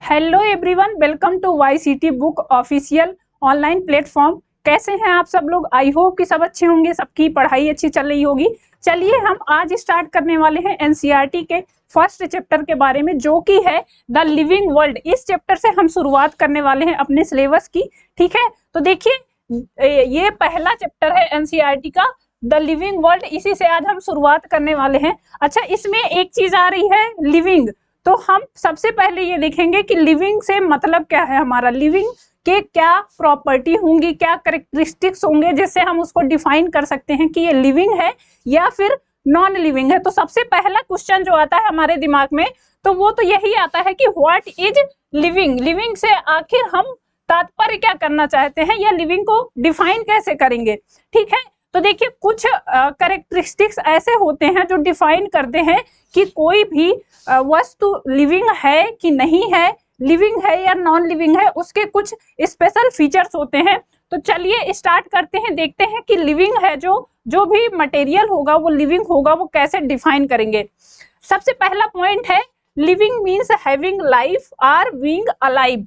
Hello everyone, welcome to YCT book official online platform. कैसे हैं आप सब लोग? आई होप कि सब अच्छे होंगे, सबकी पढ़ाई अच्छी चल रही होगी। चलिए हम आज स्टार्ट करने वाले हैं एनसीईआरटी के फर्स्ट चैप्टर के बारे में, जो कि है द लिविंग वर्ल्ड। इस चैप्टर से हम शुरुआत करने वाले हैं अपने सिलेबस की। ठीक है, तो देखिए ये पहला चैप्टर है एनसीईआरटी का, द लिविंग वर्ल्ड। इसी से आज हम शुरुआत करने वाले हैं। अच्छा, इसमें एक चीज आ रही है लिविंग, तो हम सबसे पहले ये देखेंगे कि लिविंग से मतलब क्या है हमारा, लिविंग के क्या प्रॉपर्टी होंगी, क्या कैरेक्टरिस्टिक्स होंगे, जिससे हम उसको डिफाइन कर सकते हैं कि ये लिविंग है या फिर नॉन लिविंग है। तो सबसे पहला क्वेश्चन जो आता है हमारे दिमाग में, तो वो तो यही आता है कि व्हाट इज लिविंग। लिविंग से आखिर हम तात्पर्य क्या करना चाहते हैं, या लिविंग को डिफाइन कैसे करेंगे। ठीक है, तो देखिए कुछ कैरेक्टरिस्टिक्स ऐसे होते हैं जो डिफाइन करते हैं कि कोई भी वस्तु लिविंग है कि नहीं है, लिविंग है या नॉन लिविंग है, उसके कुछ स्पेशल फीचर्स होते हैं। तो चलिए स्टार्ट करते हैं, देखते हैं कि लिविंग है जो भी मटेरियल होगा वो लिविंग होगा, वो कैसे डिफाइन करेंगे। सबसे पहला पॉइंट है लिविंग मीन्स हैविंग लाइफ और बीइंग अलाइव।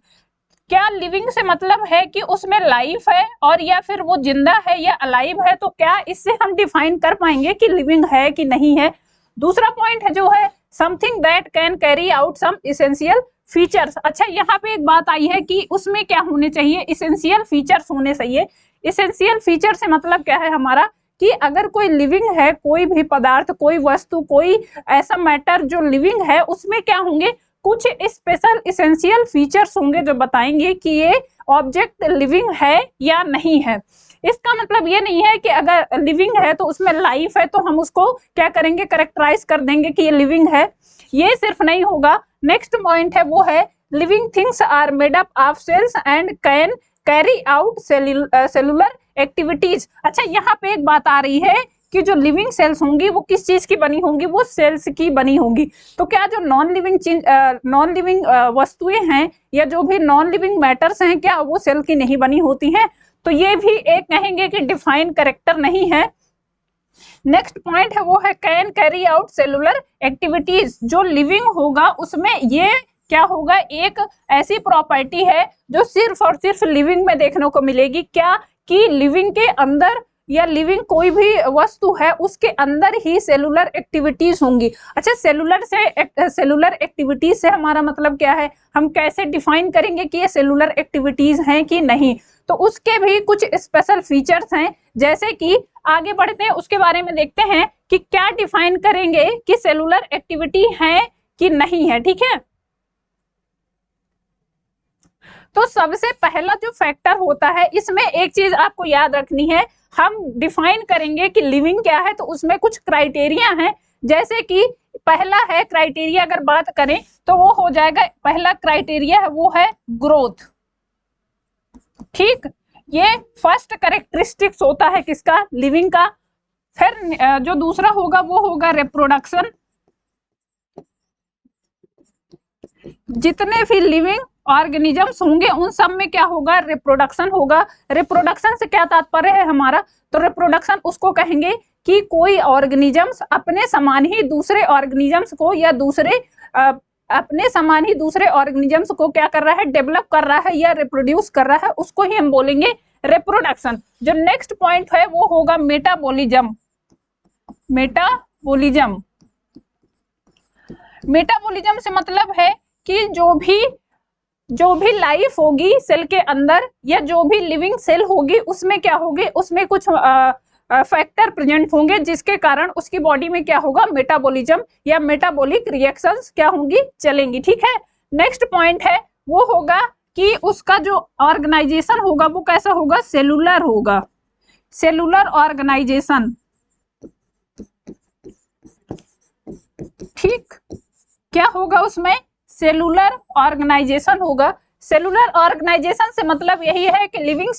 क्या लिविंग से मतलब है कि उसमें लाइफ है और या फिर वो जिंदा है या अलाइव है, तो क्या इससे हम डिफाइन कर पाएंगे कि लिविंग है कि नहीं है। दूसरा पॉइंट है जो है something that can carry out some essential features. अच्छा, यहाँ पे एक बात आई है कि उसमें क्या होने चाहिए, इसेंशियल फीचर्स होने चाहिए। इसेंशियल फीचर से मतलब क्या है हमारा, कि अगर कोई लिविंग है, कोई भी पदार्थ, कोई वस्तु, कोई ऐसा मैटर जो लिविंग है, उसमें क्या होंगे, कुछ स्पेशल इसेंशियल फीचर्स होंगे जो बताएंगे कि ये ऑब्जेक्ट लिविंग है या नहीं है। इसका मतलब ये नहीं है कि अगर लिविंग है तो उसमें लाइफ है तो हम उसको क्या करेंगे, कैरेक्टराइज कर देंगे कि ये लिविंग है, ये सिर्फ नहीं होगा। नेक्स्ट पॉइंट है वो है living things are made up of cells and can carry out cellular activities. अच्छा, यहाँ पे एक बात आ रही है कि जो लिविंग सेल्स होंगी वो किस चीज की बनी होंगी, वो सेल्स की बनी होंगी। तो क्या जो नॉन लिविंग वस्तुएं हैं या जो भी नॉन लिविंग मैटर्स हैं, क्या वो सेल की नहीं बनी होती हैं? तो ये भी एक कहेंगे कि डिफाइन कैरेक्टर नहीं है। नेक्स्ट पॉइंट है वो है can carry out cellular activities. जो लिविंग होगा उसमें ये क्या होगा, एक ऐसी प्रॉपर्टी है जो सिर्फ और सिर्फ लिविंग में देखने को मिलेगी। क्या कि लिविंग के अंदर या लिविंग कोई भी वस्तु है उसके अंदर ही सेलुलर एक्टिविटीज होंगी। अच्छा, सेलुलर एक्टिविटीज से हमारा मतलब क्या है, हम कैसे डिफाइन करेंगे कि ये सेलुलर एक्टिविटीज हैं कि नहीं। तो उसके भी कुछ स्पेशल फीचर्स हैं, जैसे कि आगे बढ़ते हैं उसके बारे में देखते हैं कि क्या डिफाइन करेंगे कि सेलुलर एक्टिविटी है कि नहीं है। ठीक है, तो सबसे पहला जो फैक्टर होता है, इसमें एक चीज आपको याद रखनी है, हम डिफाइन करेंगे कि लिविंग क्या है तो उसमें कुछ क्राइटेरिया हैं। जैसे कि पहला है क्राइटेरिया, अगर बात करें तो वो हो जाएगा, पहला क्राइटेरिया है वो है ग्रोथ। ठीक, ये फर्स्ट कैरेक्टरिस्टिक्स होता है किसका, लिविंग का। फिर जो दूसरा होगा वो होगा रिप्रोडक्शन। जितने भी लिविंग ऑर्गेनिजम्स होंगे उन सब में क्या होगा, रिप्रोडक्शन होगा। रिप्रोडक्शन से क्या तात्पर्य है हमारा, तो रिप्रोडक्शन उसको कहेंगे कि कोई ऑर्गेनिजम्स अपने समान ही दूसरे ऑर्गेनिजम्स को या अपने समान ही दूसरे ऑर्गेनिजम्स को क्या कर रहा है, डेवलप कर रहा है या रिप्रोड्यूस कर रहा है, उसको ही हम बोलेंगे रिप्रोडक्शन। जो नेक्स्ट पॉइंट है वो होगा मेटाबॉलिज्म। मेटाबॉलिज्म से मतलब है कि जो भी लाइफ होगी सेल के अंदर या जो भी लिविंग सेल होगी उसमें क्या होगी, उसमें कुछ फैक्टर प्रेजेंट होंगे जिसके कारण उसकी बॉडी में क्या होगा, मेटाबॉलिज्म या मेटाबॉलिक रिएक्शंस क्या होंगी, चलेंगी। ठीक है, नेक्स्ट पॉइंट है वो होगा कि उसका जो ऑर्गेनाइजेशन होगा वो कैसा होगा, सेलुलर होगा। सेलुलर ऑर्गेनाइजेशन, ठीक, क्या होगा उसमें, सेलुलर ऑर्गेनाइजेशन होगा। सेलुलर ऑर्गेनाइजेशन से मतलब यही है कि living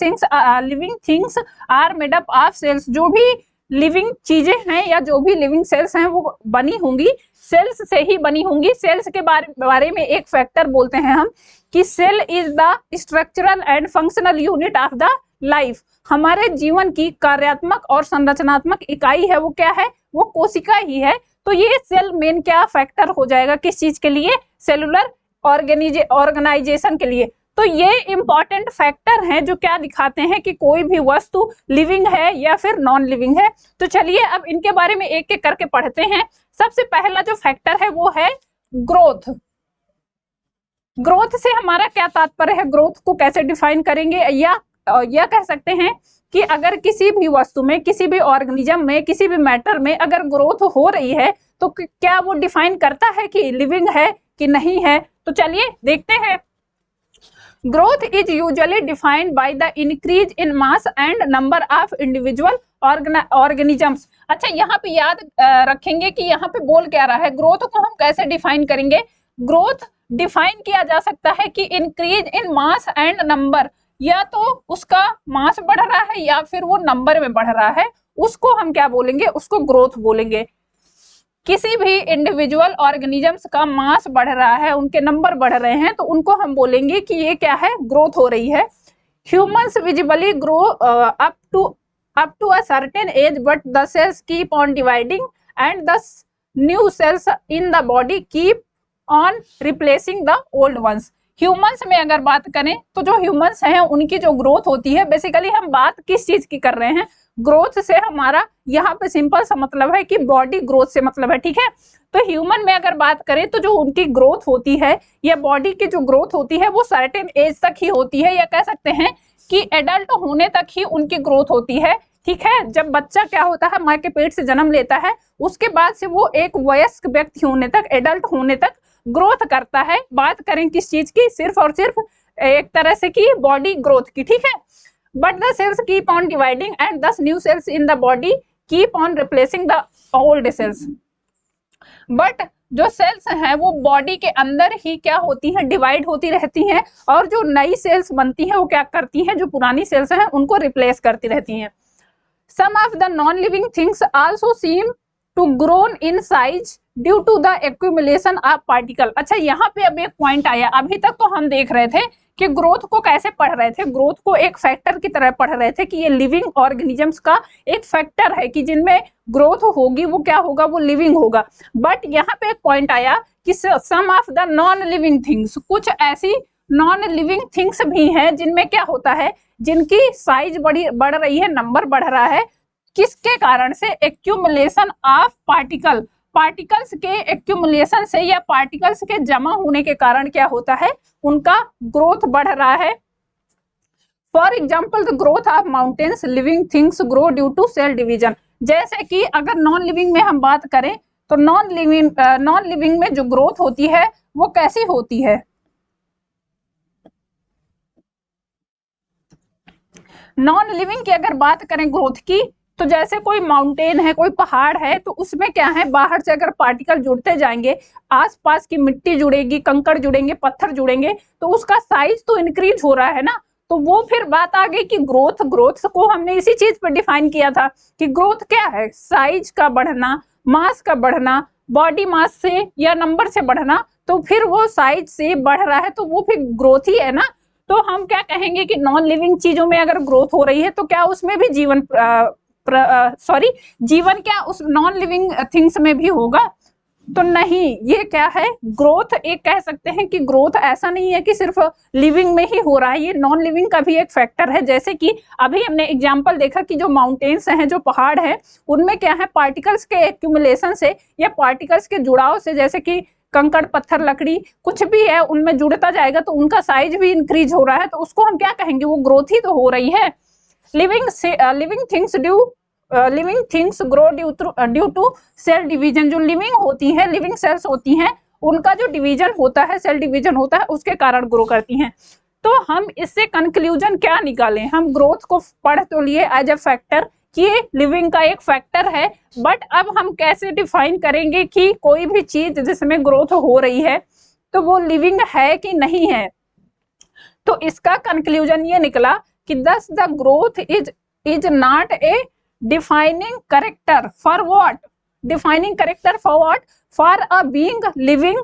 things are made up of cells. जो भी लिविंग चीजें हैं या जो भी लिविंग सेल्स हैं वो बनी होंगी सेल्स से ही बनी होंगी। सेल्स के बारे में एक फैक्टर बोलते हैं हम कि cell is the structural and functional unit of the life. हमारे जीवन की कार्यात्मक और संरचनात्मक इकाई है वो क्या है, वो कोशिका ही है। तो ये सेल मेन क्या फैक्टर हो जाएगा, किस चीज के लिए, सेलुलर ऑर्गेनाइजेशन के लिए। तो ये इंपॉर्टेंट फैक्टर हैं जो क्या दिखाते हैं कि कोई भी वस्तु लिविंग है या फिर नॉन लिविंग है। तो चलिए अब इनके बारे में एक एक करके पढ़ते हैं। सबसे पहला जो फैक्टर है वो है ग्रोथ। ग्रोथ से हमारा क्या तात्पर्य है, ग्रोथ को कैसे डिफाइन करेंगे, या कह सकते हैं कि अगर किसी भी वस्तु में, किसी भी ऑर्गेनिज्म में, किसी भी मैटर में अगर ग्रोथ हो रही है तो क्या वो डिफाइन करता है कि लिविंग है कि नहीं है। तो चलिए देखते हैं। Growth is usually defined by the increase in mass and number of individual organisms. अच्छा, यहाँ पे याद रखेंगे कि यहाँ पे बोल क्या रहा है, ग्रोथ को हम कैसे डिफाइन करेंगे। ग्रोथ डिफाइन किया जा सकता है कि increase in mass and number, या तो उसका मास बढ़ रहा है या फिर वो नंबर में बढ़ रहा है, उसको हम क्या बोलेंगे, उसको ग्रोथ बोलेंगे। किसी भी इंडिविजुअल ऑर्गेनिजम्स का मास बढ़ रहा है, उनके नंबर बढ़ रहे हैं, तो उनको हम बोलेंगे कि ये क्या है, ग्रोथ हो रही है। Humans visibly grow up to a certain age, but the cells keep on dividing and the new cells in the body keep on replacing the old ones. Humans में अगर बात करें तो जो ह्यूमंस हैं उनकी जो ग्रोथ होती है, बेसिकली हम बात किस चीज की कर रहे हैं, ग्रोथ से हमारा यहाँ पे सिंपल सा मतलब है कि बॉडी ग्रोथ से मतलब है, ठीक है। तो ह्यूमन में अगर बात करें तो जो उनकी ग्रोथ होती है या बॉडी की जो ग्रोथ होती है वो सर्टेन एज तक ही होती है, या कह सकते हैं कि एडल्ट होने तक ही उनकी ग्रोथ होती है, ठीक है। जब बच्चा क्या होता है, माँ के पेट से जन्म लेता है, उसके बाद से वो एक वयस्क व्यक्ति होने तक, एडल्ट होने तक ग्रोथ करता है। बात करें किस चीज की, सिर्फ और सिर्फ एक तरह से की बॉडी ग्रोथ की, ठीक है। But the cells keep on dividing and these new cells in the body keep on replacing the old cells. But जो सेल्स हैं वो बॉडी के अंदर ही क्या होती हैं, डिवाइड होती रहती हैं, और जो नई सेल्स बनती हैं वो क्या करती हैं, जो पुरानी सेल्स हैं उनको रिप्लेस करती रहती हैं। Some of the non-living things also seem to grow in size due to the accumulation of particle। अच्छा, यहाँ पे अब एक पॉइंट आया। अभी तक तो हम देख रहे थे कि ग्रोथ को कैसे पढ़ रहे थे, ग्रोथ को एक फैक्टर की तरह पढ़ रहे थे कि ये लिविंग ऑर्गेनिजम्स का एक फैक्टर है कि जिनमें ग्रोथ होगी वो क्या होगा, वो लिविंग होगा। बट यहाँ पे एक पॉइंट आया कि some of the non living things, कुछ ऐसी नॉन लिविंग थिंग्स भी हैं जिनमें क्या होता है, जिनकी साइज बढ़ रही है, नंबर बढ़ रहा है, किसके कारण से, एक्यूमुलेशन ऑफ पार्टिकल, पार्टिकल्स के एक्यूमुलेशन से या पार्टिकल्स के जमा होने के कारण क्या होता है, उनका ग्रोथ बढ़ रहा है। For example the growth of mountains living things grow due to cell division. जैसे कि अगर नॉन लिविंग में हम बात करें तो नॉन लिविंग में जो ग्रोथ होती है वो कैसी होती है, नॉन लिविंग की अगर बात करें ग्रोथ की, तो जैसे कोई माउंटेन है, कोई पहाड़ है, तो उसमें क्या है, बाहर से अगर पार्टिकल जुड़ते जाएंगे, आसपास की मिट्टी जुड़ेगी, कंकड़ जुड़ेंगे, पत्थर जुड़ेंगे, तो उसका साइज तो इंक्रीज हो रहा है ना। तो वो फिर बात आ गई कि ग्रोथ को हमने इसी चीज पर डिफाइन किया था कि ग्रोथ क्या है, साइज का बढ़ना, मास का बढ़ना, बॉडी मास से या नंबर से बढ़ना। तो फिर वो साइज से बढ़ रहा है तो वो फिर ग्रोथ ही है ना। तो हम क्या कहेंगे कि नॉन लिविंग चीजों में अगर ग्रोथ हो रही है तो क्या उसमें भी जीवन जीवन क्या उस नॉन लिविंग थिंग्स में भी होगा, तो नहीं। ये क्या है, ग्रोथ एक कह सकते हैं कि ग्रोथ ऐसा नहीं है कि सिर्फ लिविंग में ही हो रहा है, ये नॉन लिविंग का भी एक फैक्टर है। जैसे कि अभी हमने एग्जांपल देखा कि जो माउंटेन्स हैं, जो पहाड़ है, उनमें क्या है, पार्टिकल्स के एक्यूमुलेशन से या पार्टिकल्स के जुड़ाव से, जैसे कि कंकड़, पत्थर, लकड़ी, कुछ भी है उनमें जुड़ता जाएगा तो उनका साइज भी इंक्रीज हो रहा है, तो उसको हम क्या कहेंगे, वो ग्रोथ ही तो हो रही है। Living things grow due to cell division. जो लिविंग होती हैं, लिविंग सेल्स होती हैं, उनका जो डिवीजन होता है, सेल डिवीजन होता है, उसके कारण ग्रो करती हैं। तो हम इससे कंक्लूजन क्या निकालें, हम ग्रोथ को पढ़ तो लिए एज ए फैक्टर कि लिविंग का एक फैक्टर है, बट अब हम कैसे डिफाइन करेंगे कि कोई भी चीज जिसमें ग्रोथ हो रही है तो वो लिविंग है कि नहीं है। तो इसका कंक्लूजन ये निकला कि thus the growth is not a defining character for what, defining character for what, for a being living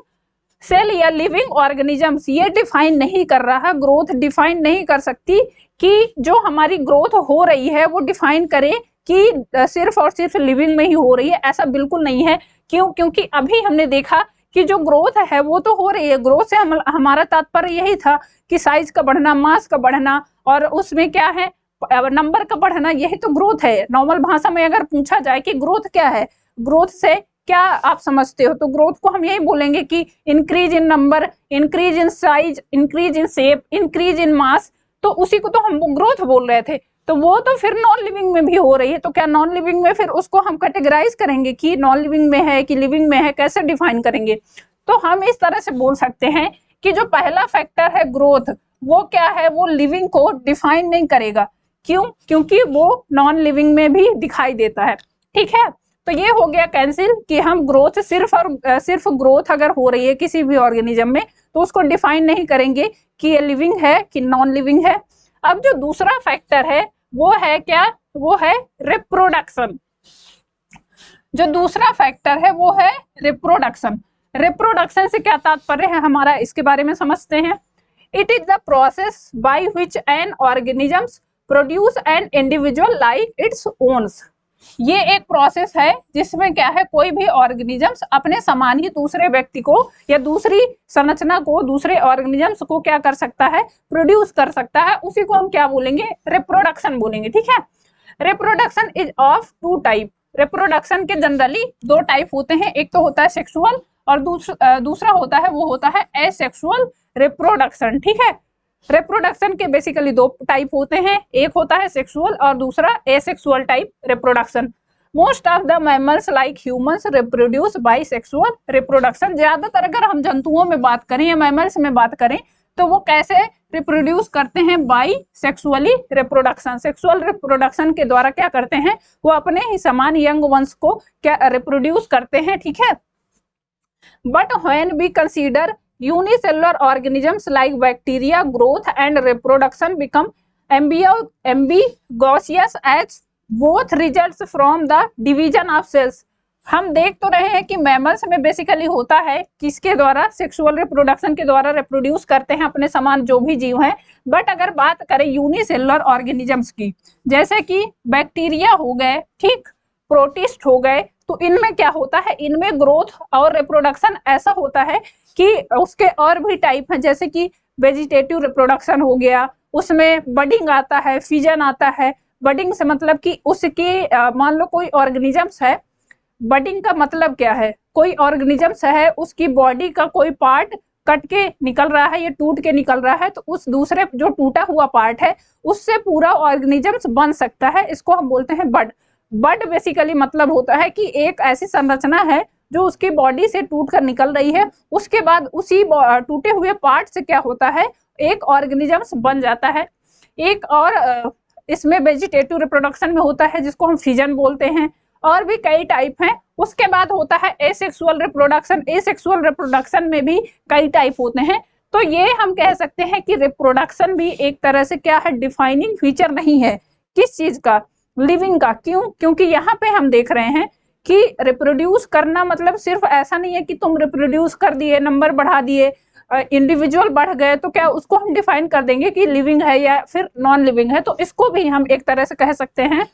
cell या लिविंग ऑर्गेनिजम्स। ये डिफाइन नहीं कर रहा, ग्रोथ डिफाइन नहीं कर सकती कि जो हमारी ग्रोथ हो रही है वो डिफाइन करे कि सिर्फ और सिर्फ लिविंग में ही हो रही है, ऐसा बिल्कुल नहीं है। क्यों? क्योंकि अभी हमने देखा कि जो ग्रोथ है वो तो हो रही है, ग्रोथ से हमारा तात्पर्य यही था कि साइज का बढ़ना, मास का बढ़ना, और उसमें क्या है नंबर का बढ़ना, यही तो ग्रोथ है। नॉर्मल भाषा में अगर पूछा जाए कि ग्रोथ क्या है, ग्रोथ से क्या आप समझते हो, तो ग्रोथ को हम यही बोलेंगे कि increase in number, increase in size, increase in shape, increase in mass, तो उसी को तो हम ग्रोथ बोल रहे थे। तो वो तो फिर नॉन लिविंग में भी हो रही है, तो क्या नॉन लिविंग में फिर उसको हम कैटेगराइज करेंगे कि नॉन लिविंग में है कि लिविंग में है, कैसे डिफाइन करेंगे? तो हम इस तरह से बोल सकते हैं कि जो पहला फैक्टर है ग्रोथ, वो क्या है, वो लिविंग को डिफाइन नहीं करेगा। क्यों? क्योंकि वो नॉन लिविंग में भी दिखाई देता है। ठीक है, तो ये हो गया कैंसिल कि हम ग्रोथ सिर्फ ग्रोथ अगर हो रही है किसी भी ऑर्गेनिज्म में तो उसको डिफाइन नहीं करेंगे कि ये लिविंग है कि नॉन लिविंग है। अब जो दूसरा फैक्टर है वो है क्या, वो है रिप्रोडक्शन। जो दूसरा फैक्टर है वो है रिप्रोडक्शन। रिप्रोडक्शन से क्या तात्पर्य है हमारा, इसके बारे में समझते हैं। It is the process by which an organisms produce an individual like its owns. ये एक प्रोसेस है जिसमें क्या है, कोई भी ऑर्गेनिजम्स अपने समान ही दूसरे व्यक्ति को या दूसरी संरचना को, दूसरे ऑर्गेनिजम्स को क्या कर सकता है, प्रोड्यूस कर सकता है। उसी को हम क्या बोलेंगे, रिप्रोडक्शन बोलेंगे। ठीक है, reproduction is of two type. Reproduction के जनरली दो टाइप होते हैं, एक तो होता है सेक्सुअल और दूसरा होता है, वो होता है एसेक्सुअल रिप्रोडक्शन। ठीक है, रिप्रोडक्शन के बेसिकली दो टाइप होते हैं, एक होता है सेक्सुअल और दूसरा asexual type reproduction. Most of the mammals like humans reproduce by sexual reproduction. ज्यादातर अगर हम जंतुओं में बात करें या मैमल्स में बात करें तो वो कैसे रिप्रोड्यूस करते हैं, by sexually reproduction. Sexual reproduction के द्वारा क्या करते हैं, वो अपने ही समान यंग वंश को क्या रिप्रोड्यूस करते हैं। ठीक है, but when we consider unicellular organisms like bacteria, growth and reproduction become ambiguous as both results from the division of cells। हम देख तो रहे हैं कि मैमल्स में बेसिकली होता है किसके द्वारा, सेक्सुअल रिप्रोडक्शन के द्वारा रिप्रोड्यूस करते हैं अपने समान जो भी जीव हैं। बट अगर बात करें यूनिसेलुलर ऑर्गेनिजम्स की, जैसे कि बैक्टीरिया हो गए, ठीक, प्रोटिस्ट हो गए, तो इनमें क्या होता है, इनमें ग्रोथ और रिप्रोडक्शन ऐसा होता है कि उसके और भी टाइप हैं, जैसे कि वेजिटेटिव रिप्रोडक्शन हो गया, उसमें बडिंग आता है, फिजन आता है। बडिंग से मतलब कि उसकी मान लो कोई ऑर्गेनिजम्स है, बडिंग का मतलब क्या है, कोई ऑर्गेनिजम्स है, उसकी बॉडी का कोई पार्ट कट के निकल रहा है, ये टूट के निकल रहा है, तो उस दूसरे जो टूटा हुआ पार्ट है उससे पूरा ऑर्गेनिजम्स बन सकता है, इसको हम बोलते हैं बड। बड बेसिकली मतलब होता है कि एक ऐसी संरचना है जो उसकी बॉडी से टूट कर निकल रही है, उसके बाद उसी टूटे हुए पार्ट से क्या होता है, एक ऑर्गेनिजम्स बन जाता है। एक और इसमें वेजिटेटिव रिप्रोडक्शन में होता है जिसको हम फिजन बोलते हैं, और भी कई टाइप हैं। उसके बाद होता है एसेक्सुअल रिप्रोडक्शन। एसेक्सुअल रिप्रोडक्शन में भी कई टाइप होते हैं। तो ये हम कह सकते हैं कि रिप्रोडक्शन भी एक तरह से क्या है, डिफाइनिंग फीचर नहीं है किस चीज का, लिविंग का। क्यों? क्योंकि यहाँ पे हम देख रहे हैं कि रिप्रोड्यूस करना मतलब सिर्फ ऐसा नहीं है कि तुम रिप्रोड्यूस कर दिए, नंबर बढ़ा दिए, इंडिविजुअल बढ़ गए तो क्या उसको हम डिफाइन कर देंगे कि लिविंग है या फिर नॉन लिविंग है। तो इसको भी हम एक तरह से कह सकते हैं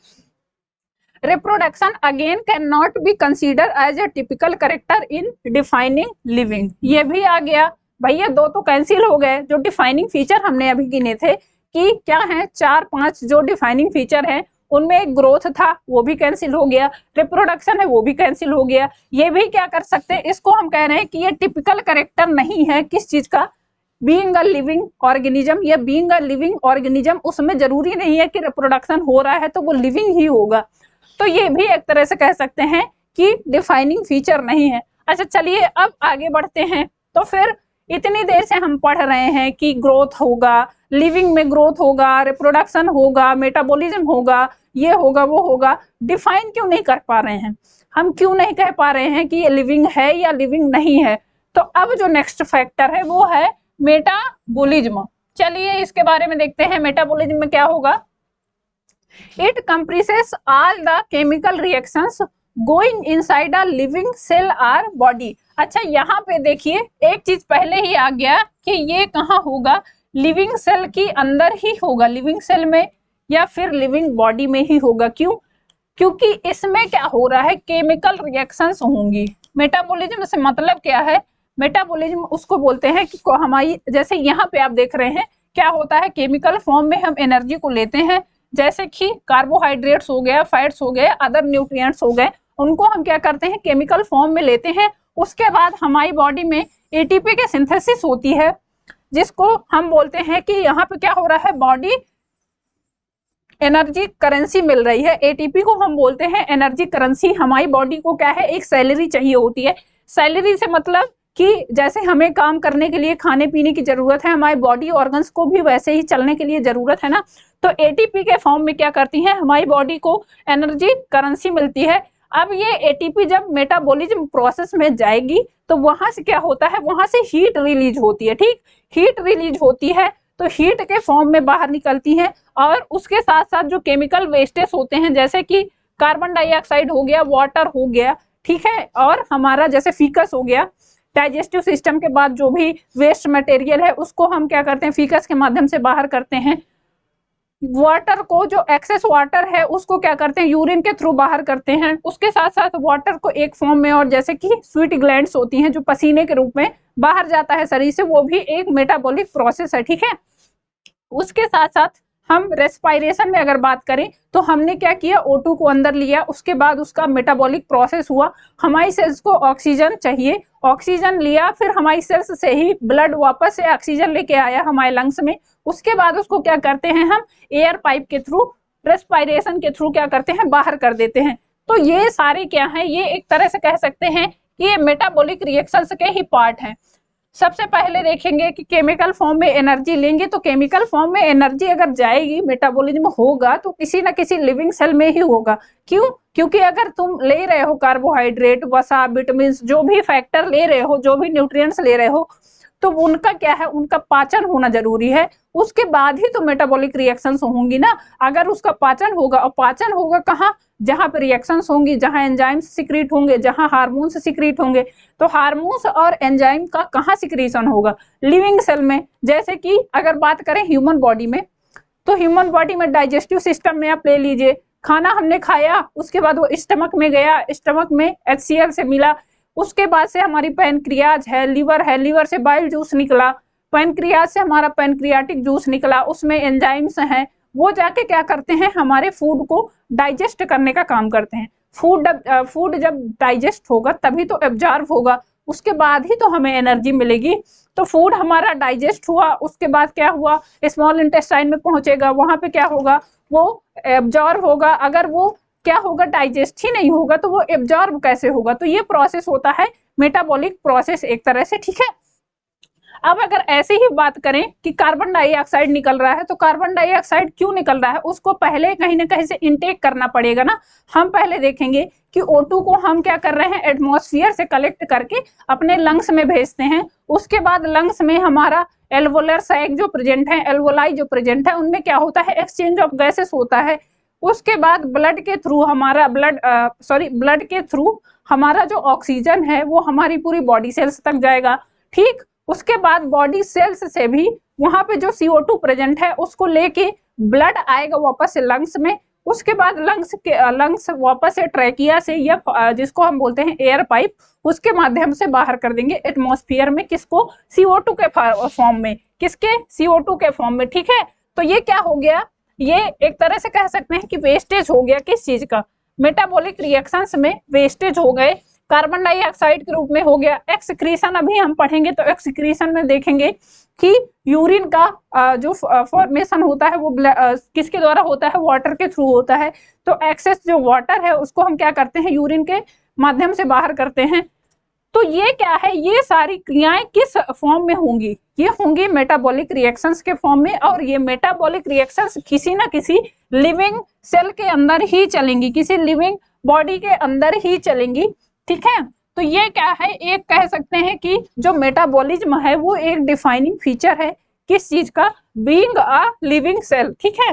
reproduction again can not be consider as a typical character in defining living. ये भी आ गया भैया, दो तो कैंसिल हो गए। जो डिफाइनिंग फीचर हमने अभी गिने थे कि क्या है, 4-5 जो डिफाइनिंग फीचर हैं उनमें एक ग्रोथ था, वो भी कैंसिल हो गया, रिप्रोडक्शन है वो भी कैंसिल हो गया। ये भी क्या कर सकते हैं, इसको हम कह रहे हैं कि ये टिपिकल कैरेक्टर नहीं है किस चीज का, बीइंग अ लिविंग ऑर्गेनिज्म या बीइंग अ लिविंग ऑर्गेनिज्म। उसमें जरूरी नहीं है कि रिप्रोडक्शन हो रहा है तो वो लिविंग ही होगा। तो ये भी एक तरह से कह सकते हैं कि डिफाइनिंग फीचर नहीं है। अच्छा चलिए अब आगे बढ़ते हैं। तो फिर इतनी देर से हम पढ़ रहे हैं कि ग्रोथ होगा, लिविंग में ग्रोथ होगा, रिप्रोडक्शन होगा, मेटाबॉलिज्म होगा, ये होगा वो होगा, डिफाइन क्यों नहीं कर पा रहे हैं, हम क्यों नहीं कह पा रहे हैं कि ये लिविंग है या लिविंग नहीं है। तो अब जो नेक्स्ट फैक्टर है वो है मेटाबॉलिज्म। चलिए इसके बारे में देखते हैं, मेटाबॉलिज्म में क्या होगा। It compresses all the chemical reactions going inside a living cell और बॉडी। अच्छा यहाँ पे देखिए एक चीज पहले ही आ गया कि ये कहाँ होगा, लिविंग सेल के अंदर ही होगा, लिविंग सेल में या फिर लिविंग बॉडी में ही होगा। क्यों? क्योंकि इसमें क्या हो रहा है, केमिकल रिएक्शंस होंगी। मेटाबॉलिज्म से मतलब क्या है? मेटाबॉलिज्म उसको बोलते हैं कि हमारी, जैसे यहाँ पे आप देख रहे हैं क्या होता है, केमिकल फॉर्म में हम एनर्जी को लेते हैं, जैसे कि कार्बोहाइड्रेट्स हो गया, फैट्स हो गए, अदर न्यूट्रिएंट्स हो गए, उनको हम क्या करते हैं, केमिकल फॉर्म में लेते हैं। उसके बाद हमारी बॉडी में एटीपी के सिंथेसिस होती है, जिसको हम बोलते हैं कि यहाँ पे क्या हो रहा है, बॉडी एनर्जी करेंसी मिल रही है। एटीपी को हम बोलते हैं एनर्जी करेंसी। हमारी बॉडी को क्या है, एक सैलरी चाहिए होती है। सैलरी से मतलब कि जैसे हमें काम करने के लिए खाने पीने की जरूरत है, हमारे बॉडी ऑर्गन्स को भी वैसे ही चलने के लिए जरूरत है ना। तो एटीपी के फॉर्म में क्या करती है, हमारी बॉडी को एनर्जी करेंसी मिलती है। अब ये एटीपी जब मेटाबॉलिज्म प्रोसेस में जाएगी तो वहां से क्या होता है, वहां से हीट रिलीज होती है। ठीक, हीट रिलीज होती है तो हीट के फॉर्म में बाहर निकलती है, और उसके साथ साथ जो केमिकल वेस्टेज होते हैं, जैसे कि कार्बन डाइऑक्साइड हो गया, वाटर हो गया, ठीक है, और हमारा जैसे फीकस हो गया, डाइजेस्टिव सिस्टम के बाद जो भी वेस्ट मटेरियल है उसको हम क्या करते हैं, फीकस के माध्यम से बाहर करते हैं। वाटर को, जो एक्सेस वाटर है उसको क्या करते हैं, यूरिन के थ्रू बाहर करते हैं। उसके साथ साथ वाटर को एक फॉर्म में, और जैसे कि स्वीट ग्लैंड्स होती हैं जो पसीने के रूप में बाहर जाता है शरीर से, वो भी एक मेटाबॉलिक प्रोसेस है। ठीक है, उसके साथ साथ हम रेस्पिरेशन में अगर बात करें तो हमने क्या किया, O2 को अंदर लिया, उसके बाद उसका मेटाबॉलिक प्रोसेस हुआ, हमारी सेल्स को ऑक्सीजन चाहिए, ऑक्सीजन लिया, फिर हमारी सेल्स से ही ब्लड वापस से ऑक्सीजन लेके आया हमारे लंग्स में। उसके बाद उसको क्या करते हैं, हम एयर पाइप के थ्रू, रेस्पिरेशन के थ्रू क्या करते हैं, बाहर कर देते हैं। तो ये सारे क्या है, ये एक तरह से कह सकते हैं कि ये मेटाबॉलिक रिएक्शंस के ही पार्ट हैं। सबसे पहले देखेंगे कि केमिकल फॉर्म में एनर्जी लेंगे, तो केमिकल फॉर्म में एनर्जी अगर जाएगी, मेटाबॉलिज्म होगा तो किसी ना किसी लिविंग सेल में ही होगा। क्यों? क्योंकि अगर तुम ले रहे हो कार्बोहाइड्रेट, वसा, विटामिन, जो भी फैक्टर ले रहे हो, जो भी न्यूट्रिएंट्स ले रहे हो, तो उनका क्या है, उनका पाचन होना जरूरी है। उसके बाद ही तो मेटाबॉलिक रिएक्शंस होंगी ना। अगर उसका पाचन होगा, और पाचन होगा कहाँ, जहां पर रिएक्शंस होंगी, जहां एंजाइम्स सिक्रीट होंगे, जहां हार्मोन्स सिक्रीट होंगे। तो हार्मोन्स और एंजाइम का कहाँ सिक्रीशन होगा, लिविंग सेल में। जैसे कि अगर बात करें ह्यूमन बॉडी में, तो ह्यूमन बॉडी में डाइजेस्टिव सिस्टम में आप ले लीजिए, खाना हमने खाया, उसके बाद वो स्टमक में गया, स्टमक में HCl से मिला, उसके बाद से हमारी पैनक्रियाज है, लीवर से बाइल जूस निकला, पैनक्रियाज से हमारा पैनक्रियाटिक जूस निकला, उसमें एंजाइम्स हैं, वो जाके क्या करते हैं, हमारे फूड को डाइजेस्ट करने का काम करते हैं। फूड जब डाइजेस्ट होगा तभी तो एब्जॉर्ब होगा, उसके बाद ही तो हमें एनर्जी मिलेगी। तो फूड हमारा डाइजेस्ट हुआ, उसके बाद क्या हुआ, स्मॉल इंटेस्टाइन में पहुंचेगा, वहां पे क्या होगा, वो एब्जॉर्ब होगा। अगर वो क्या होगा, डाइजेस्ट ही नहीं होगा तो वो एब्जॉर्ब कैसे होगा। तो ये प्रोसेस होता है मेटाबॉलिक प्रोसेस एक तरह से। ठीक है, अब अगर ऐसे ही बात करें कि कार्बन डाइऑक्साइड निकल रहा है, तो कार्बन डाइऑक्साइड क्यों निकल रहा है, उसको पहले कहीं ना कहीं से इनटेक करना पड़ेगा ना। हम पहले देखेंगे कि O2 को हम क्या कर रहे हैं, एटमॉस्फेयर से कलेक्ट करके अपने लंग्स में भेजते हैं। उसके बाद लंग्स में हमारा एल्वोलर सैक जो प्रेजेंट है, एल्वोलाई जो प्रेजेंट है, उनमें क्या होता है, एक्सचेंज ऑफ गैसेस होता है। उसके बाद ब्लड के थ्रू हमारा जो ऑक्सीजन है वो हमारी पूरी बॉडी सेल्स तक जाएगा। ठीक, उसके बाद बॉडी सेल्स से भी वहां पे जो CO2 प्रेजेंट है उसको लेके ब्लड आएगा वापस से लंग्स में। उसके बाद लंग्स वापस से ट्रैकिया से, या जिसको हम बोलते हैं एयर पाइप, उसके माध्यम से बाहर कर देंगे एटमॉस्फेयर में। किसको, CO2 के फॉर्म में। किसके, CO2 के फॉर्म में। ठीक है, तो ये क्या हो गया, ये एक तरह से कह सकते हैं कि वेस्टेज हो गया। किस चीज का, मेटाबॉलिक रिएक्शंस में वेस्टेज हो गए, कार्बन डाइऑक्साइड के रूप में हो गया। एक्सक्रीशन अभी हम पढ़ेंगे तो एक्सक्रीशन में देखेंगे कि यूरिन का जो फॉर्मेशन होता है वो किसके द्वारा होता है, वाटर के थ्रू होता है। तो एक्सेस जो वाटर है उसको हम क्या करते हैं, यूरिन के माध्यम से बाहर करते हैं। तो ये क्या है, ये सारी क्रियाएं किस फॉर्म में होंगी, ये होंगी मेटाबॉलिक रिएक्शंस के फॉर्म में। और ये मेटाबॉलिक रिएक्शंस किसी ना किसी लिविंग सेल के अंदर ही चलेंगी, किसी लिविंग बॉडी के अंदर ही चलेंगी। ठीक है, तो ये क्या है, एक कह सकते हैं कि जो मेटाबॉलिज्म है वो एक डिफाइनिंग फीचर है किस चीज का, बीइंग अ लिविंग सेल। ठीक है,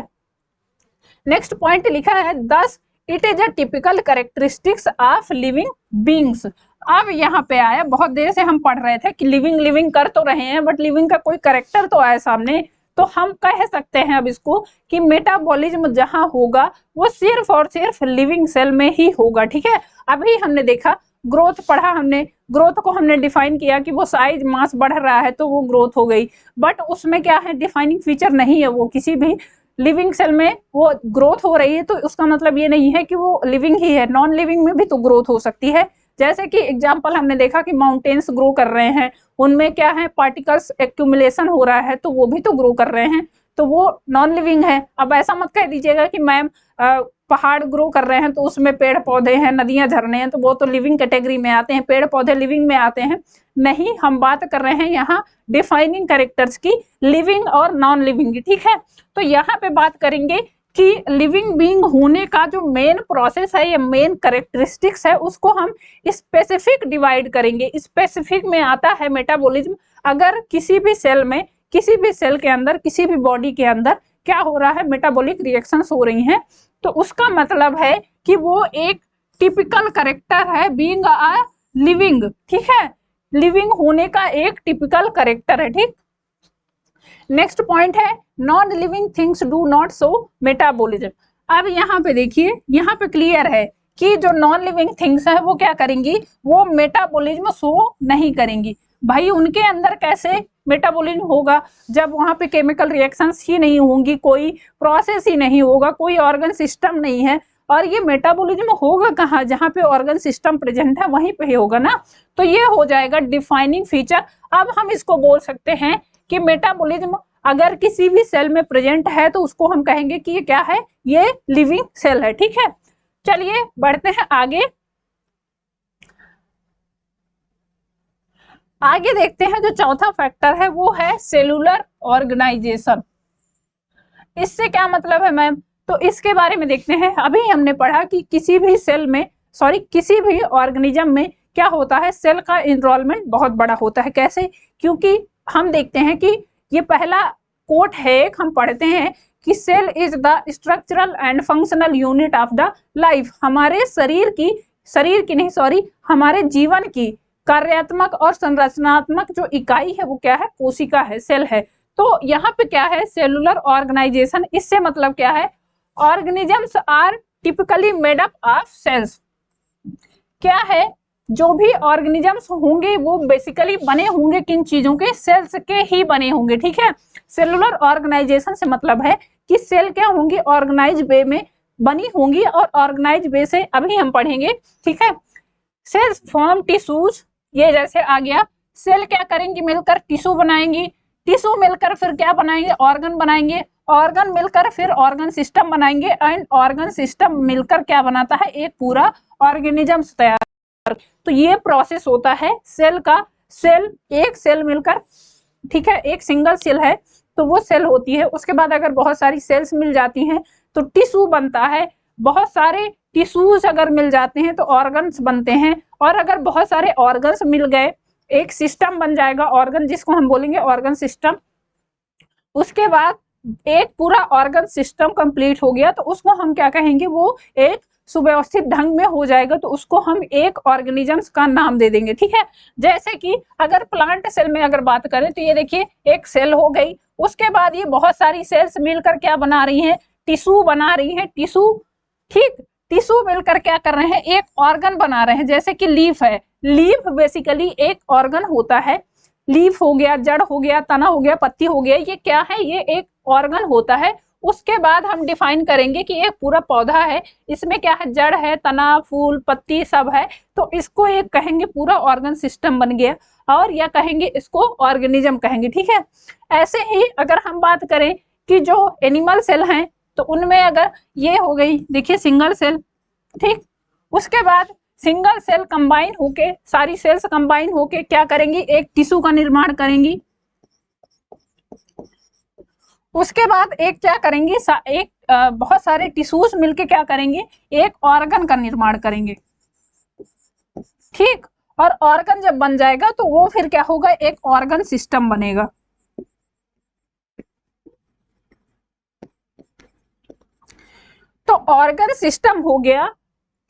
नेक्स्ट पॉइंट लिखा है, thus it is a typical characteristics of living beings. अब यहाँ पे आया, बहुत देर से हम पढ़ रहे थे कि लिविंग कर तो रहे हैं, बट लिविंग का कोई कैरेक्टर तो आया सामने। तो हम कह सकते हैं अब इसको कि मेटाबॉलिज्म जहां होगा वो सिर्फ और सिर्फ लिविंग सेल में ही होगा। ठीक है, अभी हमने देखा ग्रोथ पढ़ा, हमने ग्रोथ को हमने डिफाइन किया कि वो साइज मास बढ़ रहा है तो वो ग्रोथ हो गई, बट उसमें क्या है, डिफाइनिंग फीचर नहीं है वो किसी भी लिविंग सेल में वो ग्रोथ हो रही है तो उसका मतलब ये नहीं है कि वो लिविंग ही है, नॉन लिविंग में भी तो ग्रोथ हो सकती है। जैसे कि एग्जांपल हमने देखा कि माउंटेन्स ग्रो कर रहे हैं, उनमें क्या है, पार्टिकल्स एक्यूमुलेशन हो रहा है तो वो भी तो ग्रो कर रहे हैं, तो वो नॉन लिविंग है। अब ऐसा मत कह दीजिएगा कि मैम पहाड़ ग्रो कर रहे हैं तो उसमें पेड़ पौधे हैं, नदियां झरने हैं, तो वो तो लिविंग कैटेगरी में आते हैं, पेड़ पौधे लिविंग में आते हैं। नहीं, हम बात कर रहे हैं यहाँ डिफाइनिंग कैरेक्टर्स की, लिविंग और नॉन लिविंग की। ठीक है, तो यहाँ पे बात करेंगे कि लिविंग बीइंग होने का जो मेन प्रोसेस है या मेन कैरेक्टरिस्टिक्स है उसको हम स्पेसिफिक डिवाइड करेंगे। स्पेसिफिक में आता है मेटाबॉलिज्म, अगर किसी भी सेल में, किसी भी सेल के अंदर, किसी भी बॉडी के अंदर क्या हो रहा है, मेटाबॉलिक रिएक्शंस हो रही हैं, तो उसका मतलब है कि वो एक टिपिकल कैरेक्टर है बीइंग अ लिविंग। ठीक है, लिविंग होने का एक टिपिकल कैरेक्टर है। ठीक, नेक्स्ट पॉइंट है non living things do not show metabolism. अब यहाँ पे देखिए, यहाँ पे क्लियर है कि जो नॉन लिविंग थिंग्स है वो क्या करेंगी, वो मेटाबॉलिज्म शो नहीं करेंगी। भाई उनके अंदर कैसे मेटाबॉलिज्म होगा जब वहां पे केमिकल रिएक्शंस ही नहीं होंगी, कोई प्रोसेस ही नहीं होगा, कोई ऑर्गन सिस्टम नहीं है, और ये मेटाबॉलिज्म होगा कहाँ, जहाँ पे ऑर्गन सिस्टम प्रेजेंट है वहीं पे होगा ना, तो ये हो जाएगा डिफाइनिंग फीचर। अब हम इसको बोल सकते हैं कि मेटाबॉलिज्म अगर किसी भी सेल में प्रेजेंट है तो उसको हम कहेंगे कि ये क्या है, ये लिविंग सेल है। ठीक है, चलिए बढ़ते हैं आगे। आगे देखते हैं, जो चौथा फैक्टर है वो है सेलुलर ऑर्गेनाइजेशन। इससे क्या मतलब है मैम, तो इसके बारे में देखते हैं। अभी हमने पढ़ा कि किसी भी सेल में, सॉरी किसी भी ऑर्गेनिज्म में क्या होता है, सेल का इनरोलमेंट बहुत बड़ा होता है। कैसे, क्योंकि हम देखते हैं कि ये पहला कोट है, हम पढ़ते हैं कि cell is the structural and functional unit of the life. हमारे शरीर की नहीं, सॉरी, हमारे जीवन की कार्यात्मक और संरचनात्मक जो इकाई है वो क्या है, कोशिका है, सेल है। तो यहाँ पे क्या है, सेलुलर ऑर्गेनाइजेशन, इससे मतलब क्या है, organisms are typically made up of cells. क्या है, जो भी ऑर्गेनिजम्स होंगे वो बेसिकली बने होंगे किन चीजों के, सेल्स के ही बने होंगे। ठीक है, सेलुलर ऑर्गेनाइजेशन से मतलब है कि सेल क्या होंगी, ऑर्गेनाइज वे में बनी होंगी, और ऑर्गेनाइज वे से अभी हम पढ़ेंगे। ठीक है, सेल्स फॉर्म टिश्यूज, ये जैसे आ गया, सेल क्या करेंगी, मिलकर टिश्यू बनाएंगी, टिश्यू मिलकर फिर क्या बनाएंगे, ऑर्गन बनाएंगे, ऑर्गन मिलकर फिर ऑर्गन सिस्टम बनाएंगे, एंड ऑर्गन सिस्टम मिलकर क्या बनाता है, एक पूरा ऑर्गेनिज्म तैयार। तो ये प्रोसेस होता है सेल का। सेल, एक सेल मिलकर, ठीक है, एक सिंगल सेल है तो वो सेल होती है। उसके बाद अगर बहुत सारी सेल्स मिल जाती हैं तो टिश्यू बनता है, बहुत सारे टिश्यूज अगर मिल जाते हैं तो ऑर्गन्स बनते हैं, और अगर बहुत सारे ऑर्गन्स मिल गए एक सिस्टम बन जाएगा ऑर्गन, जिसको हम बोलेंगे ऑर्गन सिस्टम। उसके बाद एक पूरा ऑर्गन सिस्टम कंप्लीट हो गया तो उसको हम क्या कहेंगे, वो एक सुव्यवस्थित ढंग में हो जाएगा तो उसको हम एक ऑर्गेनिजम्स का नाम दे देंगे। ठीक है, जैसे कि अगर प्लांट सेल में अगर बात करें तो ये देखिए एक सेल हो गई, उसके बाद ये बहुत सारी सेल्स मिलकर क्या बना रही हैं, टिश्यू बना रही हैं, टिश्यू। ठीक, टिश्यू मिलकर क्या कर रहे हैं, एक ऑर्गन बना रहे हैं। जैसे कि लीफ है, लीफ बेसिकली एक ऑर्गन होता है, लीफ हो गया, जड़ हो गया, तना हो गया, पत्ती हो गया, ये क्या है, ये एक ऑर्गन होता है। उसके बाद हम डिफाइन करेंगे कि एक पूरा पौधा है, इसमें क्या है, जड़ है, तना, फूल, पत्ती सब है, तो इसको एक कहेंगे पूरा ऑर्गन सिस्टम बन गया, और या कहेंगे इसको ऑर्गेनिज्म कहेंगे। ठीक है, ऐसे ही अगर हम बात करें कि जो एनिमल सेल हैं तो उनमें अगर ये हो गई, देखिए सिंगल सेल, ठीक, उसके बाद सिंगल सेल कंबाइन होके, सारी सेल्स कंबाइन होके क्या करेंगी, एक टिश्यू का निर्माण करेंगी। उसके बाद एक क्या करेंगे, बहुत सारे टिश्यूज मिलके क्या करेंगे, एक ऑर्गन का निर्माण करेंगे। ठीक, और ऑर्गन जब बन जाएगा तो वो फिर क्या होगा, एक ऑर्गन सिस्टम बनेगा। तो ऑर्गन सिस्टम हो गया,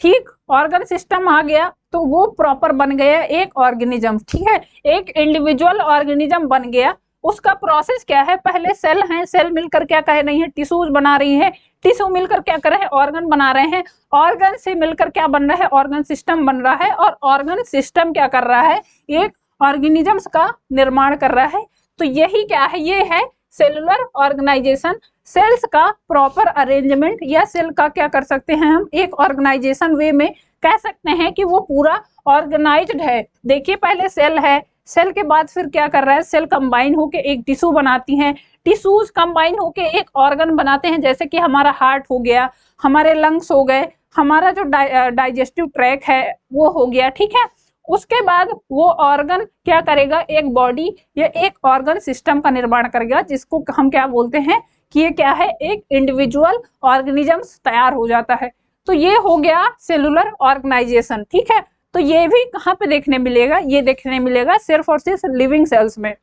ठीक, ऑर्गन सिस्टम आ गया तो वो प्रॉपर बन गया एक ऑर्गेनिज्म। ठीक है, एक इंडिविजुअल ऑर्गेनिज्म बन गया। उसका प्रोसेस क्या है, पहले सेल हैं, सेल मिलकर क्या कर रही है, टिश्यूज बना रही है, टिश्यू मिलकर क्या कर रहे हैं, ऑर्गन बना रहे हैं, ऑर्गन से मिलकर क्या बन रहा है, ऑर्गन सिस्टम बन रहा है, और ऑर्गन सिस्टम क्या कर रहा है, एक ऑर्गेनिजम्स का निर्माण कर रहा है। तो यही क्या है, ये है सेलुलर ऑर्गेनाइजेशन, सेल्स का प्रॉपर अरेंजमेंट, या सेल का क्या कर सकते हैं हम, एक ऑर्गेनाइजेशन वे में कह सकते हैं कि वो पूरा ऑर्गेनाइज्ड है। देखिए पहले सेल है, सेल के बाद फिर क्या कर रहा है, सेल कंबाइन होके एक टिश्यू बनाती हैं, टिश्यूज कंबाइन होके एक ऑर्गन बनाते हैं, जैसे कि हमारा हार्ट हो गया, हमारे लंग्स हो गए, हमारा जो डाइजेस्टिव ट्रैक है वो हो गया, ठीक है। उसके बाद वो ऑर्गन क्या करेगा, एक बॉडी या एक ऑर्गन सिस्टम का निर्माण करेगा, जिसको हम क्या बोलते हैं कि ये क्या है, एक इंडिविजुअल ऑर्गेनिजम्स तैयार हो जाता है। तो ये हो गया सेलुलर ऑर्गेनाइजेशन, ठीक है। तो ये भी कहाँ पे देखने मिलेगा, ये देखने मिलेगा सिर्फ और सिर्फ लिविंग सेल्स में।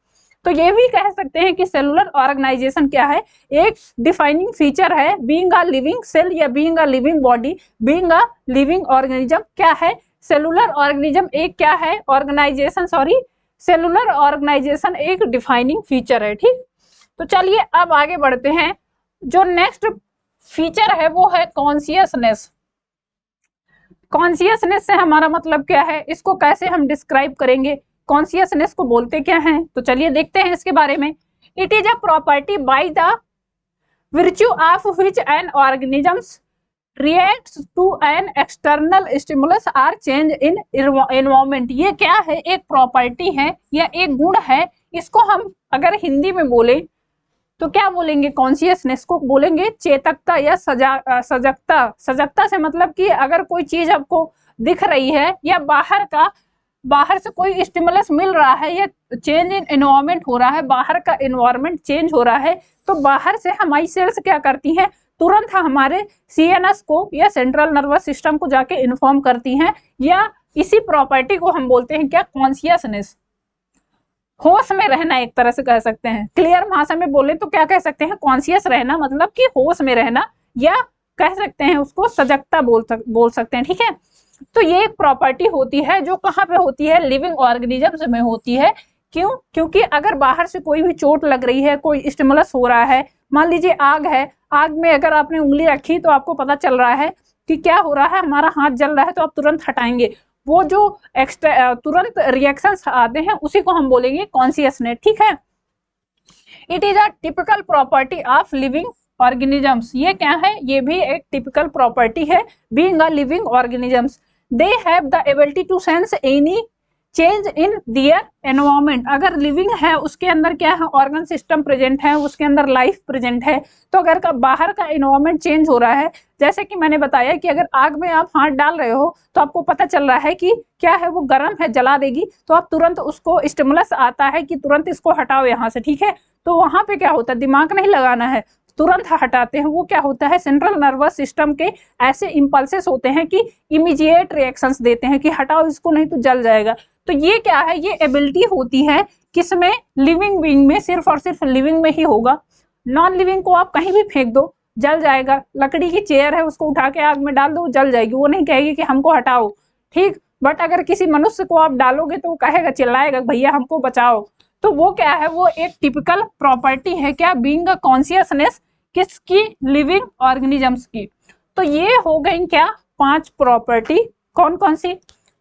तो ये भी कह सकते हैं कि सेलुलर ऑर्गेनाइजेशन क्या है, एक डिफाइनिंग फीचर है, बीइंग अ लिविंग सेल या being a living body, being a living organism. क्या है, सेलुलर ऑर्गेनिज्म एक क्या है, ऑर्गेनाइजेशन, सॉरी, सेलुलर ऑर्गेनाइजेशन एक डिफाइनिंग फीचर है, ठीक। तो चलिए अब आगे बढ़ते हैं। जो नेक्स्ट फीचर है वो है कॉन्शियसनेस। कॉन्शियसनेस से हमारा मतलब क्या है, इसको कैसे हम डिस्क्राइब करेंगे, कॉन्शियसनेस को बोलते क्या हैं, तो चलिए देखते हैं इसके बारे में। It is a property by the virtue of which an organism reacts to an external stimulus or change in environment। ये क्या है, एक प्रॉपर्टी है या एक गुण है। इसको हम अगर हिंदी में बोले तो क्या बोलेंगे, कॉन्शियसनेस को बोलेंगे चेतकता या सजगता। सजगता से मतलब कि अगर कोई चीज आपको दिख रही है या बाहर से कोई स्टिमुलस मिल रहा है या चेंज इन एनवायरमेंट हो रहा है, बाहर का एनवायरमेंट चेंज हो रहा है, तो बाहर से हमारी सेल्स क्या करती हैं, तुरंत हमारे सीएनएस को या सेंट्रल नर्वस सिस्टम को जाके इन्फॉर्म करती हैं, या इसी प्रॉपर्टी को हम बोलते हैं क्या, कॉन्शियसनेस। होश में रहना एक तरह से कह सकते हैं, क्लियर भाषा में बोले तो क्या कह सकते हैं, कॉन्शियस रहना, मतलब कि होश में रहना, या कह सकते हैं उसको सजगता बोल सकते हैं, ठीक है। तो ये एक प्रॉपर्टी होती है जो कहाँ पे होती है, लिविंग ऑर्गेनिजम्स में होती है। क्यों, क्योंकि अगर बाहर से कोई भी चोट लग रही है, कोई स्टिमुलस हो रहा है, मान लीजिए आग है, आग में अगर आपने उंगली रखी तो आपको पता चल रहा है कि क्या हो रहा है, हमारा हाथ जल रहा है, तो आप तुरंत हटाएंगे, वो जो एक्स्ट्रा तुरंत रिएक्शंस आते हैं उसी को हम बोलेंगे कॉन्शियसनेस, ठीक है। It is a typical property of living organisms. ये क्या है, ये भी एक टिपिकल प्रॉपर्टी है being a living organisms. They have the ability to sense any change in their environment. अगर लिविंग है उसके अंदर क्या है, ऑर्गन सिस्टम प्रेजेंट है, उसके अंदर लाइफ प्रेजेंट है, तो अगर का बाहर का एनवायरमेंट चेंज हो रहा है, जैसे कि मैंने बताया कि अगर आग में आप हाथ डाल रहे हो तो आपको पता चल रहा है कि क्या है, वो गर्म है, जला देगी, तो आप तुरंत उसको स्टिमुलस आता है कि तुरंत इसको हटाओ यहाँ से, ठीक है। तो वहां पे क्या होता है, दिमाग नहीं लगाना है, तुरंत हटाते हैं। वो क्या होता है, सेंट्रल नर्वस सिस्टम के ऐसे इंपल्सेस होते हैं कि इमीडिएट रिएक्शंस देते हैं कि हटाओ इसको, नहीं तो जल जाएगा। तो ये क्या है, ये एबिलिटी होती है किसमें, लिविंग बीइंग में, सिर्फ और सिर्फ लिविंग में ही होगा। नॉन लिविंग को आप कहीं भी फेंक दो, जल जाएगा। लकड़ी की चेयर है, उसको उठा के आग में डाल दो, जल जाएगी, वो नहीं कहेगी कि हमको हटाओ, ठीक। बट अगर किसी मनुष्य को आप डालोगे तो वो कहेगा, चिल्लाएगा, भैया हमको बचाओ। तो वो क्या है, वो एक टिपिकल प्रॉपर्टी है क्या, बीइंग अ कॉन्शियसनेस, किसकी, लिविंग ऑर्गेनिजम्स की। तो ये हो गई क्या, 5 प्रॉपर्टी। कौन कौन सी,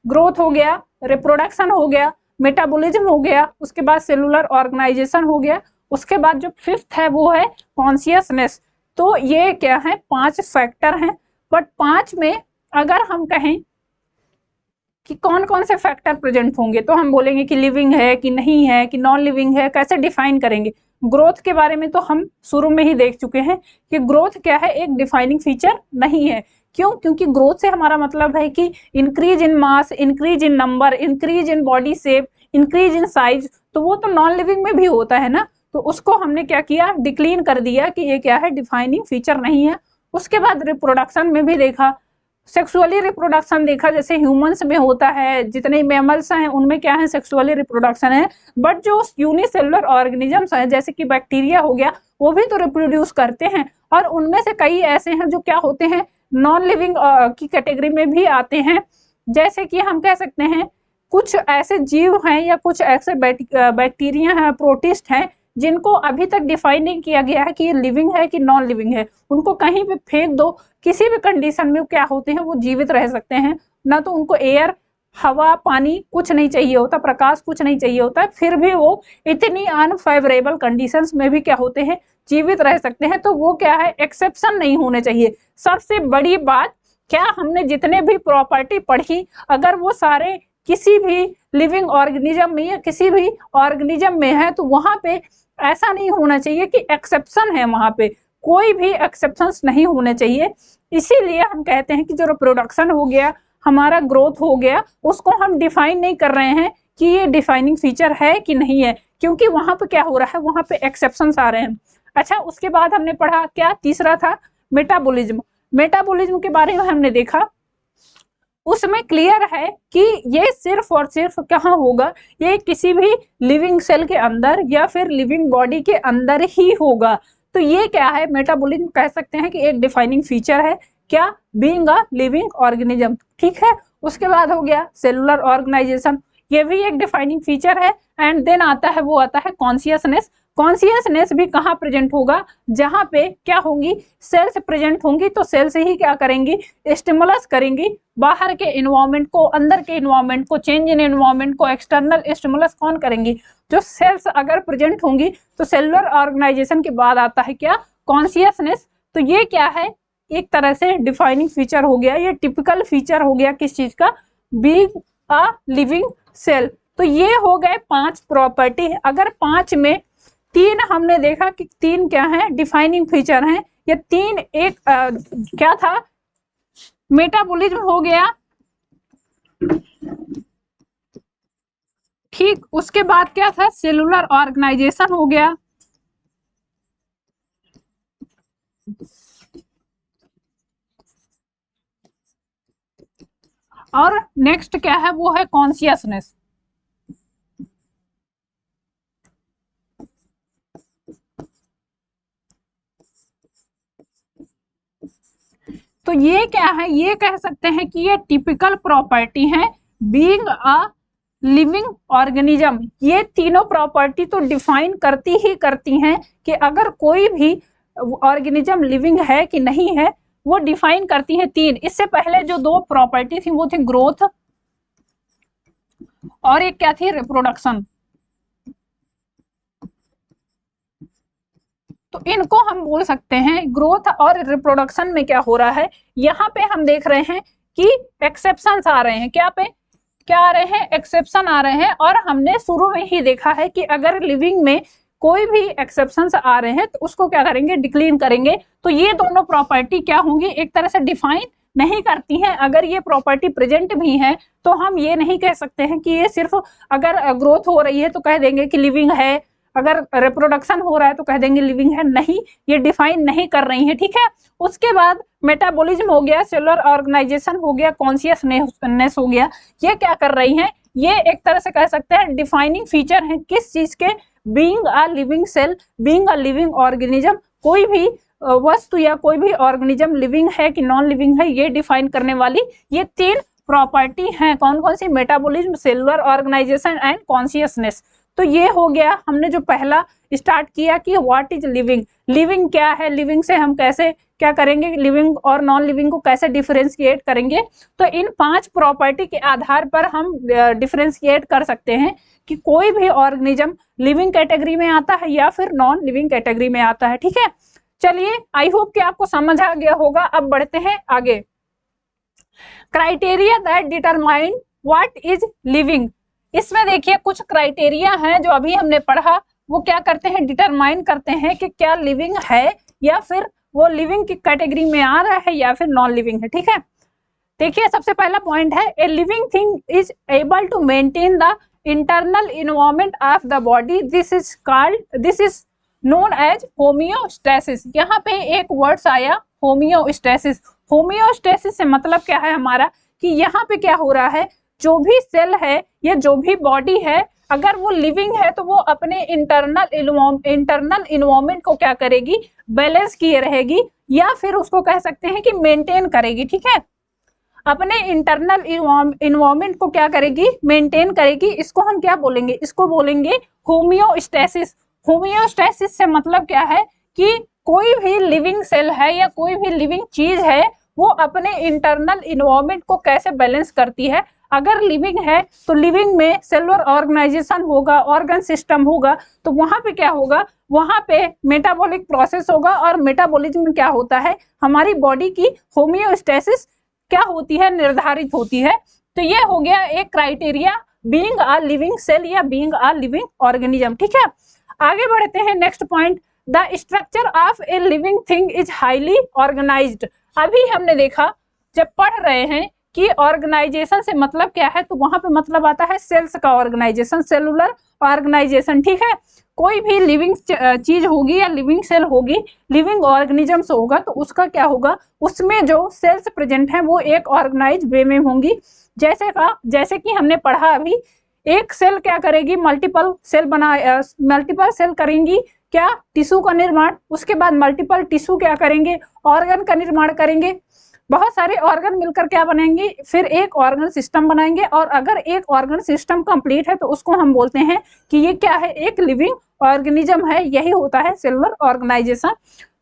ग्रोथ हो गया, रिप्रोडक्शन हो गया, मेटाबॉलिज्म हो गया, उसके बाद सेलुलर ऑर्गेनाइजेशन हो गया, उसके बाद जो 5th है वो है कॉन्शियसनेस। तो ये क्या है, 5 फैक्टर हैं। बट 5 में अगर हम कहें कि कौन कौन से फैक्टर प्रेजेंट होंगे, तो हम बोलेंगे कि लिविंग है कि नहीं है, कि नॉन लिविंग है, कैसे डिफाइन करेंगे। ग्रोथ के बारे में तो हम शुरू में ही देख चुके हैं कि ग्रोथ क्या है, एक डिफाइनिंग फीचर नहीं है। क्यों, क्योंकि ग्रोथ से हमारा मतलब है कि increase in mass, increase in number, increase in body shape, increase in size. तो वो तो नॉन लिविंग में भी होता है ना, तो उसको हमने क्या किया, डिक्लीन कर दिया कि ये क्या है, डिफाइनिंग फीचर नहीं है। उसके बाद रिप्रोडक्शन में भी देखा, सेक्सुअली रिप्रोडक्शन देखा, जैसे ह्यूमंस में होता है, जितने मैमल्स हैं उनमें क्या है, सेक्सुअली रिप्रोडक्शन है। बट जो यूनिसेलुलर ऑर्गेनिजम्स हैं, जैसे कि बैक्टीरिया हो गया, वो भी तो रिप्रोड्यूस करते हैं, और उनमें से कई ऐसे हैं जो क्या होते हैं, नॉन लिविंग की कैटेगरी में भी आते हैं। जैसे कि हम कह सकते हैं कुछ ऐसे जीव हैं या कुछ ऐसे बैक्टीरिया हैं, प्रोटिस्ट हैं, जिनको अभी तक डिफाइन नहीं किया गया है कि ये लिविंग है कि नॉन लिविंग है, उनको कहीं पे फेंक दो, किसी भी कंडीशन में क्या होते हैं वो जीवित रह सकते हैं। ना तो उनको एयर, हवा, पानी कुछ नहीं चाहिए होता, प्रकाश कुछ नहीं चाहिए होता, फिर भी वो इतनी अनफेवरेबल कंडीशंस में भी क्या होते हैं, जीवित रह सकते हैं। तो वो क्या है, एक्सेप्शन नहीं होने चाहिए। सबसे बड़ी बात, क्या हमने जितने भी प्रॉपर्टी पढ़ी, अगर वो सारे किसी भी लिविंग ऑर्गेनिज्म में या किसी भी ऑर्गेनिज्म में है, तो वहां पे ऐसा नहीं होना चाहिए कि एक्सेप्शन है, वहां पे कोई भी एक्सेप्शंस नहीं होने चाहिए। इसीलिए हम कहते हैं कि जो रिप्रोडक्शन हो गया, हमारा ग्रोथ हो गया, उसको हम डिफाइन नहीं कर रहे हैं कि ये डिफाइनिंग फीचर है कि नहीं है, क्योंकि वहां पे क्या हो रहा है, वहां पे एक्सेप्शंस आ रहे हैं। अच्छा, उसके बाद हमने पढ़ा क्या, तीसरा था मेटाबॉलिज्म। मेटाबॉलिज्म के बारे में हमने देखा, उसमें क्लियर है कि ये सिर्फ और सिर्फ कहाँ होगा, ये किसी भी लिविंग सेल के अंदर या फिर लिविंग बॉडी के अंदर ही होगा। तो ये क्या है, मेटाबॉलिज्म कह सकते हैं कि एक डिफाइनिंग फीचर है, क्या, बीइंग अ लिविंग ऑर्गेनिज्म, ठीक है। उसके बाद हो गया सेलुलर ऑर्गेनाइजेशन, ये भी एक डिफाइनिंग फीचर है। एंड देन आता है, वो आता है कॉन्शियसनेस। कॉन्शियसनेस भी कहाँ प्रेजेंट होगा, जहां पे क्या होंगी, सेल्स प्रेजेंट होंगी, तो सेल से ही क्या करेंगी, स्टिमुलस करेंगी बाहर के इन्वायरमेंट को, अंदर के इन्वायरमेंट को, चेंज इन इन्वायरमेंट को एक्सटर्नल स्टिमुलस कौन करेंगी, जो सेल्स अगर प्रेजेंट होंगी। तो सेलुलर ऑर्गेनाइजेशन के बाद आता है क्या, कॉन्शियसनेस। तो ये क्या है, एक तरह से डिफाइनिंग फीचर हो गया, ये टिपिकल फीचर हो गया किस चीज का, बीइंग अ लिविंग सेल। तो ये हो गए 5 प्रॉपर्टी। अगर 5 में 3 हमने देखा कि 3 क्या है, डिफाइनिंग फीचर हैं, ये 3 एक क्या था, मेटाबॉलिज्म हो गया, ठीक। उसके बाद क्या था, सेलुलर ऑर्गेनाइजेशन हो गया, और नेक्स्ट क्या है, वो है कॉन्शियसनेस। तो ये क्या है, ये कह सकते हैं कि ये टिपिकल प्रॉपर्टी है बीइंग अ लिविंग ऑर्गेनिज्म। ये तीनों प्रॉपर्टी तो डिफाइन करती ही करती हैं कि अगर कोई भी ऑर्गेनिज्म लिविंग है कि नहीं है, वो डिफाइन करती हैं 3। इससे पहले जो 2 प्रॉपर्टी थी वो थी ग्रोथ, और एक क्या थी, रिप्रोडक्शन। तो इनको हम बोल सकते हैं, ग्रोथ और रिप्रोडक्शन में क्या हो रहा है, यहाँ पे हम देख रहे हैं कि एक्सेप्शंस आ रहे हैं, क्या पे, क्या आ रहे हैं, एक्सेप्शन आ रहे हैं। और हमने शुरू में ही देखा है कि अगर लिविंग में कोई भी एक्सेप्शंस आ रहे हैं तो उसको क्या करेंगे, डिक्लीन करेंगे। तो ये दोनों प्रॉपर्टी क्या होंगी, एक तरह से डिफाइन नहीं करती हैं। अगर ये प्रॉपर्टी प्रेजेंट भी है तो हम ये नहीं कह सकते हैं कि ये सिर्फ अगर ग्रोथ हो रही है तो कह देंगे कि लिविंग है, अगर रिप्रोडक्शन हो रहा है तो कह देंगे लिविंग है, नहीं, ये डिफाइन नहीं कर रही है, ठीक है। उसके बाद मेटाबॉलिज्म हो गया, सेलुलर ऑर्गेनाइजेशन हो गया, कॉन्शियसनेस हो गया, ये क्या कर रही हैं, ये एक तरह से कह सकते हैं डिफाइनिंग फीचर है किस चीज के, being a living cell, being a living organism. कोई भी वस्तु या कोई भी ऑर्गेनिज्म लिविंग है कि नॉन लिविंग है, ये डिफाइन करने वाली ये 3 प्रॉपर्टी हैं। कौन कौन सी, metabolism, cellular organisation and consciousness. तो ये हो गया, हमने जो पहला स्टार्ट किया कि व्हाट इज लिविंग, लिविंग क्या है, लिविंग से हम कैसे क्या करेंगे, लिविंग और नॉन लिविंग को कैसे डिफरेंशिएट करेंगे। तो इन 5 प्रॉपर्टी के आधार पर हम डिफरेंशिएट कर सकते हैं कि कोई भी ऑर्गेनिज्म लिविंग कैटेगरी में आता है या फिर नॉन लिविंग कैटेगरी में आता है, ठीक है। चलिए, आई होप कि आपको समझ आ गया होगा। अब बढ़ते हैं आगे। Criteria that determine what is living. इसमें देखिए कुछ क्राइटेरिया हैं जो अभी हमने पढ़ा, वो क्या करते हैं, डिटरमाइन करते हैं कि क्या लिविंग है या फिर वो लिविंग की कैटेगरी में आ रहा है या फिर नॉन लिविंग है, ठीक है। देखिए सबसे पहला पॉइंट है, a living thing is able to maintain the internal environment of the body, this is known as homeostasis. यहाँ पे एक वर्ड्स आया होमियोस्टेसिस। होमियोस्टेसिस से मतलब क्या है हमारा, कि यहाँ पे क्या हो रहा है, जो भी सेल है या जो भी बॉडी है, अगर वो लिविंग है तो वो अपने इंटरनल इन्वायरमेंट को क्या करेगी, बैलेंस किए रहेगी, या फिर उसको कह सकते हैं कि मेंटेन करेगी, ठीक है। अपने इंटरनल इन्वायरमेंट को क्या करेगी, मेंटेन करेगी। इसको हम क्या बोलेंगे, इसको बोलेंगे होमियोस्टेसिस। होमियोस्टेसिस से मतलब क्या है कि कोई भी लिविंग सेल है या कोई भी लिविंग चीज है वो अपने इंटरनल इन्वायरमेंट को कैसे बैलेंस करती है। अगर लिविंग है तो लिविंग में सेलुलर ऑर्गेनाइजेशन होगा, ऑर्गन सिस्टम होगा, तो वहां पे क्या होगा, वहां पे मेटाबॉलिक प्रोसेस होगा और मेटाबॉलिज्म में क्या होता है, हमारी बॉडी की होमियोस्टेसिस क्या होती है, निर्धारित होती है। तो ये हो गया एक criteria being a living cell या बीइंग अ लिविंग ऑर्गेनिज्म। ठीक है, आगे बढ़ते हैं। Next point, the structure of a living thing is highly organised. अभी हमने देखा जब पढ़ रहे हैं कि ऑर्गेनाइजेशन से मतलब क्या है, तो वहां पे मतलब आता है सेल्स का ऑर्गेनाइजेशन, सेलुलर ऑर्गेनाइजेशन। ठीक है, कोई भी लिविंग चीज होगी या लिविंग सेल होगी, लिविंग ऑर्गेनिजम्स होगा, तो उसका क्या होगा, उसमें जो सेल्स प्रेजेंट हैं वो एक ऑर्गेनाइज वे में होंगी। जैसे कि हमने पढ़ा अभी, एक सेल क्या करेगी, मल्टीपल सेल करेंगी क्या, टिश्यू का निर्माण, उसके बाद मल्टीपल टिश्यू क्या करेंगे, ऑर्गन का निर्माण करेंगे, बहुत सारे ऑर्गन मिलकर क्या बनाएंगे, फिर एक ऑर्गन सिस्टम बनाएंगे। और अगर एक ऑर्गन सिस्टम कंप्लीट है तो उसको हम बोलते हैं कि ये क्या है, एक लिविंग ऑर्गेनिज्म है। यही होता है सेलुलर ऑर्गेनाइजेशन।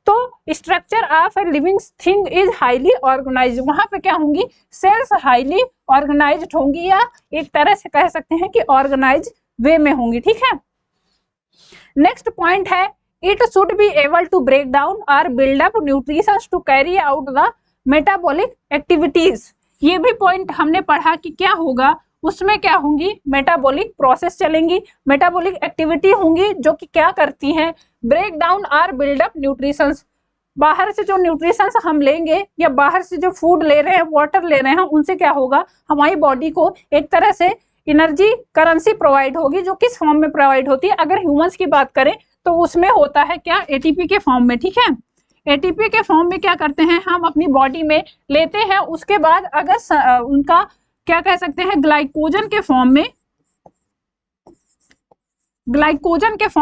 तो structure of a living thing is highly organised, वहां पे क्या होंगी, सेल्स हाईली ऑर्गेनाइज्ड होंगी, या एक तरह से कह सकते हैं कि ऑर्गेनाइज वे में होंगी। ठीक है, नेक्स्ट पॉइंट है, it should be able to break down और build up nutrition to carry out the metabolic activities. ये भी पॉइंट हमने पढ़ा कि क्या होगा, उसमें क्या होंगी, मेटाबॉलिक प्रोसेस चलेंगी, मेटाबॉलिक एक्टिविटी होंगी जो कि क्या करती हैं, ब्रेक डाउन और बिल्ड अप न्यूट्रिशंस। बाहर से जो न्यूट्रिशंस हम लेंगे या बाहर से जो फूड ले रहे हैं, वाटर ले रहे हैं, उनसे क्या होगा, हमारी बॉडी को एक तरह से एनर्जी करेंसी प्रोवाइड होगी, जो किस फॉर्म में प्रोवाइड होती है। अगर ह्यूमंस की बात करें तो उसमें होता है क्या, एटीपी के फॉर्म में। ठीक है, एटीपी के फॉर्म में क्या करते हैं, हम अपनी बॉडी में लेते हैं, उसके बाद अगर उनका क्या कह सकते हैं, ग्लाइकोजन के फॉर्म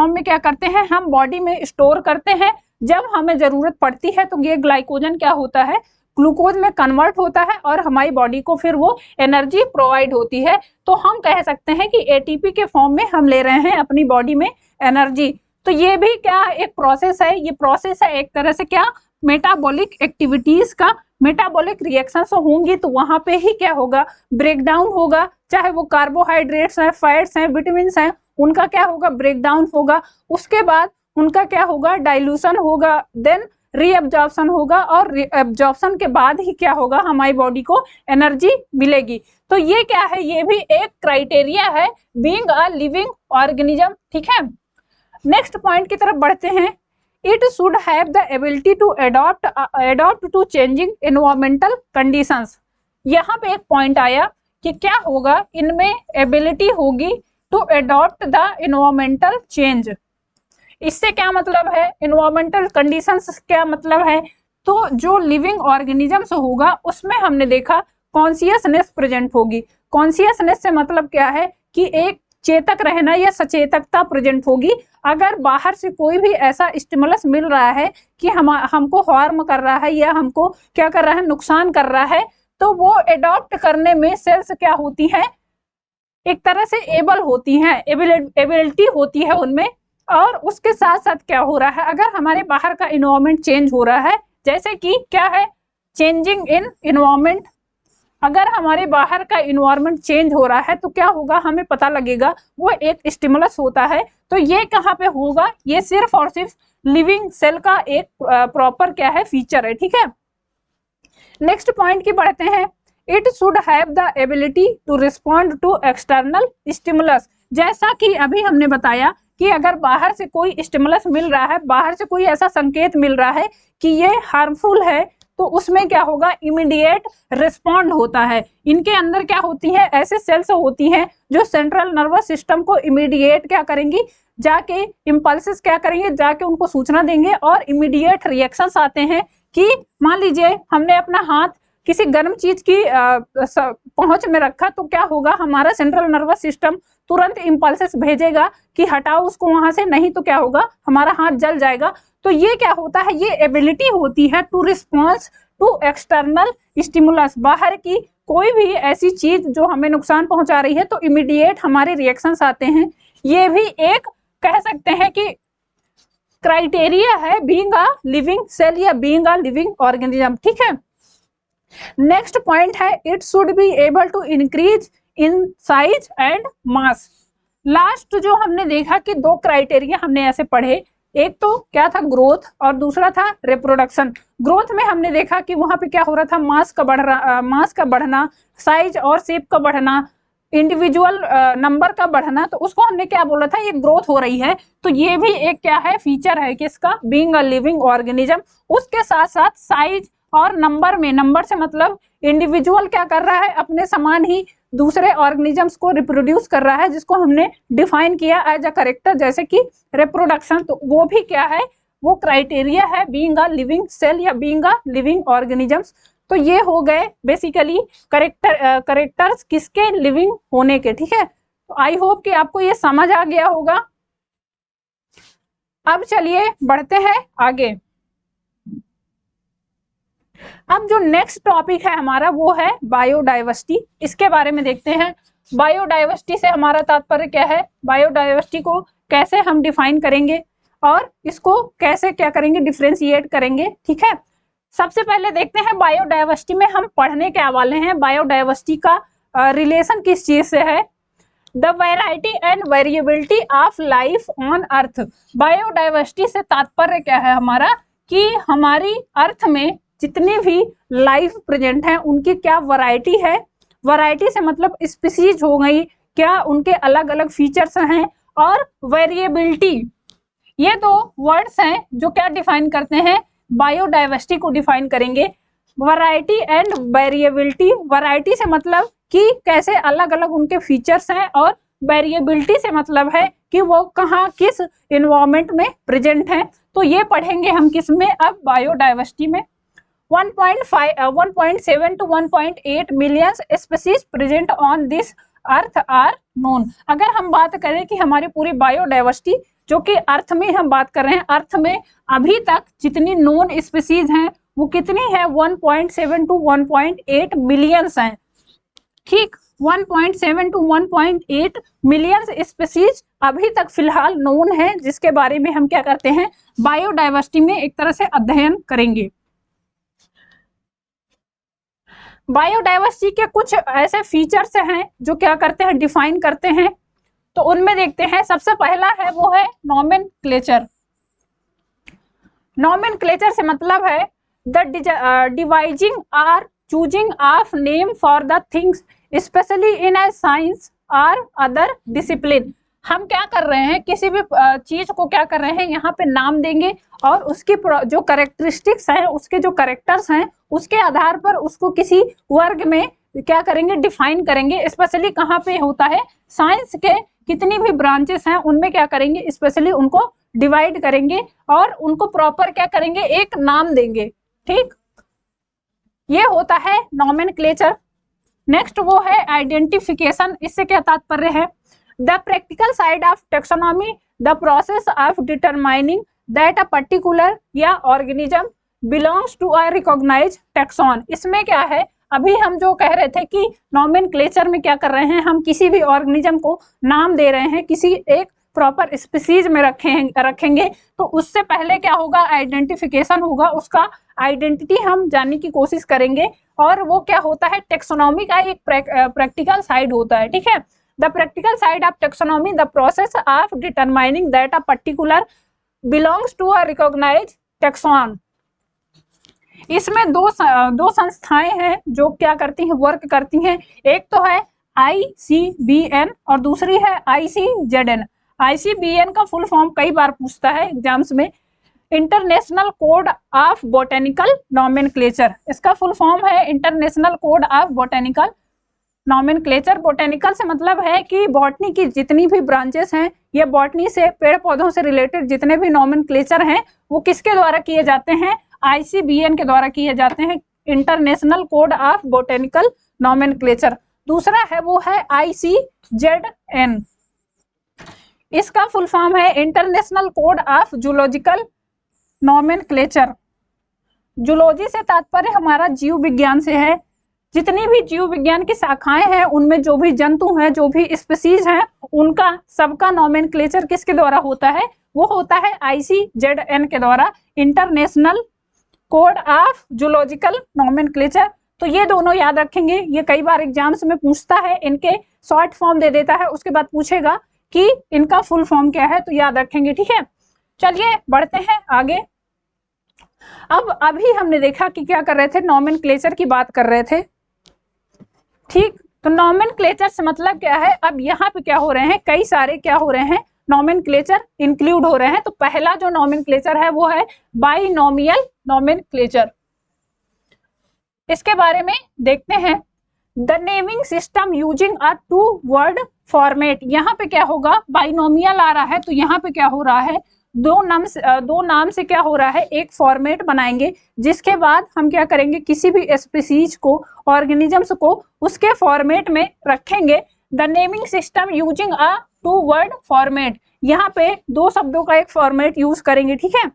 में क्या करते हैं, हम बॉडी में स्टोर करते हैं। जब हमें जरूरत पड़ती है तो ये ग्लाइकोजन क्या होता है, ग्लूकोज में कन्वर्ट होता है और हमारी बॉडी को फिर वो एनर्जी प्रोवाइड होती है। तो हम कह सकते हैं कि एटीपी के फॉर्म में हम ले रहे हैं अपनी बॉडी में एनर्जी। तो ये भी क्या एक प्रोसेस है, ये प्रोसेस है एक तरह से क्या, मेटाबॉलिक एक्टिविटीज का, मेटाबॉलिक रिएक्शंस होंगी तो वहां पे ही क्या होगा, ब्रेकडाउन होगा, चाहे वो कार्बोहाइड्रेट्स हैं, फैट्स हैं, विटामिन हैं, उनका क्या होगा, ब्रेकडाउन होगा। उसके बाद उनका क्या होगा, डाइल्यूशन होगा, देन रीअब्जॉर्प्शन होगा, और रीअब्जॉर्प्शन के बाद ही क्या होगा, हमारी बॉडी को एनर्जी मिलेगी। तो ये क्या है, ये भी एक क्राइटेरिया है बीइंग अ लिविंग ऑर्गेनिज्म। ठीक है, नेक्स्ट पॉइंट की तरफ बढ़ते हैं। It should have the ability to adopt to changing environmental conditions. यहाँ पे एक पॉइंट आया कि क्या होगा, इनमें एबिलिटी होगी to adopt the environmental change. इससे क्या मतलब है, एनवायरमेंटल कंडीशंस क्या मतलब है, तो जो लिविंग ऑर्गेनिजम्स होगा उसमें हमने देखा कॉन्शियसनेस प्रेजेंट होगी। कॉन्शियसनेस से मतलब क्या है कि एक चेतक रहना या सचेतकता प्रेजेंट होगी। अगर बाहर से कोई भी ऐसा स्टिमुलस मिल रहा है कि हमको हार्म कर रहा है या हमको क्या कर रहा है, नुकसान कर रहा है, तो वो एडॉप्ट करने में सेल्स क्या होती हैं, एक तरह से एबल होती हैं, एबिलिटी होती है उनमें। और उसके साथ साथ क्या हो रहा है, अगर हमारे बाहर का इन्वायरमेंट चेंज हो रहा है, जैसे कि क्या है, चेंजिंग इन इन्वायरमेंट, अगर हमारे बाहर का इन्वायरमेंट चेंज हो रहा है तो क्या होगा, हमें पता लगेगा, वो एक स्टिमुलस होता है। तो ये कहाँ पे होगा, ये सिर्फ और सिर्फ लिविंग सेल का एक प्रॉपर क्या है, फीचर है। ठीक है, नेक्स्ट पॉइंट की बढ़ते हैं। It should have the ability to respond to external stimulus. जैसा कि अभी हमने बताया कि अगर बाहर से कोई स्टिमुलस मिल रहा है, बाहर से कोई ऐसा संकेत मिल रहा है कि ये हार्मफुल है, तो उसमें क्या होगा, इमीडिएट रिस्पॉन्ड होता है। इनके अंदर क्या होती है, ऐसे सेल्स होती हैं जो सेंट्रल नर्वस सिस्टम को इमीडिएट क्या करेंगी, जाके इम्पल्सेस क्या करेंगे, जाके उनको सूचना देंगे और इमीडिएट रिएक्शंस आते हैं। कि मान लीजिए हमने अपना हाथ किसी गर्म चीज की पहुंच में रखा, तो क्या होगा, हमारा सेंट्रल नर्वस सिस्टम तुरंत इम्पल्सेस भेजेगा कि हटाओ उसको वहां से, नहीं तो क्या होगा, हमारा हाथ जल जाएगा। तो ये क्या होता है, ये एबिलिटी होती है to response to external stimulus. बाहर की कोई भी ऐसी चीज जो हमें नुकसान पहुंचा रही है तो इमीडिएट हमारे रिएक्शंस आते हैं। ये भी एक कह सकते हैं कि क्राइटेरिया है बीइंग अ लिविंग सेल या बीइंग अ लिविंग ऑर्गेनिज्म, ठीक है। नेक्स्ट पॉइंट है it should be able to increase in size and mass. Last जो हमने देखा कि दो क्राइटेरिया हमने ऐसे पढ़े, एक तो क्या था ग्रोथ और दूसरा था रिप्रोडक्शन। ग्रोथ में हमने देखा कि वहां पे क्या हो रहा था, मास का बढ़ना, साइज और शेप का बढ़ना, इंडिविजुअल नंबर का बढ़ना, तो उसको हमने क्या बोला था, ये ग्रोथ हो रही है। तो ये भी एक क्या है, फीचर है किसका, बीइंग अ लिविंग ऑर्गेनिज्म। उसके साथ साथ साइज और नंबर में, नंबर से मतलब इंडिविजुअल क्या कर रहा है, अपने समान ही दूसरे ऑर्गेनिजम्स को रिप्रोड्यूस कर रहा है, जिसको हमने डिफाइन किया एज अ कैरेक्टर, जैसे कि रिप्रोडक्शन। तो वो भी क्या है, वो क्राइटेरिया है बीइंग अ लिविंग सेल या बीइंग अ लिविंग ऑर्गेनिजम्स। तो ये हो गए बेसिकली करेक्टर्स किसके, लिविंग होने के, ठीक है। तो आई होप कि आपको ये समझ आ गया होगा। अब चलिए बढ़ते हैं आगे। अब जो नेक्स्ट टॉपिक है हमारा वो है बायोडाइवर्सिटी। इसके बारे में देखते हैं। बायोडाइवर्सिटी से हमारा तात्पर्य क्या है, बायोडाइवर्सिटी को कैसे हम डिफाइन करेंगे और इसको कैसे क्या करेंगे, डिफरेंशिएट करेंगे, ठीक है। सबसे पहले देखते हैं बायोडाइवर्सिटी में हम पढ़ने क्या वाले हैं, बायोडाइवर्सिटी का रिलेशन किस चीज से है। The variety and variability of life on earth. Biodiversity से तात्पर्य क्या है हमारा, कि हमारी अर्थ में जितनी भी लाइफ प्रेजेंट है उनकी क्या वैरायटी है। वैरायटी से मतलब स्पीसीज हो गई, क्या उनके अलग अलग फीचर्स हैं, और वेरिएबिलिटी, ये दो वर्ड्स हैं जो क्या डिफाइन करते हैं, बायोडाइवर्सिटी को डिफाइन करेंगे। वैरायटी एंड वेरिएबिलिटी, वैरायटी से मतलब कि कैसे अलग अलग उनके फीचर्स हैं, और वेरिएबिलिटी से मतलब है कि वो कहाँ किस एनवायरनमेंट में प्रेजेंट हैं। तो ये पढ़ेंगे हम किस में, अब बायोडाइवर्सिटी में। 1.7 to 1.8 million species present on this earth are known. अगर हम बात करें कि हमारी पूरी बायोडाइवर्सिटी जो कि अर्थ में हम बात कर रहे हैं, अर्थ में अभी तक जितनी नोन स्पीसीज हैं वो कितनी है, 1.7 to 1.8 मिलियंस हैं, ठीक। 1.7 to 1.8 मिलियंस स्पीसीज अभी तक फिलहाल नोन है, जिसके बारे में हम क्या करते हैं, बायोडाइवर्सिटी में एक तरह से अध्ययन करेंगे। बायोडाइवर्सिटी के कुछ ऐसे फीचर्स हैं जो क्या करते हैं, डिफाइन करते हैं। तो उनमें देखते हैं, सबसे पहला है वो है नॉमेनक्लेचर। नॉमेनक्लेचर से मतलब है the devising or choosing of name for the things specially in a science और अदर डिसिप्लिन। हम क्या कर रहे हैं, किसी भी चीज को क्या कर रहे हैं, यहाँ पे नाम देंगे और उसकी जो कैरेक्टरिस्टिक्स हैं, उसके जो कैरेक्टर्स हैं, उसके आधार पर उसको किसी वर्ग में क्या करेंगे, डिफाइन करेंगे। स्पेशली कहाँ पे होता है, साइंस के कितनी भी ब्रांचेस हैं उनमें क्या करेंगे, स्पेशली उनको डिवाइड करेंगे और उनको प्रॉपर क्या करेंगे, एक नाम देंगे, ठीक। ये होता है नॉमेनक्लेचर। नेक्स्ट वो है आइडेंटिफिकेशन। इससे क्या तात्पर्य है, the practical side of taxonomy, the process of determining that a particular या organism belongs to a recognised taxon. इसमें क्या है, अभी हम जो कह रहे थे कि नॉमेनक्लेचर में क्या कर रहे हैं, हम किसी भी ऑर्गेनिज्म को नाम दे रहे हैं, किसी एक प्रॉपर स्पीसीज में रखेंगे, तो उससे पहले क्या होगा, आइडेंटिफिकेशन होगा, उसका आइडेंटिटी हम जानने की कोशिश करेंगे। और वो क्या होता है, टेक्सोनॉमी का एक प्रैक्टिकल साइड होता है, ठीक है। The practical side of taxonomy, the process of determining that a particular belongs to a recognised taxon. इसमें दो संस्थाएं हैं जो क्या करती हैं, वर्क करती हैं। एक तो है ICBN और दूसरी है ICZN। ICBN का फुल फॉर्म कई बार पूछता है एग्जाम्स में, international code of botanical nomenclature. इसका फुल फॉर्म है international code of botanical nomenclature. Botanical से मतलब है कि बॉटनी की जितनी भी ब्रांचेस हैं, ये बॉटनी से, पेड़ पौधों से रिलेटेड जितने भी नॉमेनक्लेचर हैं वो किसके द्वारा किए जाते हैं, ICBN के द्वारा किए जाते हैं, international code of botanical nomenclature. दूसरा है वो है ICZN। इसका फुल फॉर्म है international code of zoological nomenclature. Zoology से तात्पर्य हमारा जीव विज्ञान से है। जितनी भी जीव विज्ञान की शाखाएं हैं उनमें जो भी जंतु हैं, जो भी स्पीसीज हैं, उनका सबका नॉमेनक्लेचर किसके द्वारा होता है, वो होता है ICZN के द्वारा, international code of zoological nomenclature. तो ये दोनों याद रखेंगे, ये कई बार एग्जाम्स में पूछता है, इनके शॉर्ट फॉर्म दे देता है, उसके बाद पूछेगा कि इनका फुल फॉर्म क्या है, तो याद रखेंगे, ठीक है। चलिए बढ़ते हैं आगे। अब अभी हमने देखा कि क्या कर रहे थे, नोमेनक्लेचर की बात कर रहे थे, ठीक। तो नोमेनक्लेचर से मतलब क्या है, अब यहाँ पे क्या हो रहे हैं, कई सारे क्या हो रहे हैं, नोमेनक्लेचर इंक्लूड हो रहे हैं। तो पहला जो नोमेनक्लेचर है वो है बाइनोमियल नोमेनक्लेचर। इसके बारे में देखते हैं। The naming system using a 2 word format. यहाँ पे क्या होगा, बाइनोमियल आ रहा है, तो यहाँ पे क्या हो रहा है, दो नाम से क्या हो रहा है, एक फॉर्मेट बनाएंगे, जिसके बाद हम क्या करेंगे, किसी भी स्पीसीज को, ऑर्गेनिजम्स को उसके फॉर्मेट में रखेंगे। The naming system using a 2 word format, यहाँ पे 2 शब्दों का एक फॉर्मेट यूज करेंगे, ठीक है।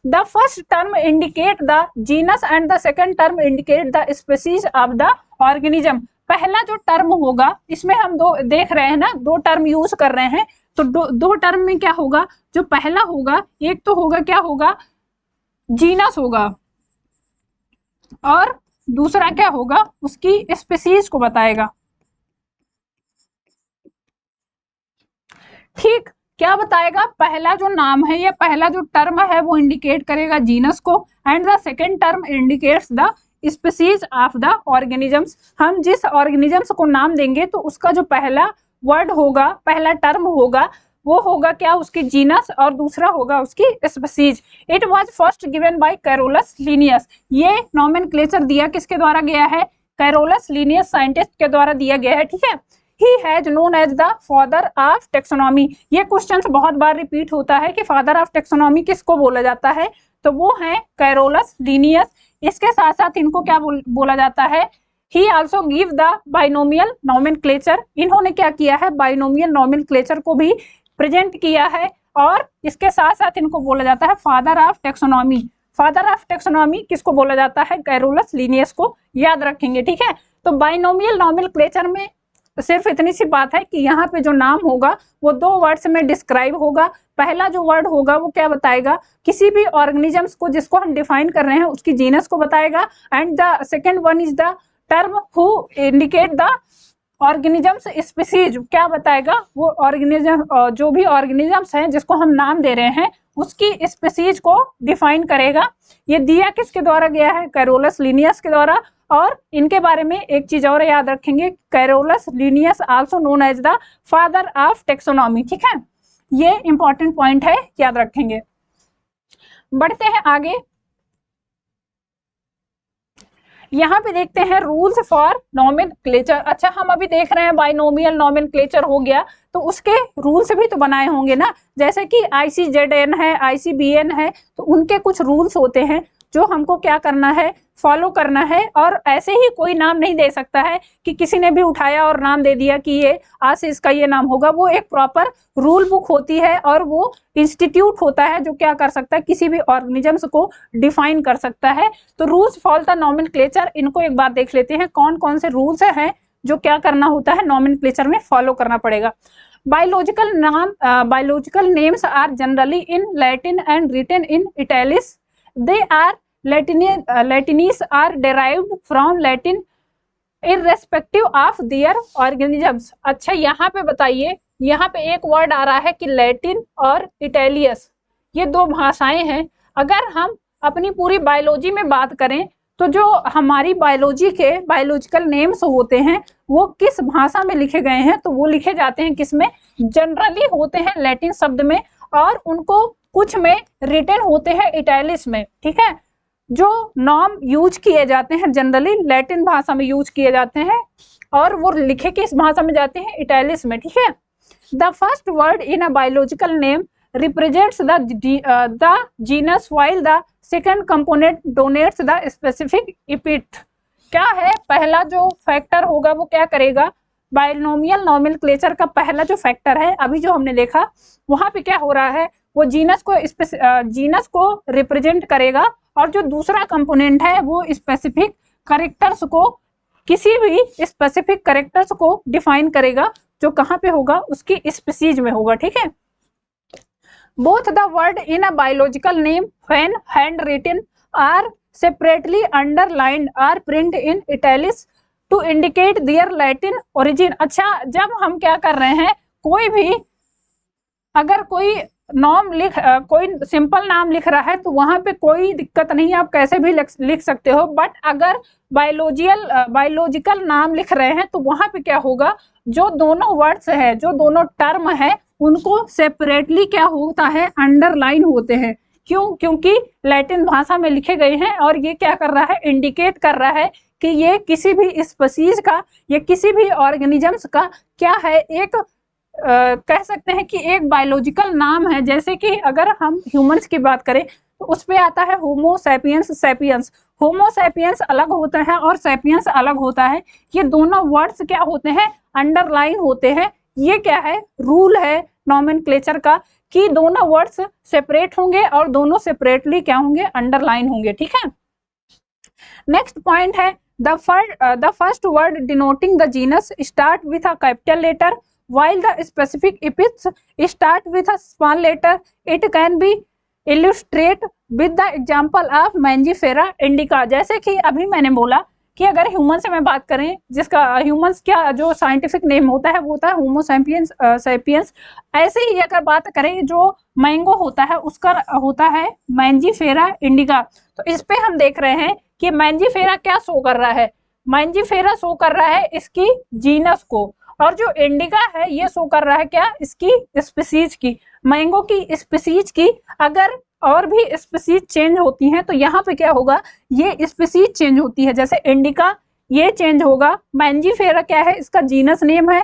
The first term indicate the genus and the second term indicate the species of the organism. पहला जो टर्म होगा, इसमें हम दो देख रहे हैं ना, 2 टर्म यूज कर रहे हैं, तो दो टर्म में क्या होगा, जो पहला होगा, एक तो होगा क्या होगा, जीनस होगा, और दूसरा क्या होगा, उसकी स्पीसीज को बताएगा, ठीक। क्या बताएगा, पहला जो नाम है या पहला जो टर्म है वो इंडिकेट करेगा जीनस को, and the second term indicates the species of the organisms. हम जिस ऑर्गेनिजम्स को नाम देंगे तो उसका जो पहला वर्ड होगा, पहला टर्म होगा, वो होगा क्या, उसकी जीनस, और दूसरा होगा उसकी species. It was first given by Carolus Linnaeus. ये नोमेनक्लेचर दिया किसके द्वारा गया है, कैरोलस लिनियस साइंटिस्ट के द्वारा दिया गया है, ठीक है। He has known as the father of taxonomy। ये क्वेश्चन बहुत बार रिपीट होता है कि फादर ऑफ टेक्सोनॉमी किसको बोला जाता है, तो वो है कैरोलस लिनियस। इसके साथ साथ इनको क्या बोला जाता है, He also give the binomial nomenclature। इन्होंने क्या किया है, बाइनोमियल नोमेनक्लेचर को भी प्रेजेंट किया है, और इसके साथ साथ इनको बोला जाता है father of taxonomy. Father of taxonomy किसको बोला जाता है, कैरोलस लिनियस को, याद रखेंगे, ठीक है। तो बाइनोमियल नोमेनक्लेचर में सिर्फ इतनी सी बात है कि यहाँ पे जो नाम होगा वो 2 वर्ड्स में डिस्क्राइब होगा। पहला जो वर्ड होगा वो क्या बताएगा, किसी भी ऑर्गेनिजम्स को जिसको हम डिफाइन कर रहे हैं उसकी जीनस को बताएगा, and the second one is the term who indicate the organisms species. क्या बताएगा, वो ऑर्गेनिज्म, जो भी ऑर्गेनिजम्स हैं जिसको हम नाम दे रहे हैं उसकी स्पीसीज को डिफाइन करेगा। ये दिया किसके द्वारा गया है, कैरोलस लिनियस के द्वारा। और इनके बारे में एक चीज और याद रखेंगे, Carolus Linnaeus also known as the father of taxonomy, ठीक है। ये इंपॉर्टेंट पॉइंट है, याद रखेंगे। बढ़ते हैं आगे। यहाँ पे देखते हैं रूल्स फॉर नोमेनक्लेचर। अच्छा, हम अभी देख रहे हैं बाइनोमियल नोमेनक्लेचर हो गया, तो उसके रूल्स भी तो बनाए होंगे ना, जैसे कि ICZN है, ICBN है, तो उनके कुछ रूल्स होते हैं जो हमको क्या करना है, फॉलो करना है। और ऐसे ही कोई नाम नहीं दे सकता है कि किसी ने भी उठाया और नाम दे दिया कि ये आज से इसका ये नाम होगा। वो एक प्रॉपर रूल बुक होती है, और वो इंस्टीट्यूट होता है जो क्या कर सकता है, किसी भी ऑर्गेनिजम्स को डिफाइन कर सकता है। तो रूल्स फॉर द नोमेनक्लेचर, इनको एक बार देख लेते हैं, कौन कौन से रूल्स हैं जो क्या करना होता है, नोमेनक्लेचर में फॉलो करना पड़ेगा। Biological names are generally in Latin and written in italics. They are Latinese are derived from Latin irrespective of their organisms। अच्छा, यहाँ पे बताइए, यहाँ पे एक वर्ड आ रहा है कि लैटिन और इटैलियस, ये 2 भाषाएं हैं। अगर हम अपनी पूरी बायोलॉजी में बात करें तो जो हमारी बायोलॉजी के बायोलॉजिकल नेम्स होते हैं वो किस भाषा में लिखे गए हैं, तो वो लिखे जाते हैं किसमें, जनरली होते हैं लैटिन शब्द में, और उनको कुछ में रिटन होते हैं इटैलिक्स में, ठीक है। जो नाम यूज किए जाते हैं जनरली लैटिन भाषा में यूज किए जाते हैं, और वो लिखे किस भाषा में जाते हैं, इटैलिक्स में, ठीक है। The first word in a biological name represents the genus while the second component denotes the specific epithet. क्या है, पहला जो फैक्टर होगा वो क्या करेगा, बाइनोमियल नोमेनक्लेचर का पहला जो फैक्टर है, अभी जो हमने देखा वहां पे क्या हो रहा है, वो जीनस को रिप्रेजेंट करेगा, और जो दूसरा कंपोनेंट है वो स्पेसिफिक कैरेक्टर्स को, किसी भी स्पेसिफिक कैरेक्टर्स को डिफाइन करेगा, जो कहाँ पे होगा, उसकी स्पीसीज में होगा, ठीक है। both the word in a biological name when handwritten are separately underlined or print in italics to indicate their Latin origin। अच्छा, जब हम क्या कर रहे हैं, कोई भी अगर कोई नाम कोई सिंपल नाम लिख रहा है तो वहां पे कोई दिक्कत नहीं है, आप कैसे भी लिख सकते हो। बट अगर बायोलॉजिकल नाम लिख रहे हैं तो वहां पे क्या होगा, जो दोनों वर्ड्स है, जो दोनों टर्म है, उनको सेपरेटली क्या होता है, अंडरलाइन होते हैं। क्यों? क्योंकि लैटिन भाषा में लिखे गए हैं और ये क्या कर रहा है, इंडिकेट कर रहा है कि ये किसी भी स्पीशीज का या किसी भी ऑर्गेनिजम्स का क्या है, एक कह सकते हैं कि एक बायोलॉजिकल नाम है। जैसे कि अगर हम ह्यूमंस की बात करें तो उस पे आता है Homo sapiens sapiens. Homo sapiens अलग होता है और सैपियंस अलग होता है। ये दोनों वर्ड्स क्या होते हैं, अंडरलाइन होते हैं। ये क्या है, रूल है नॉमेनक्लेचर का कि दोनों वर्ड्स सेपरेट होंगे और दोनों सेपरेटली क्या होंगे, अंडरलाइन होंगे। ठीक है, नेक्स्ट पॉइंट है the first word denoting the genus start with a capital letter while the specific epithets start with a small letter. It can be illustrate with the example of Mangifera indica। जैसे कि अभी मैंने बोला कि अगर human से मैं बात करें, जिसका ह्यूमंस क्या जो साइंटिफिक नेम होता है वो होता है होमो सैपियंस। ऐसे ही अगर बात करें जो मैंगो होता है उसका होता है मैंजीफेरा इंडिका। तो इस पे हम देख रहे हैं कि मैंजीफेरा क्या शो कर रहा है, मैंजीफेरा शो कर रहा है इसकी जीनस को, और जो इंडिका है ये शो कर रहा है क्या, इसकी स्पीसीज की, मैंगो की स्पीसीज की। अगर और भी स्पीसीज चेंज होती हैं तो यहाँ पे क्या होगा, ये स्पीसीज चेंज होती है। जैसे इंडिका ये चेंज होगा, मैंजीफेरा क्या है, इसका जीनस नेम है।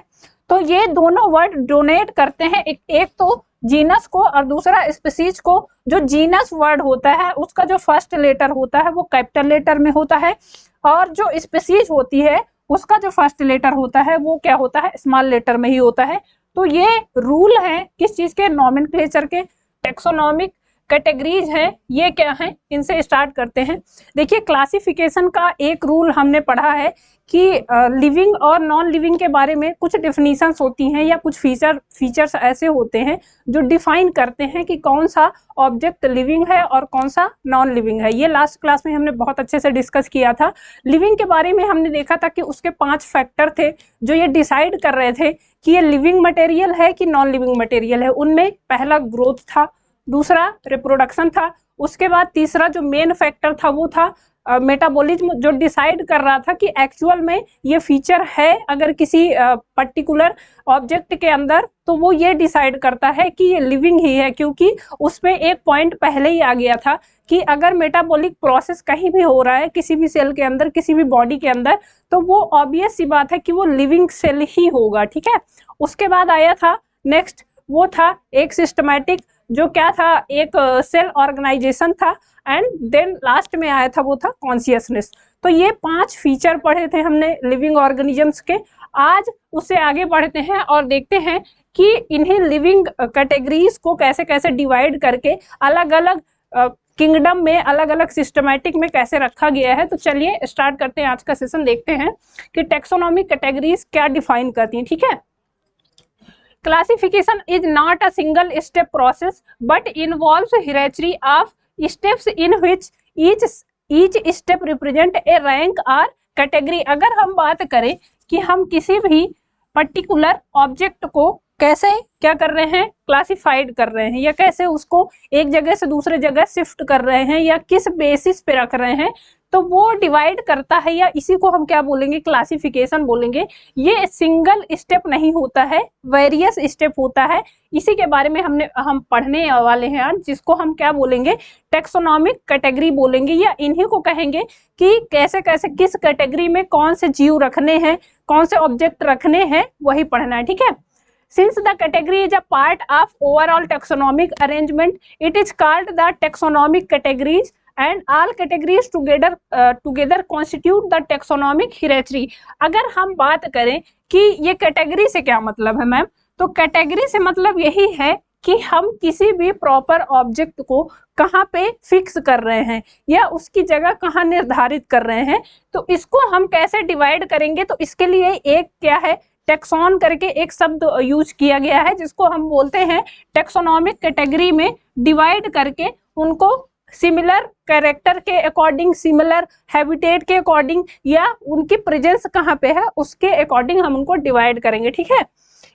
तो ये दोनों वर्ड डोनेट करते हैं एक तो जीनस को और दूसरा स्पीसीज को। जो जीनस वर्ड होता है उसका जो फर्स्ट लेटर होता है वो कैपिटल लेटर में होता है, और जो स्पीसीज होती है उसका जो फर्स्ट लेटर होता है वो क्या होता है, स्मॉल लेटर में ही होता है। तो ये रूल है किस चीज के, नॉमेनक्लेचर के। टेक्सोनॉमिक कैटेगरीज हैं, ये क्या है, इनसे स्टार्ट करते हैं। देखिए, क्लासिफिकेशन का एक रूल हमने पढ़ा है कि लिविंग और नॉन लिविंग के बारे में कुछ डेफिनेशंस होती हैं या कुछ फीचर्स ऐसे होते हैं जो डिफाइन करते हैं कि कौन सा ऑब्जेक्ट लिविंग है और कौन सा नॉन लिविंग है। ये लास्ट क्लास में हमने बहुत अच्छे से डिस्कस किया था। लिविंग के बारे में हमने देखा था कि उसके 5 फैक्टर थे जो ये डिसाइड कर रहे थे कि ये लिविंग मटेरियल है कि नॉन लिविंग मटेरियल है। उनमें पहला ग्रोथ था, दूसरा रिप्रोडक्शन था, उसके बाद तीसरा जो मेन फैक्टर था वो था मेटाबॉलिज्म, जो डिसाइड कर रहा था कि एक्चुअल में ये फीचर है अगर किसी पर्टिकुलर ऑब्जेक्ट के अंदर, तो वो ये डिसाइड करता है कि ये लिविंग ही है, क्योंकि उसमें एक पॉइंट पहले ही आ गया था कि अगर मेटाबॉलिक प्रोसेस कहीं भी हो रहा है किसी भी सेल के अंदर, किसी भी बॉडी के अंदर, तो वो ऑब्वियस सी बात है कि वो लिविंग सेल ही होगा। ठीक है, उसके बाद आया था नेक्स्ट, वो था एक सिस्टमैटिक, जो क्या था, एक सेल ऑर्गेनाइजेशन था, एंड देन लास्ट में आया था वो था कॉन्शियसनेस। तो ये 5 फीचर पढ़े थे हमने लिविंग ऑर्गेनिजम्स के। आज उससे आगे बढ़ते हैं और देखते हैं कि इन्हें लिविंग कैटेगरीज को कैसे कैसे डिवाइड करके अलग अलग किंगडम में, अलग अलग सिस्टमैटिक में कैसे रखा गया है। तो चलिए स्टार्ट करते हैं आज का सेशन, देखते हैं कि टेक्सोनॉमिक कैटेगरीज क्या डिफाइन करती हैं। ठीक है, classification is not a single step process but involves hierarchy of steps in which each step represent a rank or category। अगर हम बात करें कि हम किसी भी पर्टिकुलर ऑब्जेक्ट को कैसे क्या कर रहे हैं, क्लासिफाइड कर रहे हैं, या कैसे उसको एक जगह से दूसरे जगह शिफ्ट कर रहे हैं, या किस बेसिस पे रख रहे हैं, तो वो डिवाइड करता है, या इसी को हम क्या बोलेंगे, क्लासिफिकेशन बोलेंगे। ये सिंगल स्टेप नहीं होता है, वेरियस स्टेप होता है। इसी के बारे में हम पढ़ने वाले हैं आज, जिसको हम क्या बोलेंगे, टेक्सोनॉमिक कैटेगरी बोलेंगे, या इन्हीं को कहेंगे कि कैसे कैसे किस कैटेगरी में कौन से जीव रखने हैं, कौन से ऑब्जेक्ट रखने हैं, वही पढ़ना है। ठीक है, since the category is a part of overall taxonomic arrangement, it is called the taxonomic categories and all categories together constitute the taxonomic hierarchy। अगर हम बात करें कि ये कैटेगरी से क्या मतलब है मैम, तो कैटेगरी से मतलब यही है कि हम किसी भी प्रॉपर ऑब्जेक्ट को कहाँ पे फिक्स कर रहे हैं या उसकी जगह कहाँ निर्धारित कर रहे हैं, तो इसको हम कैसे डिवाइड करेंगे। तो इसके लिए एक क्या है, टेक्सॉन करके एक शब्द यूज किया गया है, जिसको हम बोलते हैं टेक्सोनॉमिक कैटेगरी में डिवाइड करके उनको सिमिलर कैरेक्टर के अकॉर्डिंग, सिमिलर हैबिटेट के अकॉर्डिंग, या उनकी प्रेजेंस कहाँ पे है उसके अकॉर्डिंग हम उनको डिवाइड करेंगे, ठीक है।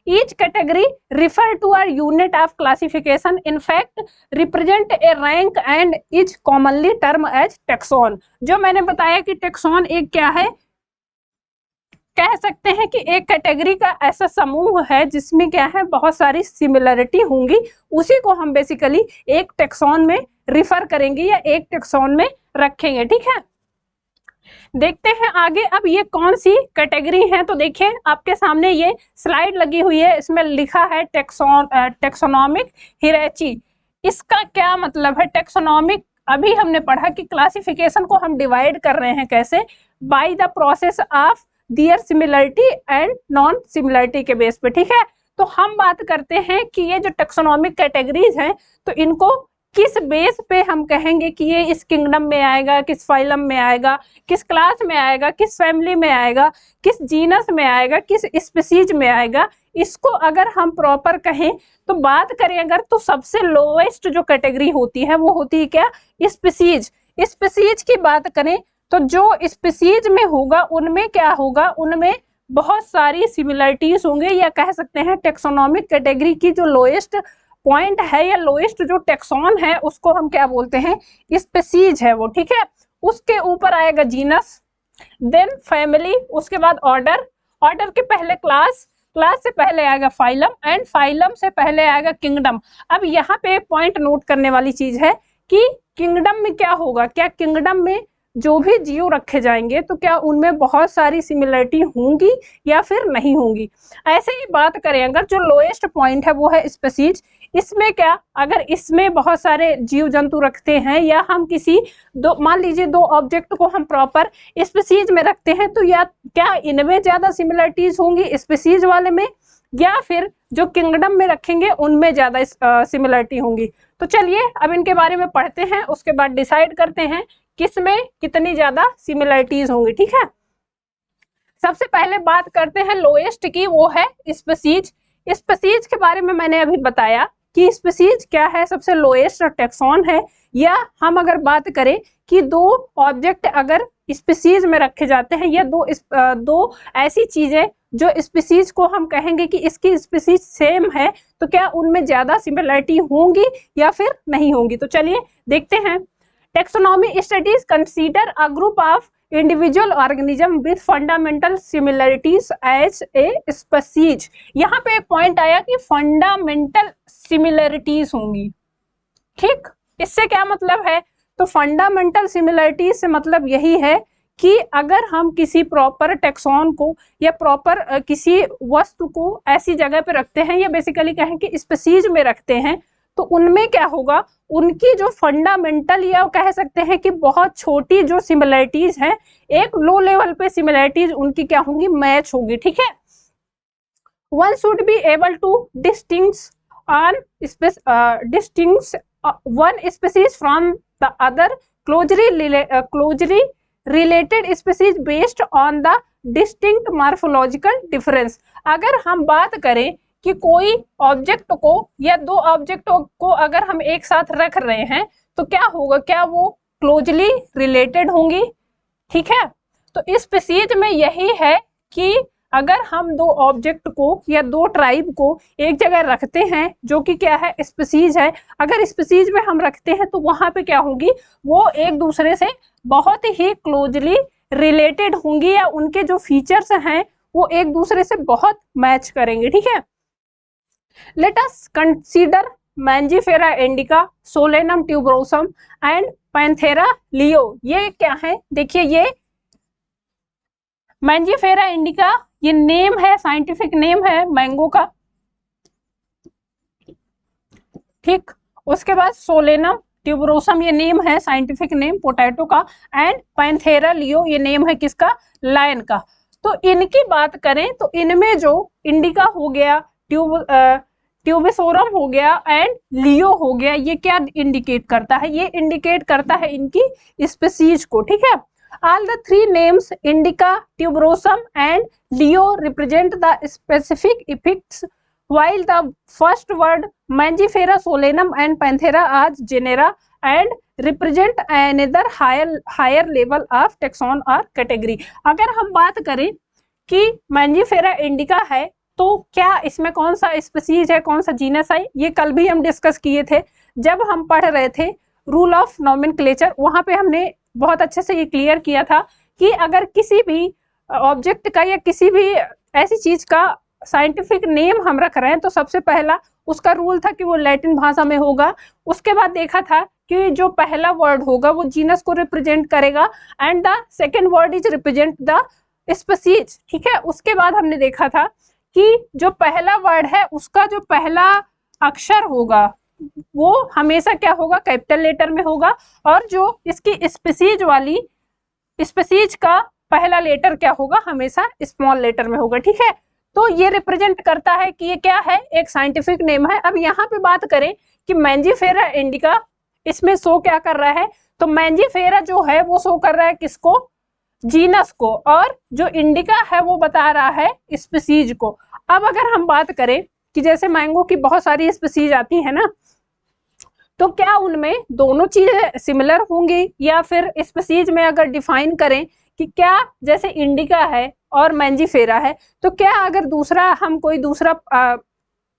Each category refer to a unit of classification, in fact represent a rank and is commonly termed as taxon। जो मैंने बताया कि taxon एक क्या है, कह सकते हैं कि एक कैटेगरी का ऐसा समूह है जिसमें क्या है बहुत सारी सिमिलरिटी होंगी, उसी को हम बेसिकली एक टैक्सॉन में रिफर करेंगे या एक टैक्सॉन में रखेंगे, ठीक है। देखते हैं आगे अब ये कौन सी कैटेगरी है। तो देखिए आपके सामने ये स्लाइड लगी हुई है, इसमें लिखा है टेक्सोनॉमिक हियरार्ची। इसका क्या मतलब है? टेक्सोनॉमिक अभी हमने पढ़ा कि क्लासिफिकेशन को हम डिवाइड कर रहे हैं कैसे, by the process of their similarity and non similarity के बेस पे, ठीक है। तो हम बात करते हैं कि ये जो टेक्सोनॉमिक कैटेगरीज हैं तो इनको किस बेस पे हम कहेंगे कि ये इस किंगडम में आएगा, किस फाइलम में आएगा, किस क्लास में आएगा, किस फैमिली में आएगा, किस जीनस में आएगा, किस स्पीसीज में आएगा। इसको अगर हम प्रॉपर कहें तो बात करें अगर, तो सबसे लोएस्ट जो कैटेगरी होती है वो होती है क्या? स्पीसीज। स्पीसीज की बात करें तो जो स्पीसीज में होगा उनमें क्या होगा, उनमें बहुत सारी सिमिलरिटीज होंगे, या कह सकते हैं टेक्सोनॉमिक कैटेगरी की जो लोएस्ट पॉइंट है या लोएस्ट जो टेक्सॉन है उसको हम क्या बोलते हैं? स्पीसीज है वो, ठीक है। उसके ऊपर आएगा जीनस, देन फैमिली, उसके बाद ऑर्डर, ऑर्डर के पहले क्लास, क्लास से पहले आएगा फाइलम, एंड फाइलम से पहले आएगा किंगडम। अब यहाँ पे एक पॉइंट नोट करने वाली चीज है कि किंगडम में क्या होगा, क्या किंगडम में जो भी जीव रखे जाएंगे तो क्या उनमें बहुत सारी सिमिलरिटी होंगी या फिर नहीं होंगी। ऐसे ही बात करें अगर, जो लोएस्ट पॉइंट है वो है स्पीसीज। इसमें क्या, अगर इसमें बहुत सारे जीव जंतु रखते हैं या हम किसी दो, मान लीजिए दो ऑब्जेक्ट को हम प्रॉपर स्पीसीज में रखते हैं, तो या क्या इनमें ज्यादा सिमिलरिटीज होंगी स्पीसीज वाले में, या फिर जो किंगडम में रखेंगे उनमें ज्यादा सिमिलरिटी होंगी। तो चलिए अब इनके बारे में पढ़ते हैं, उसके बाद डिसाइड करते हैं किसमें कितनी ज्यादा सिमिलरिटीज होंगी, ठीक है। सबसे पहले बात करते हैं लोएस्ट की, वो है स्पीसीज। स्पीसीज के बारे में मैंने अभी बताया कि स्पीसीज क्या है, सबसे लोएस्ट टैक्सॉन है। या हम अगर बात करें कि दो ऑब्जेक्ट अगर स्पीसीज में रखे जाते हैं, या दो ऐसी चीजें जो स्पीसीज को हम कहेंगे कि इसकी स्पीसीज सेम है, तो क्या उनमें ज्यादा सिमिलरिटी होंगी या फिर नहीं होंगी। तो चलिए देखते हैं। Taxonomy studies consider a group of individual organism with fundamental similarities as a species। यहाँ पे एक पॉइंट आया कि फंडामेंटल सिमिलरिटीज होंगी, ठीक। इससे क्या मतलब है? तो फंडामेंटल सिमिलरिटीज से मतलब यही है कि अगर हम किसी प्रॉपर टैक्सॉन को या प्रॉपर किसी वस्तु को ऐसी जगह पे रखते हैं, या बेसिकली कहें कि स्पीसीज में रखते हैं, तो उनमें क्या होगा, उनकी जो फंडामेंटल या कह सकते हैं कि बहुत छोटी जो सिमिलरिटीज हैं, एक लो लेवल पे सिमिलरिटीज उनकी क्या होंगी, मैच होगी, ठीक है। One should be able to distinguish one species from the other closely related species based on the distinct morphological difference. अगर हम बात करें कि कोई ऑब्जेक्ट को या दो ऑब्जेक्टों को अगर हम एक साथ रख रहे हैं तो क्या होगा, क्या वो क्लोजली रिलेटेड होंगी, ठीक है। तो स्पीसीज में यही है कि अगर हम दो ऑब्जेक्ट को या दो ट्राइब को एक जगह रखते हैं जो कि क्या है, स्पीसीज है, अगर स्पीसीज में हम रखते हैं तो वहां पे क्या होगी, वो एक दूसरे से बहुत ही क्लोजली रिलेटेड होंगी, या उनके जो फीचर्स हैं वो एक दूसरे से बहुत मैच करेंगे, ठीक है। Let us consider Mangifera indica, Solanum tuberosum and Panthera leo। ये क्या है, देखिए ये Mangifera indica, ये नेम है, साइंटिफिक नेम है मैंगो का, ठीक। उसके बाद Solanum tuberosum ये नेम है, साइंटिफिक नेम पोटैटो का, एंड Panthera leo ये नेम है किसका, लायन का। तो इनकी बात करें तो इनमें जो इंडिका हो गया, ट्यूबिसोरम हो गया एंड लियो हो गया, ये क्या इंडिकेट करता है, ये इंडिकेट करता है इनकी स्पीसीज को, ठीक है। All the three names indica, tuberosum and leo represent the specific effects, while the first word mangifera solanum and panthera are genera and represent another higher level of taxon or category। अगर हम बात करें कि Mangifera indica है तो क्या इसमें कौन सा स्पीसीज है, कौन सा जीनस है, ये कल भी हम डिस्कस किए थे जब हम पढ़ रहे थे रूल ऑफ नोमेनक्लेचर। वहां पे हमने बहुत अच्छे से ये क्लियर किया था कि अगर किसी भी ऑब्जेक्ट का या किसी भी ऐसी चीज का साइंटिफिक नेम हम रख रहे हैं तो सबसे पहला उसका रूल था कि वो लैटिन भाषा में होगा। उसके बाद देखा था कि जो पहला वर्ड होगा वो जीनस को रिप्रेजेंट करेगा and the second word is represent the species. ठीक है, उसके बाद हमने देखा था कि जो पहला वर्ड है उसका जो पहला अक्षर होगा वो हमेशा क्या होगा, कैपिटल लेटर में होगा, और जो इसकी स्पीसीज वाली स्पीसीज का पहला लेटर क्या होगा, हमेशा स्मॉल लेटर में होगा। ठीक है, तो ये रिप्रेजेंट करता है कि ये क्या है, एक साइंटिफिक नेम है। अब यहाँ पे बात करें कि मैंजीफेरा इंडिका इसमें शो क्या कर रहा है, तो मैंजीफेरा जो है वो शो कर रहा है किसको, जीनस को, और जो इंडिका है वो बता रहा है स्पीसीज को। अब अगर हम बात करें कि जैसे मैंगो की बहुत सारी स्पीसीज आती है ना, तो क्या उनमें दोनों चीजें सिमिलर होंगी, या फिर स्पीसीज में अगर डिफाइन करें कि क्या जैसे इंडिका है और मैंजीफेरा है, तो क्या अगर हम कोई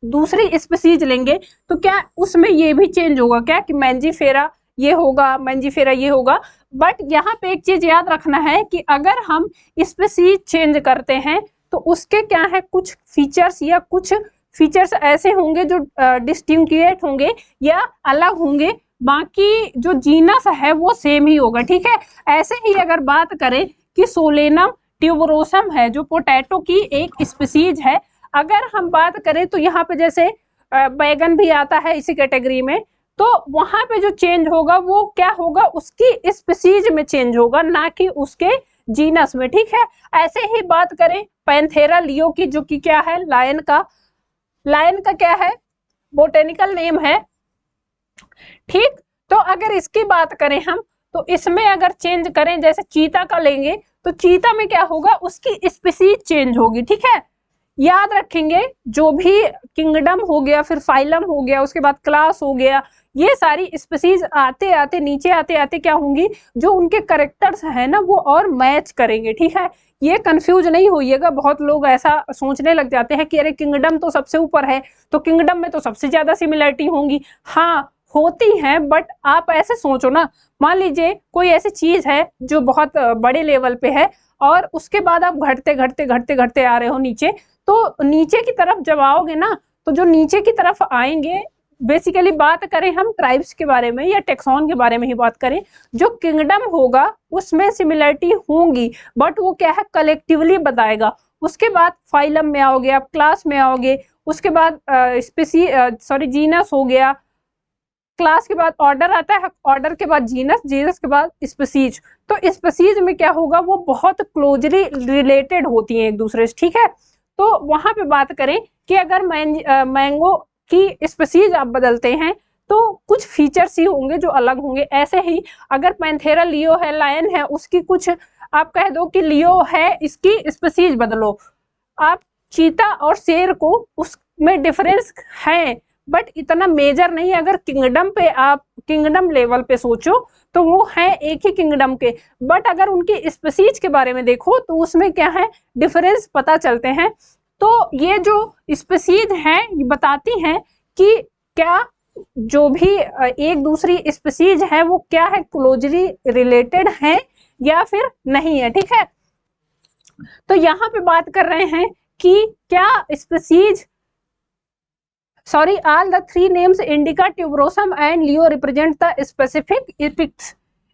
दूसरी स्पीसीज लेंगे तो क्या उसमें ये भी चेंज होगा क्या, कि मैंजीफेरा ये होगा, मैंजीफेरा ये होगा। बट यहाँ पे एक चीज याद रखना है कि अगर हम स्पीसीज चेंज करते हैं तो उसके क्या है, कुछ फीचर्स या कुछ फीचर्स ऐसे होंगे जो डिस्टिंक्विएट होंगे या अलग होंगे, बाकी जो जीनस है वो सेम ही होगा। ठीक है, ऐसे ही अगर बात करें कि सोलेनम ट्यूबरोसम है जो पोटैटो की एक स्पीसीज है, अगर हम बात करें तो यहाँ पे जैसे बैगन भी आता है इसी कैटेगरी में, तो वहां पे जो चेंज होगा वो क्या होगा, उसकी स्पीसीज में चेंज होगा, ना कि उसके जीनस में। ठीक है, ऐसे ही बात करें पैंथेरा लियो की, जो कि क्या है, लायन का क्या है, बोटेनिकल नेम है। ठीक, तो अगर इसकी बात करें हम तो इसमें अगर चेंज करें, जैसे चीता का लेंगे तो चीता में क्या होगा, उसकी स्पीसीज चेंज होगी। ठीक है, याद रखेंगे जो भी किंगडम हो गया, फिर फाइलम हो गया, उसके बाद क्लास हो गया, ये सारी स्पीसीज आते आते नीचे आते आते क्या होंगी, जो उनके कैरेक्टर्स है ना वो और मैच करेंगे। ठीक है, ये कंफ्यूज नहीं होइएगा, बहुत लोग ऐसा सोचने लग जाते हैं कि अरे किंगडम तो सबसे ऊपर है तो किंगडम में तो सबसे ज्यादा सिमिलरिटी होंगी। हाँ होती हैं, बट आप ऐसे सोचो ना, मान लीजिए कोई ऐसी चीज है जो बहुत बड़े लेवल पे है और उसके बाद आप घटते घटते घटते घटते आ रहे हो नीचे, तो नीचे की तरफ जब आओगे ना तो जो नीचे की तरफ आएंगे, बेसिकली बात करें हम ट्राइब्स के बारे में या टेक्सॉन के बारे में ही बात करें, जो किंगडम होगा उसमें सिमिलरिटी होंगी, बट वो क्या है, कलेक्टिवली बताएगा। उसके बाद फाइलम में आओगे, आप क्लास में आओगे, उसके बाद जीनस हो गया, क्लास के बाद ऑर्डर आता है, ऑर्डर के बाद जीनस, जीनस के बाद स्पीसीज। तो स्पीसीज में क्या होगा, वो बहुत क्लोजली रिलेटेड होती हैं एक दूसरे से। ठीक है, तो वहां पे बात करें कि अगर मैंगो की स्पीसीज आप बदलते हैं तो कुछ फीचर्स ही होंगे जो अलग होंगे। ऐसे ही अगर पैंथेरा लियो है, लायन है, उसकी कुछ आप कह दो कि लियो है, इसकी स्पीसीज बदलो। आप चीता और शेर को उसमें डिफरेंस है बट इतना मेजर नहीं। अगर किंगडम पे आप किंगडम लेवल पे सोचो तो वो है एक ही किंगडम के, बट अगर उनकी स्पीसीज के बारे में देखो तो उसमें क्या है, डिफरेंस पता चलते हैं। तो ये जो स्पीसीज हैं ये बताती हैं कि क्या जो भी एक दूसरी स्पीसीज है वो क्या है, क्लोजली रिलेटेड है या फिर नहीं है। ठीक है, तो यहाँ पे बात कर रहे हैं कि क्या species all the three names indica, tuberosum and leo represent the specific effects।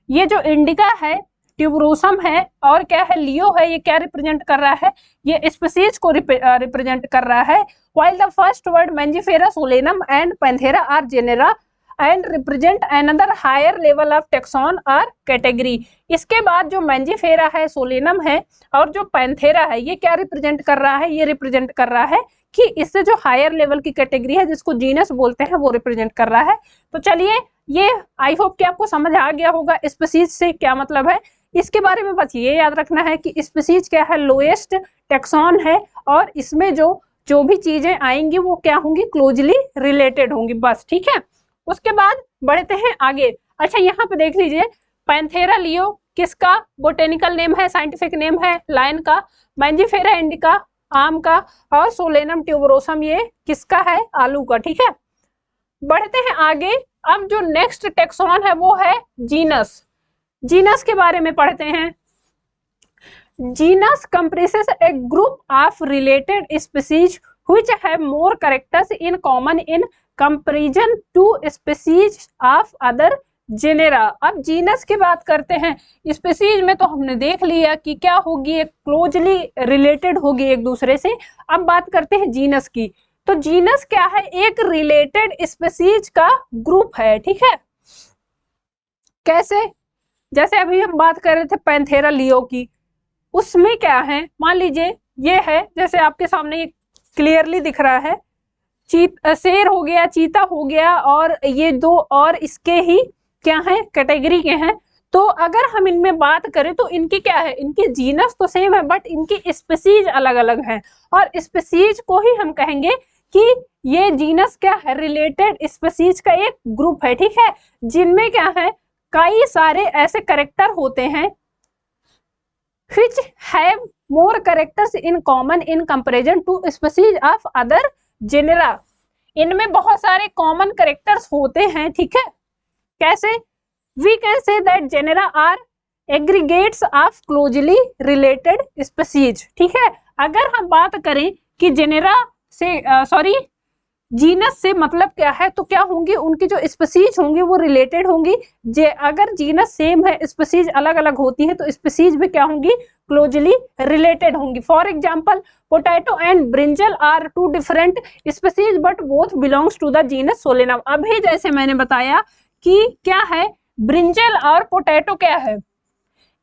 ये जो इंडिका है, ट्यूबरोसम है और क्या है, लियो है, ये क्या रिप्रेजेंट कर रहा है, ये स्पीसीज को रिप्रेजेंट कर रहा है। while the first word mangifera solanum and panthera are genera and represent another higher level of taxon or category। इसके बाद जो मैंजीफेरा है, सोलेनम है और जो पैंथेरा है, ये क्या रिप्रेजेंट कर रहा है, ये रिप्रेजेंट कर रहा है कि इससे जो हायर लेवल की कैटेगरी है जिसको जीनस बोलते हैं वो रिप्रेजेंट कर रहा है। तो चलिए, ये आई होप कि आपको समझ आ गया होगा स्पीसीज से क्या मतलब है। इसके बारे में बस ये याद रखना है कि स्पीसीज क्या है, लोएस्ट टैक्सॉन है, और इसमें जो भी चीजें आएंगी वो क्या होंगी, क्लोजली रिलेटेड होंगी, बस। ठीक है, उसके बाद बढ़ते हैं आगे। अच्छा, यहाँ पे देख लीजिए, पैंथेरा लियो किसका बोटेनिकल नेम है, साइंटिफिक नेम है, लायन का। मैंजीफेरा इंडिका आम का, और सोलेनम ट्यूबरोसम ये किसका है, आलू का। ठीक है, बढ़ते हैं आगे। अब जो नेक्स्ट टेक्सॉन है वो है जीनस। जीनस के बारे में पढ़ते हैं। Genus comprises a group of related species which have more characters in common in comparison to species of other genera। अब जीनस की बात करते हैं। स्पीसीज में तो हमने देख लिया कि क्या होगी, एक क्लोजली रिलेटेड होगी एक दूसरे से। अब बात करते हैं जीनस की। तो जीनस क्या है, एक रिलेटेड स्पीसीज का ग्रुप है। ठीक है, कैसे, जैसे अभी हम बात कर रहे थे पैंथेरा लियो की, उसमें क्या है, मान लीजिए ये है, जैसे आपके सामने ये क्लियरली दिख रहा है, शेर हो गया, चीता हो गया, और ये दो और इसके ही क्या है, कैटेगरी के हैं। तो अगर हम इनमें बात करें तो इनकी क्या है, इनकी जीनस तो सेम है बट इनकी स्पीसीज अलग अलग हैं, और स्पीसीज को ही हम कहेंगे कि ये जीनस क्या है, रिलेटेड स्पीसीज का एक ग्रुप है। ठीक है, जिनमें क्या है, कई सारे ऐसे कैरेक्टर होते हैं which have more characters in common in comparison to species of other genera। इनमें बहुत सारे कॉमन कैरेक्टर्स होते हैं। ठीक है, कैसे, we can say that genera are aggregates of closely related species। ठीक है, अगर हम बात करें कि जेनेरा से जीनस से मतलब क्या है, तो क्या होंगी, उनकी जो स्पीसीज होंगी वो रिलेटेड होंगी। अगर जीनस सेम है, स्पीसीज अलग अलग होती है, तो स्पीसीज भी क्या होंगी, क्लोजली रिलेटेड होंगी। For example, potato and brinjal are two different species but both belongs to the genus Solanum. अभी जैसे मैंने बताया कि क्या है, ब्रिंजल और पोटैटो क्या है,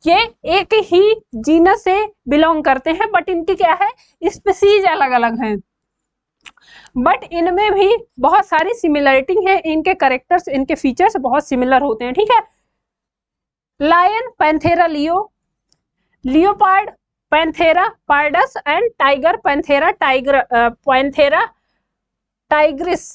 ये एक ही जीनस से बिलोंग करते हैं बट इनकी क्या है, स्पीसीज अलग अलग हैं, बट इनमें भी बहुत सारी सिमिलरिटी है, इनके कैरेक्टर्स, इनके फीचर्स बहुत सिमिलर होते हैं। ठीक है, lion Panthera leo, leopard Panthera pardus, and tiger Panthera Panthera tigris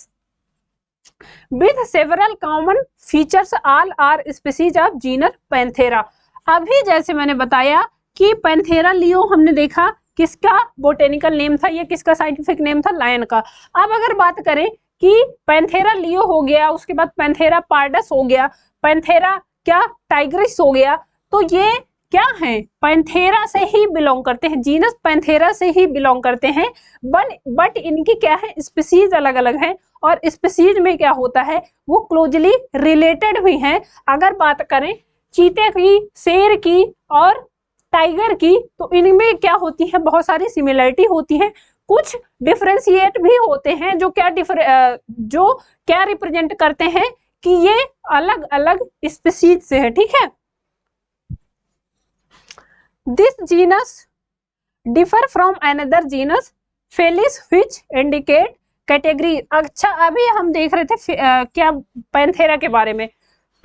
with several common features, all are species of genus Panthera. अभी जैसे मैंने बताया कि पैंथेरा लियो हमने देखा किसका बोटेनिकल नेम था, ये किसका साइंटिफिक नेम था, लायन का। अब अगर बात करें कि पैंथेरा लियो हो गया, उसके बाद पैंथेरा पार्डस हो गया, पैंथेरा क्या टाइग्रिस हो गया, तो ये क्या है, पैंथेरा से ही बिलोंग करते हैं, जीनस पैंथेरा से ही बिलोंग करते हैं, बट इनकी क्या है, स्पीसीज अलग अलग हैं, और स्पीसीज में क्या होता है, वो क्लोजली रिलेटेड भी हैं। अगर बात करें चीते की, शेर की और टाइगर की, तो इनमें क्या होती है, बहुत सारी सिमिलरिटी होती है, कुछ डिफरेंशिएट भी होते हैं, जो क्या रिप्रेजेंट करते हैं कि ये अलग अलग स्पीसीज से है। ठीक है, this genus differ from another genus Felis which indicate category. अच्छा, अभी हम देख रहे थे क्या पैंथेरा के बारे में,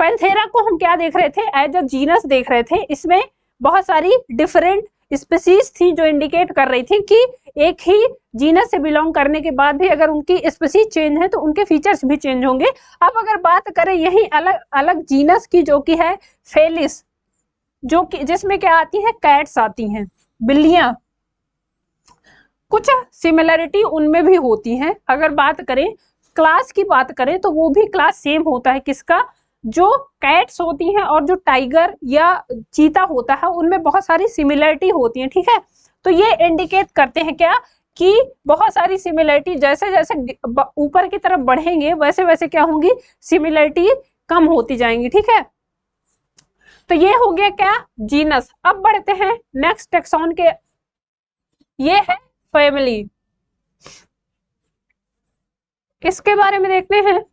पैंथेरा को हम क्या देख रहे थे, एज अ जीनस देख रहे थे, इसमें बहुत सारी डिफरेंट स्पीसीज थी जो इंडिकेट कर रही थी कि एक ही जीनस से बिलोंग करने के बाद भी अगर उनकी स्पीसीज चेंज है तो उनके फीचर्स भी चेंज होंगे। अब अगर बात करें यही अलग अलग जीनस की, जो कि है फेलिस, जो कि जिसमें क्या आती है, कैट्स आती हैं, बिल्लियां, कुछ सिमिलरिटी उनमें भी होती है। अगर बात करें क्लास की बात करें तो वो भी क्लास सेम होता है, किसका, जो कैट्स होती हैं और जो टाइगर या चीता होता है उनमें बहुत सारी सिमिलरिटी होती है। ठीक है, तो ये इंडिकेट करते हैं क्या, कि बहुत सारी सिमिलरिटी, जैसे जैसे ऊपर की तरफ बढ़ेंगे वैसे वैसे क्या होंगी, सिमिलरिटी कम होती जाएंगी। ठीक है, तो ये हो गया क्या, जीनस। अब बढ़ते हैं नेक्स्ट टेक्सॉन के, ये है फैमिली, इसके बारे में देखते हैं।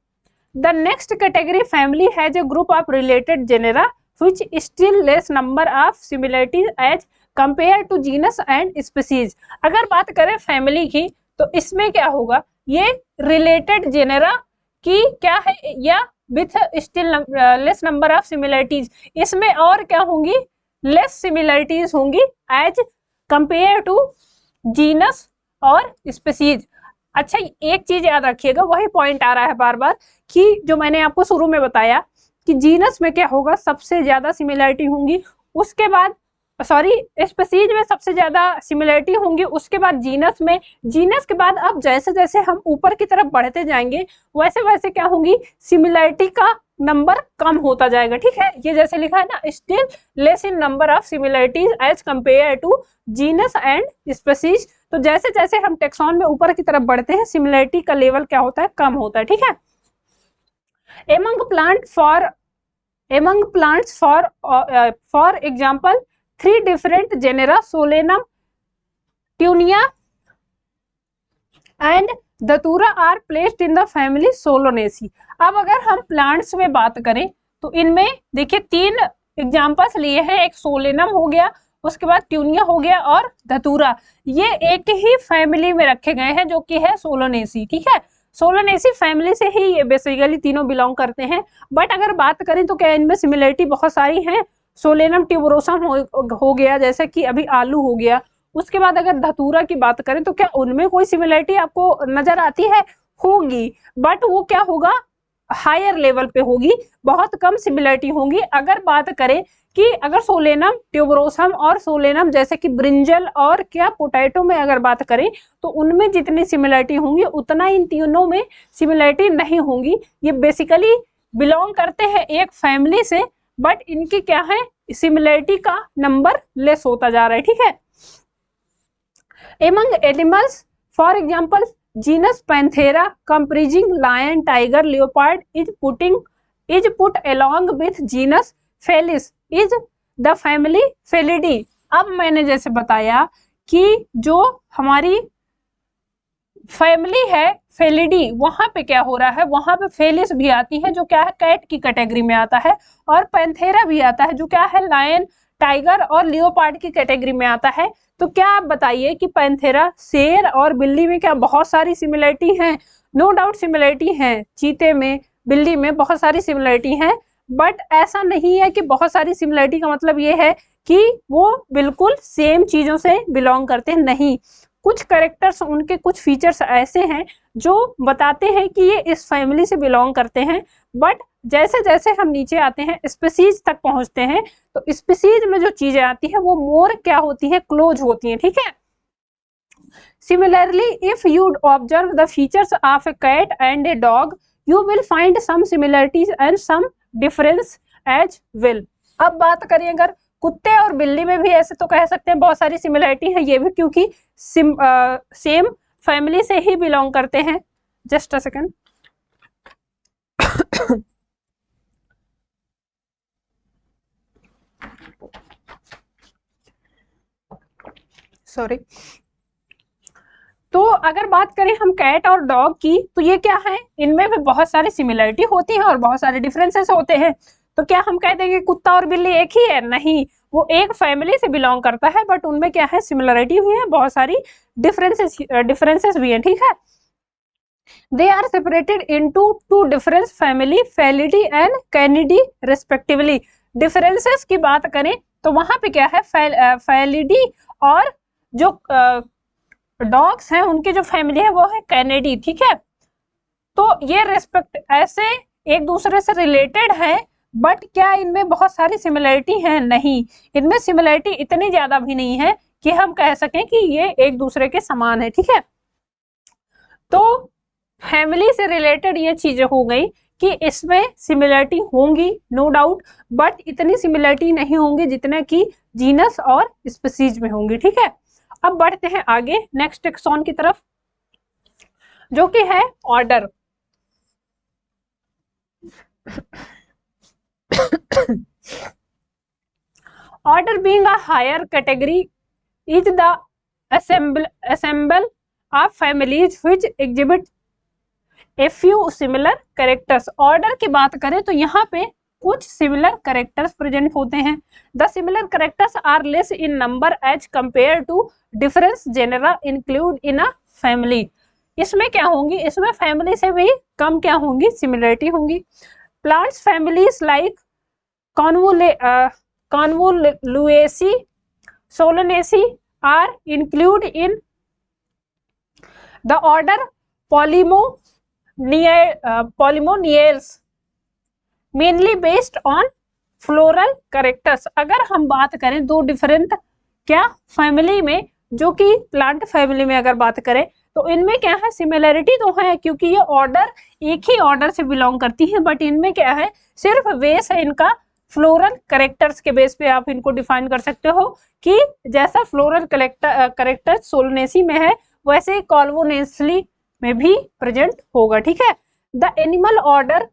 The next category family has a group of related genera which still less number of similarities as compared to genus and species। अगर बात करें फैमिली की तो इसमें क्या होगा, ये रिलेटेड जेनेरा की क्या है, या with still less number of similarities, इसमें और क्या होंगी, लेस सिमिलरिटीज होंगी एज कंपेयर टू जीनस और स्पीसीज। अच्छा, एक चीज याद रखिएगा, वही पॉइंट आ रहा है बार बार कि जो मैंने आपको शुरू में बताया कि जीनस में क्या होगा, सबसे ज्यादा सिमिलरिटी होंगी, उसके बाद सॉरी स्पीसीज में सबसे ज्यादा सिमिलरिटी होंगी, उसके बाद जीनस में, जीनस के बाद अब जैसे जैसे हम ऊपर की तरफ बढ़ते जाएंगे वैसे वैसे क्या होंगी, सिमिलरिटी का नंबर कम होता जाएगा। ठीक है, ये जैसे लिखा है ना, still less in number of similarities as compare to genus and species. तो जैसे जैसे हम टेक्सॉन में ऊपर की तरफ बढ़ते हैं सिमिलरिटी का लेवल क्या होता है, कम होता है। ठीक है, among plants for example 3 different genera Solanum, Tunia and Datura are placed in the family Solanaceae। अब अगर हम प्लांट्स में बात करें तो इनमें देखिए 3 एग्जांपल्स लिए हैं, एक सोलेनम हो गया, उसके बाद ट्यूनिया हो गया और धतूरा, ये एक ही फैमिली में रखे गए हैं जो कि है सोलोनेसी। ठीक है, सोलोनेसी फैमिली से ही ये बेसिकली तीनों बिलोंग करते हैं। बट अगर बात करें तो क्या इनमें सिमिलरिटी बहुत सारी हैं। सोलेनम ट्यूबरोसम हो गया, जैसे कि अभी आलू हो गया, उसके बाद अगर धतूरा की बात करें तो क्या उनमें कोई सिमिलरिटी आपको नजर आती है, होगी, बट वो क्या होगा, हायर लेवल पे होगी, बहुत कम सिमिलरिटी होंगी। अगर बात करें कि अगर सोलेनम ट्यूबरोसम और सोलेनम जैसे कि ब्रिंजल और क्या पोटैटो में अगर बात करें तो उनमें जितनी सिमिलरिटी होंगी उतना इन तीनों में सिमिलरिटी नहीं होंगी। ये बेसिकली बिलोंग करते हैं एक फैमिली से, बट इनकी क्या है, सिमिलरिटी का नंबर लेस होता जा रहा है। ठीक है, among animals for example genus Panthera comprising lion tiger leopard is put along with genus Felis is the family Felidae. अब मैंने जैसे बताया कि जो हमारी फैमिली है फेलिडी, वहां पे क्या हो रहा है, वहां पे फेलिस भी आती है जो क्या है, कैट की कैटेगरी में आता है, और पैंथेरा भी आता है जो क्या है, लायन टाइगर और लियोपार्ड की कैटेगरी में आता है। तो क्या आप बताइए कि पैंथेरा शेर और बिल्ली में क्या बहुत सारी सिमिलरिटी हैं? नो डाउट सिमिलरिटी है, चीते में, बिल्ली में बहुत सारी सिमिलरिटी हैं, बट ऐसा नहीं है कि बहुत सारी सिमिलरिटी का मतलब ये है कि वो बिल्कुल सेम चीजों से बिलोंग करते हैं, नहीं। कुछ कैरेक्टर्स, उनके कुछ फीचर्स ऐसे हैं जो बताते हैं कि ये इस फैमिली से बिलोंग करते हैं, बट जैसे जैसे हम नीचे आते हैं स्पीसीज तक पहुंचते हैं तो स्पीसीज में जो चीजें आती है वो मोर क्या होती है, क्लोज होती है। ठीक है, similarly if you observe the features of a cat and a dog you will find some similarities and some difference as well. अब बात करें अगर कुत्ते और बिल्ली में भी ऐसे तो कह सकते हैं बहुत सारी सिमिलरिटी है, ये भी क्योंकि सेम फैमिली से ही बिलोंग करते हैं। Just a second, sorry. तो अगर बात करें हम कैट और डॉग की तो ये क्या है, इनमें भी बहुत सारी सिमिलरिटी होती है और बहुत सारे डिफरेंसेस होते हैं। तो क्या हम कह देंगे कुत्ता और बिल्ली एक ही है? नहीं, वो एक फैमिली से बिलोंग करता है, बट उनमें क्या है, सिमिलरिटी भी है, बहुत सारी डिफरेंसेस भी है। ठीक है, they are separated into 2 different family, Felidae and Canidae respectively. Differences की बात करें तो वहां पे क्या है, फेलिडी और जो डॉग्स हैं उनकी जो फैमिली है वो है कैनेडी। ठीक है, तो ये रेस्पेक्ट ऐसे एक दूसरे से रिलेटेड है, बट क्या इनमें बहुत सारी सिमिलरिटी है? नहीं, इनमें सिमिलरिटी इतनी ज्यादा भी नहीं है कि हम कह सकें कि ये एक दूसरे के समान है। ठीक है, तो फैमिली से रिलेटेड ये चीजें हो गई कि इसमें सिमिलरिटी होंगी नो डाउट, बट इतनी सिमिलरिटी नहीं होंगी जितने की जीनस और स्पीसीज में होंगी। ठीक है, अब बढ़ते हैं आगे नेक्स्ट टेक्सॉन की तरफ जो कि है order. Order being a higher category is the assemble of families which exhibit a few similar characters। Order की बात करें तो यहाँ पे कुछ similar characters present होते हैं। The similar characters are less in number as compared to different genera include in a family। इसमें क्या होंगी, इसमें फैमिली से भी कम क्या होंगी, सिमिलरिटी होंगी। Plants families like convoluaceae, solanaceae are included in the order Polymoneales, mainly based on floral characters। अगर हम बात करें दो डिफरेंट क्या फैमिली में, जो कि प्लांट फैमिली में अगर बात करें तो इनमें क्या है, सिमिलरिटी तो है क्योंकि ये ऑर्डर एक ही ऑर्डर से बिलोंग करती है, बट इनमें क्या है, सिर्फ बेस है इनका फ्लोरल करेक्टर्स के बेस पे आप इनको डिफाइन कर सकते हो कि जैसा फ्लोरल करेक्टर सोलनेसी में है वैसे कॉल्वोनेसली में भी प्रेजेंट होगा। ठीक है। The animal order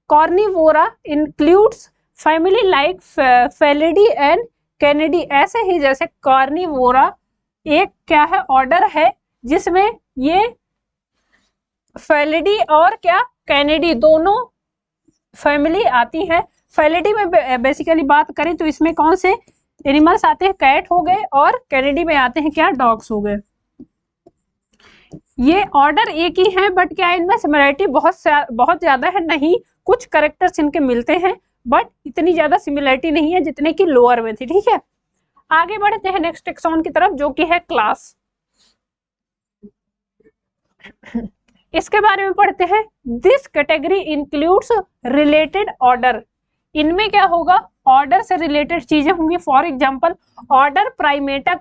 Carnivora includes family like Felidae and Canidae. ऐसे ही जैसे कॉर्निवोरा एक क्या है, ऑर्डर है जिसमें ये फेलिडी और क्या कैनिडी दोनों फैमिली आती है। फेलिडी में बेसिकली बात करें तो इसमें कौन से एनिमल्स आते हैं, कैट हो गए, और कैनिडी में आते हैं क्या, डॉग्स हो गए। ये ऑर्डर एक ही है बट क्या इनमें सिमिलरिटी बहुत ज्यादा है नहीं, कुछ करेक्टर्स इनके मिलते हैं बट इतनी ज्यादा सिमिलरिटी नहीं है जितने की लोअर में थी। ठीक है। आगे बढ़ते हैं नेक्स्ट टेक्सॉन की तरफ जो कि है क्लास। इसके बारे में पढ़ते हैं। This category includes related order. इनमें क्या होगा, ऑर्डर से रिलेटेड चीजें होंगी। For example order Primata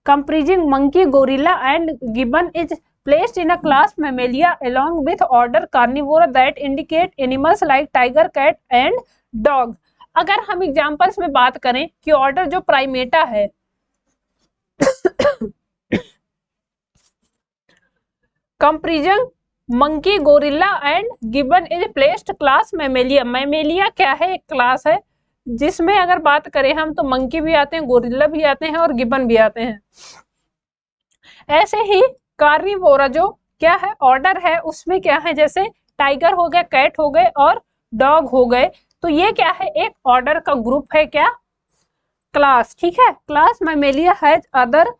comprising monkey, gorilla and gibbon is placed in a class Mammalia along with order Carnivora that indicate animals like tiger, cat and dog। अगर हम examples में बात करें कि ऑर्डर जो प्राइमेटा है comprising monkey, gorilla and gibbon is placed class Mammalia। Mammalia क्या है, एक क्लास है जिसमें अगर बात करें हम तो मंकी भी आते हैं, गोरिल्ला भी आते हैं और गिबन भी आते हैं। ऐसे ही कार्निवोरा जो क्या है, ऑर्डर है, उसमें क्या है, जैसे टाइगर हो गए, कैट हो गए और डॉग हो गए, तो ये क्या है, एक ऑर्डर का ग्रुप है, क्या, क्लास। ठीक है। Class Mammalia has other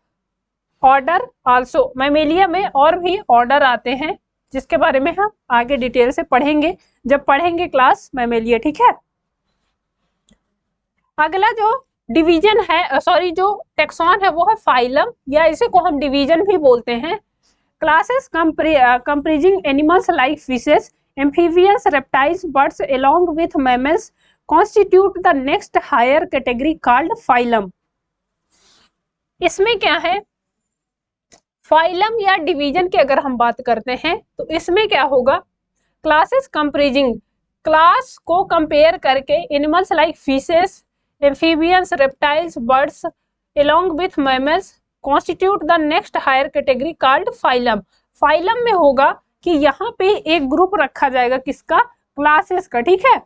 order also. Mammalia में और भी ऑर्डर आते हैं जिसके बारे में हम आगे डिटेल से पढ़ेंगे जब पढ़ेंगे क्लास मैमेलिया। ठीक है। अगला जो डिवीजन है, सॉरी जो टेक्सॉन है वो है फाइलम, या इसे को हम डिवीजन भी बोलते हैं। Classes comprising animals like fishes, amphibians, reptiles, birds along with mammals constitute the next higher category called phylum। इसमें क्या है, फाइलम या डिवीजन की अगर हम बात करते हैं तो इसमें क्या होगा, क्लासेस कंप्रीजिंग, क्लास को कंपेयर करके animals like fishes, amphibians, reptiles, birds along with mammals constitute the next higher category called phylum। phylum में होगा कि यहाँ पे एक ग्रुप रखा जाएगा किसका, क्लासेस का। ठीक है।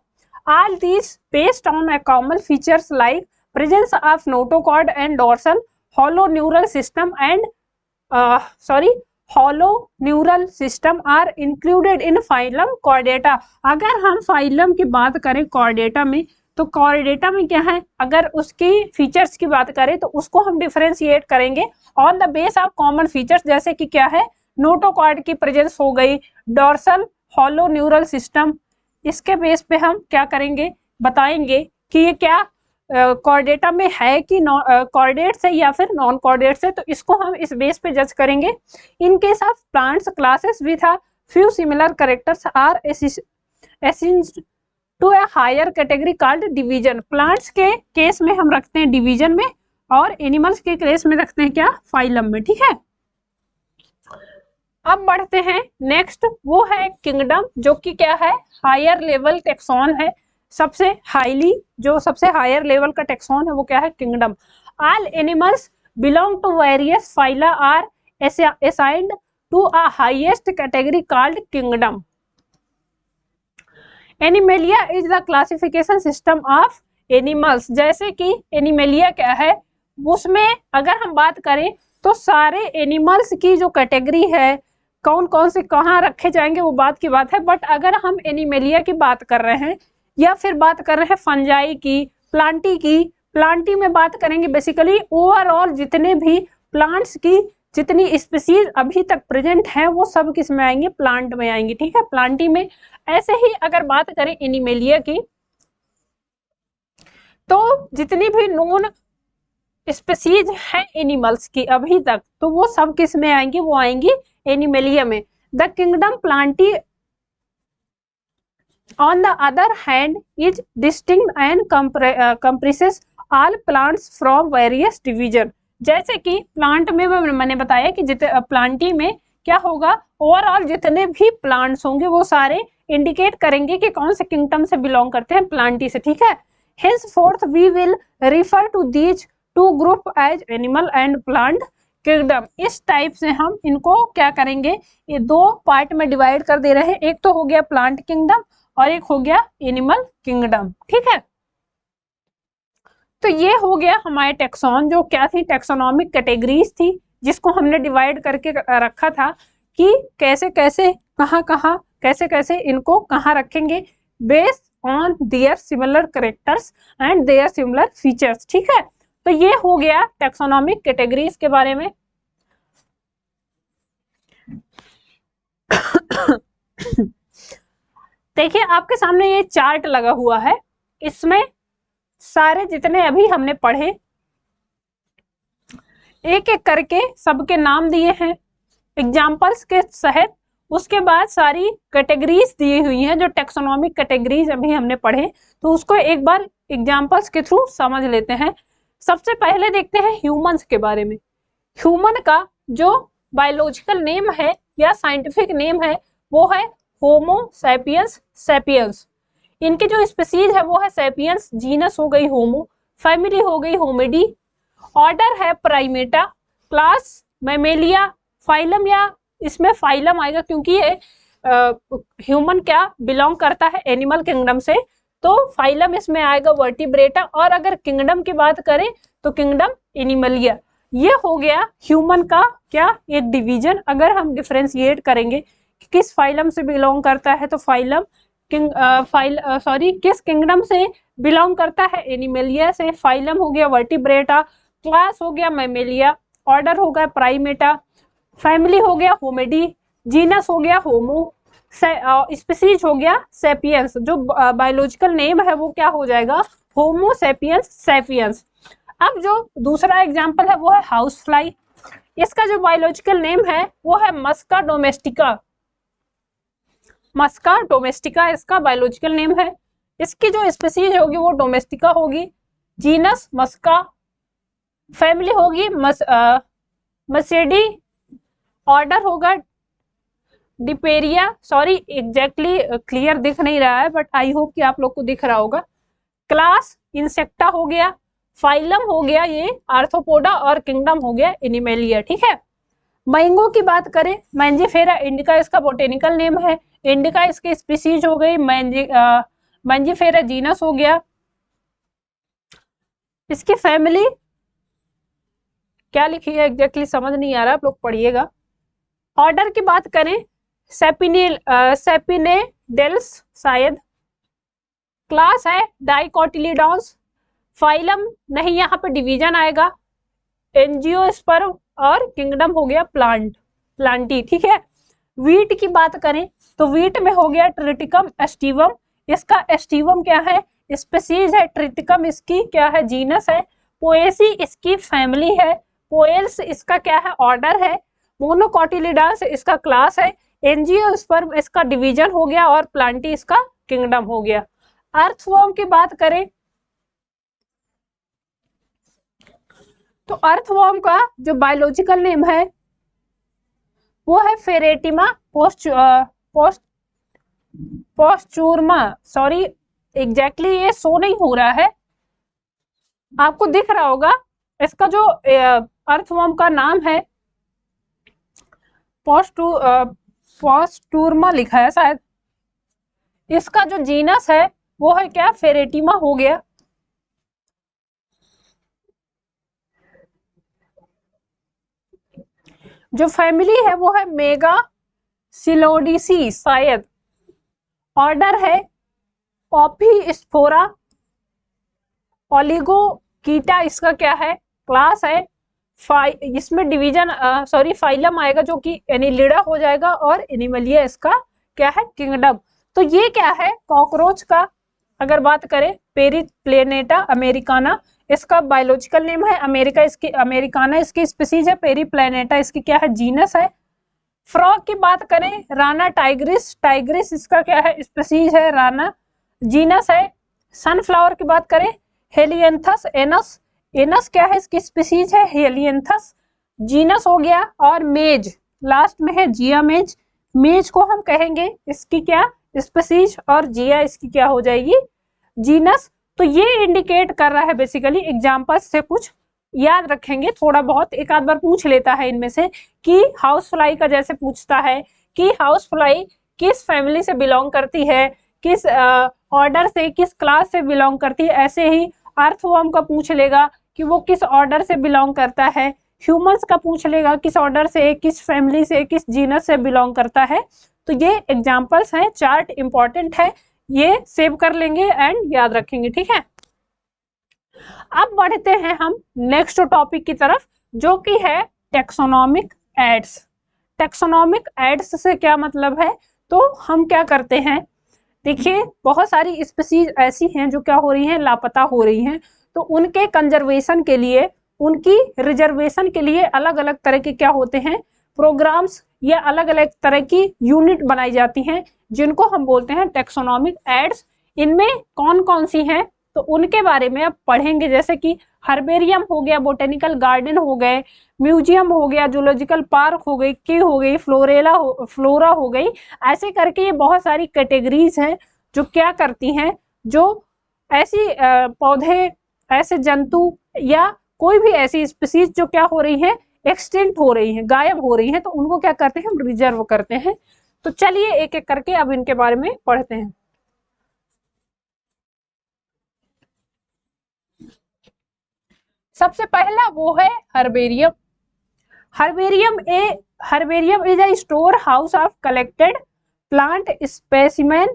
all these based on a common features like presence of notochord and dorsal hollow neural system and hollow neural system are included in phylum chordata। अगर हम phylum की बात करें chordata में तो कॉर्डेटा में क्या है, अगर उसकी फीचर्स की बात करें तो उसको हम डिफरेंशिएट करेंगे on the base of common features, जैसे कि क्या है, नोटोकॉर्ड की प्रेजेंस हो गई, डॉर्सल हॉलो न्यूरल सिस्टम, इसके बेस पे हम क्या करेंगे, बताएंगे कि ये क्या कॉर्डेटा में है कि कॉर्डेट से या फिर नॉन कॉर्डेट से, तो इसको हम इस बेस पे जज करेंगे। In case of plants classes with a few similar characters are assigned to a higher category called division. Plants के केस में हम रखते हैं डिवीजन में और एनिमल्स के केस में रखते हैं क्या, फाइलम में। ठीक है। अब बढ़ते हैं नेक्स्ट, वो है किंगडम, जो कि क्या है, हायर लेवल टेक्सॉन है, सबसे हायर लेवल का टेक्सॉन है वो क्या है, kingdom. All animals belong to various phyla are assigned to a highest category called kingdom. Animalia is the classification system of animals. जैसे कि एनिमेलिया क्या है, उसमें अगर हम बात करें तो सारे एनिमल्स की जो कैटेगरी है, कौन कौन से कहाँ रखे जाएंगे वो बात की बात है, बट अगर हम एनिमेलिया की बात कर रहे हैं या फिर बात कर रहे हैं फंजाई की, प्लांटी की, प्लांटी में बात करेंगे बेसिकली ओवरऑल जितने भी प्लांट्स की जितनी स्पीसीज अभी तक प्रेजेंट है वो सब किस में आएंगे, प्लांट में आएंगे। ठीक है, प्लांटी में। ऐसे ही अगर बात करें एनिमेलिया की तो जितनी भी नोन स्पीसीज है एनिमल्स की अभी तक, तो वो सब किस में आएंगी, वो आएंगी एनिमलिया में। The kingdom Plantae on the other hand is distinct and compresses all plants from various division. जैसे कि प्लांट में मैंने बताया कि प्लांटी में क्या होगा, ओवरऑल जितने भी प्लांट्स होंगे वो सारे इंडिकेट करेंगे कि कौन से किंगडम से बिलोंग करते हैं, प्लांटी से, ठीक है। henceforth we will refer to these two group as animal and plant kingdom। इस टाइप से हम इनको क्या करेंगे, ये दो पार्ट में डिवाइड कर दे रहे हैं, एक तो हो गया प्लांट किंगडम और एक हो गया एनिमल किंगडम, ठीक है। तो ये हो गया हमारे टेक्सॉन, जो क्या थी, टेक्सोनॉमिक कैटेगरीज थी, जिसको हमने डिवाइड करके रखा था कि कैसे कैसे कहाँ कहाँ कैसे कैसे इनको कहाँ रखेंगे, based on their similar characters and their similar features, ठीक है। तो ये हो गया टेक्सोनॉमिक कैटेगरीज के बारे में। देखिए आपके सामने ये चार्ट लगा हुआ है, इसमें सारे जितने अभी हमने पढ़े एक एक करके सबके नाम दिए हैं एग्जाम्पल्स के सहित। उसके बाद सारी कैटेगरीज दी हुई हैं, जो टेक्सोनॉमिक कैटेगरीज अभी हमने पढ़े, तो उसको एक बार एग्जाम्पल्स के थ्रू समझ लेते हैं। सबसे पहले देखते हैं ह्यूमंस के बारे में। ह्यूमन का जो बायोलॉजिकल नेम है या साइंटिफिक नेम है वो है होमो सैपियंस सैपियंस। इनकी जो स्पीसीज है वो है सैपियंस, जीनस हो गई होमो, फैमिली हो गई होमिडी, ऑर्डर है प्राइमेटा, क्लास मैमेलिया, फाइलम, या इसमें फाइलम आएगा क्योंकि ये ह्यूमन क्या बिलोंग करता है एनिमल किंगडम से, तो फाइलम इसमें आएगा वर्टिब्रेटा। और अगर किंगडम की बात करें तो किंगडम एनिमलिया। ये हो गया ह्यूमन का क्या एक डिवीजन। अगर हम डिफरेंशिएट करेंगे कि किस फाइलम से बिलोंग करता है, तो फाइलम किस किंगडम से बिलोंग करता है, एनिमलिया से। फाइलम हो गया वर्टिब्रेटा, क्लास हो गया मैमेलिया, ऑर्डर हो गया प्राइमेटा, फैमिली हो गया होमिडी, जीनस हो गया होमो, स्पीसीज हो गया सैपियंस। जो बायोलॉजिकल नेम है वो क्या हो जाएगा, होमो सैपियंस सैपियंस। अब जो दूसरा एग्जांपल है वो है हाउस फ्लाई। इसका जो बायोलॉजिकल नेम है वो है मस्का डोमेस्टिका। मस्का डोमेस्टिका इसका बायोलॉजिकल नेम है। इसकी जो स्पीसीज होगी वो डोमेस्टिका होगी, जीनस मस्का, फैमिली होगी मसेडी, ऑर्डर होगा डिपेरिया। सॉरी एग्जैक्टली क्लियर दिख नहीं रहा है, बट आई होप कि आप लोग को दिख रहा होगा। क्लास इंसेक्टा हो गया, फाइलम हो गया ये आर्थ्रोपोडा, और किंगडम हो गया एनिमलिया, ठीक है। मैंगो की बात करें, मैंजीफेरा इंडिका इसका बोटेनिकल नेम है, इंडिका इसकी स्पीसीज हो गई, मैंजीफेरा जीनस हो गया। इसकी फैमिली क्या लिखी है एग्जैक्टली समझ नहीं आ रहा, आप लोग पढ़िएगा। ऑर्डर की बात करें सेपिनेडेल्स शायद, क्लास है डाइकोटिलीडॉन्स, फाइलम नहीं, यहाँ पे डिवीजन आएगा एंजियोस्पर्म, और किंगडम हो गया प्लांटी, ठीक है। वीट की बात करें तो वीट में हो गया ट्रिटिकम एस्टिवम। इसका एस्टिवम क्या है, स्पीसीज है, ट्रिटिकम इसकी क्या है, जीनस है, पोएसी इसकी फैमिली है, पोएल्स इसका क्या है, ऑर्डर है, मोनोकोटिलिडास इसका क्लास है, एंजियोस्पर्म इसका डिवीजन हो गया, और प्लांटी इसका किंगडम हो गया। अर्थवर्म की बात करें तो अर्थवर्म का जो बायोलॉजिकल नेम है वो है फेरेटिमा पोस्चुरमा। सॉरी एग्जैक्टली ये शो नहीं हो रहा है, आपको दिख रहा होगा। इसका जो अर्थवर्म का नाम है पोस्टुरमा लिखा है शायद। इसका जो जीनस है वो है क्या, फेरेटिमा हो गया। जो फैमिली है वो है मेगा सिलोडिसी शायद, ऑर्डर है ऑफीस्फोरा, ओलिगोकीटा इसका क्या है, क्लास है, इसमें डिवीजन फाइलम आएगा जो कि एनिलिडा हो जाएगा, और एनिमलिया इसका क्या है, किंगडम। तो ये क्या है, कॉकरोच का अगर बात करें पेरीप्लेनेटा अमेरिकाना, इसका बायोलॉजिकल नेम है अमेरिका, इसकी अमेरिकाना इसकी स्पीसीज है, पेरीप्लेनेटा इसकी क्या है जीनस है। फ्रॉग की बात करें राना टाइग्रिस, टाइग्रिस इसका क्या है स्पीसीज है, राना जीनस है। सनफ्लावर की बात करें हेलियंथस एनस, एनस क्या है इसकी स्पीसीज है हेलियंथस, जीनस हो गया। और मेज लास्ट में है जिया मेज, मेज को हम कहेंगे इसकी क्या स्पीसीज और जिया इसकी क्या हो जाएगी जीनस। तो ये इंडिकेट कर रहा है बेसिकली एग्जांपल्स से कुछ याद रखेंगे, थोड़ा बहुत एक आध बार पूछ लेता है इनमें से कि हाउस फ्लाई का जैसे पूछता है कि हाउस फ्लाई किस फैमिली से बिलोंग करती है, किस ऑर्डर से किस क्लास से बिलोंग करती है, ऐसे ही अर्थवर्म का पूछ लेगा कि वो किस ऑर्डर से बिलोंग करता है, ह्यूमंस का पूछ लेगा किस ऑर्डर से किस फैमिली से किस जीनस से बिलोंग करता है। तो ये एग्जांपल्स हैं, चार्ट इंपॉर्टेंट है, ये सेव कर लेंगे एंड याद रखेंगे, ठीक है। अब बढ़ते हैं हम नेक्स्ट टॉपिक की तरफ जो कि है टेक्सोनोमिक एड्स। टेक्सोनोमिक एड्स से क्या मतलब है, तो हम क्या करते हैं, देखिए बहुत सारी स्पीसीज ऐसी हैं जो क्या हो रही हैं लापता हो रही हैं, तो उनके कंजर्वेशन के लिए उनकी रिजर्वेशन के लिए अलग अलग तरह के क्या होते हैं प्रोग्राम्स या अलग अलग तरह की यूनिट बनाई जाती हैं जिनको हम बोलते हैं टेक्सोनोमिक एड्स। इनमें कौन कौन सी हैं तो उनके बारे में अब पढ़ेंगे, जैसे कि हर्बेरियम हो गया, बोटेनिकल गार्डन हो गए, म्यूजियम हो गया, जूलॉजिकल पार्क हो गई, की हो गई, फ्लोरा हो गई, ऐसे करके ये बहुत सारी कैटेगरीज हैं जो क्या करती हैं, जो ऐसी पौधे ऐसे जंतु या कोई भी ऐसी स्पीसीज जो क्या हो रही है एक्सटिंक्ट हो रही है, गायब हो रही है, तो उनको क्या करते हैं हम रिजर्व करते हैं। तो चलिए एक एक करके अब इनके बारे में पढ़ते हैं। सबसे पहला वो है herbarium. Herbarium is a store house of collected plant specimen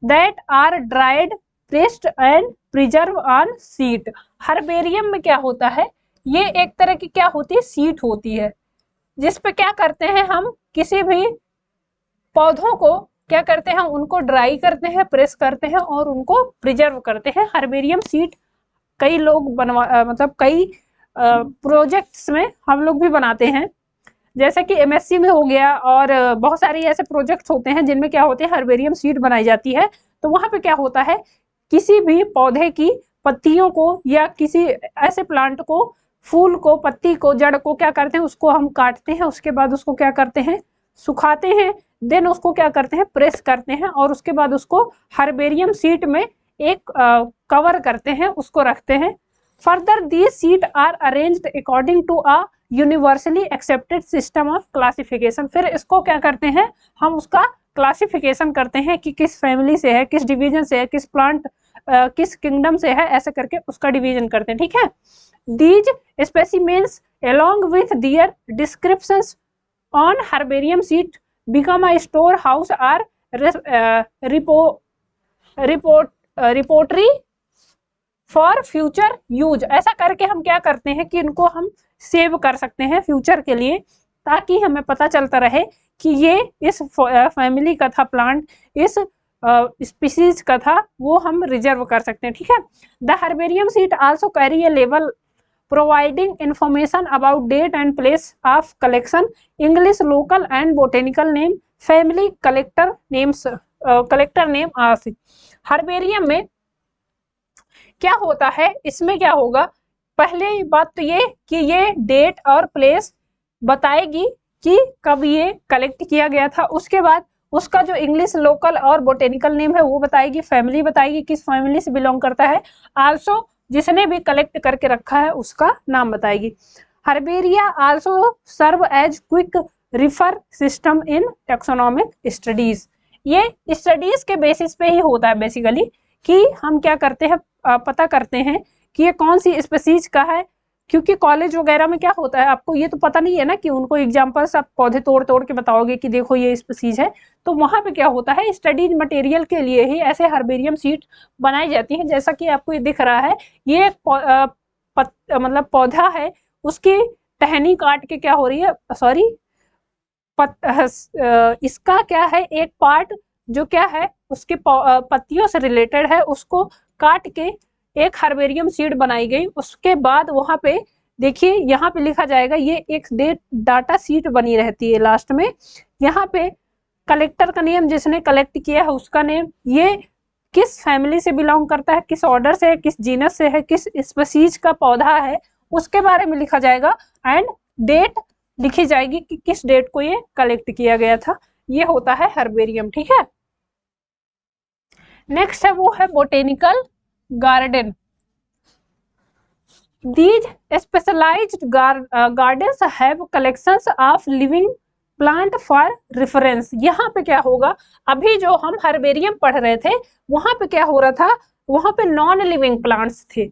that are dried pressed and preserve on sheet. Herbarium में क्या होता है, ये एक तरह की क्या होती है शीट होती है जिस पे क्या करते हैं हम किसी भी पौधों को क्या करते हैं उनको ड्राई करते हैं, प्रेस करते हैं और उनको प्रिजर्व करते हैं। हर्बेरियम शीट कई लोग मतलब कई प्रोजेक्ट्स में हम लोग भी बनाते हैं, जैसे कि एमएससी में हो गया और बहुत सारे ऐसे प्रोजेक्ट्स होते हैं जिनमें क्या होते हैं हर्बेरियम शीट बनाई जाती है। तो वहां पे क्या होता है किसी भी पौधे की पत्तियों को या किसी ऐसे प्लांट को, फूल को, पत्ती को, जड़ को क्या करते हैं उसको हम काटते हैं, उसके बाद उसको क्या करते हैं सुखाते हैं, देन उसको क्या करते हैं प्रेस करते हैं और उसके बाद उसको हर्बेरियम शीट में एक कवर करते हैं, उसको रखते हैं। Further these sheet are arranged according to a universally accepted system of classification. फिर इसको क्या करते हैं हम उसका क्लासिफिकेशन करते हैं कि किस फैमिली से है, किस डिवीजन से है, किस प्लांट किस किंगडम से है, ऐसे करके उसका डिवीजन करते हैं, ठीक है। These specimens along with their descriptions on herbarium sheet become a store house or repository for future use. ऐसा करके हम क्या करते हैं कि इनको हम सेव कर सकते हैं फ्यूचर के लिए, ताकि हमें पता चलता रहे कि ये इस फैमिली का था प्लांट, इस स्पीसीज का था, वो हम रिजर्व कर सकते हैं, ठीक है। The herbarium sheet also carry a label providing information about date and place of collection, English, local and botanical name, family, collector names, collector name आदि। हर्बेरियम में क्या होता है, इसमें क्या होगा, पहले बात तो ये कि ये डेट और प्लेस बताएगी कि कब ये कलेक्ट किया गया था, उसके बाद उसका जो इंग्लिश, लोकल और बोटेनिकल नेम है वो बताएगी, फैमिली बताएगी किस फैमिली से बिलोंग करता है, आल्सो जिसने भी कलेक्ट करके रखा है उसका नाम बताएगी। Herbaria also serve as quick refer system in taxonomic studies. ये स्टडीज के बेसिस पे ही होता है बेसिकली कि हम क्या करते हैं पता करते हैं कि ये कौन सी स्पीसीज का है, क्योंकि कॉलेज वगैरह में क्या होता है आपको ये तो पता नहीं है ना कि उनको एग्जांपल्स आप पौधे तोड़ तोड़ के बताओगे कि देखो ये स्पीसीज है, तो वहां पे क्या होता है स्टडीज मटेरियल के लिए ही ऐसे हर्बेरियम शीट बनाई जाती है। जैसा कि आपको ये दिख रहा है, ये मतलब पौधा है, उसकी टहनी काट के क्या हो रही है, सॉरी इसका क्या है एक पार्ट जो क्या है उसके पत्तियों से रिलेटेड है, उसको काट के एक हर्बेरियम सीड बनाई गई। उसके बाद वहां पे देखिए यहाँ पे लिखा जाएगा, ये एक डाटा सीट बनी रहती है लास्ट में। यहाँ पे कलेक्टर का नेम, जिसने कलेक्ट किया है उसका नेम, ये किस फैमिली से बिलोंग करता है, किस ऑर्डर से है, किस जीनस से है, किस स्पीशीज का पौधा है, उसके बारे में लिखा जाएगा। एंड डेट लिखी जाएगी कि किस डेट को ये कलेक्ट किया गया था। ये होता है हर्बेरियम, ठीक है। नेक्स्ट है वो है botanical garden. These specialized gardens have collections of living plant for reference। यहाँ पे क्या होगा, अभी जो हम हर्बेरियम पढ़ रहे थे वहां पे क्या हो रहा था, वहां पे नॉन लिविंग प्लांट्स थे,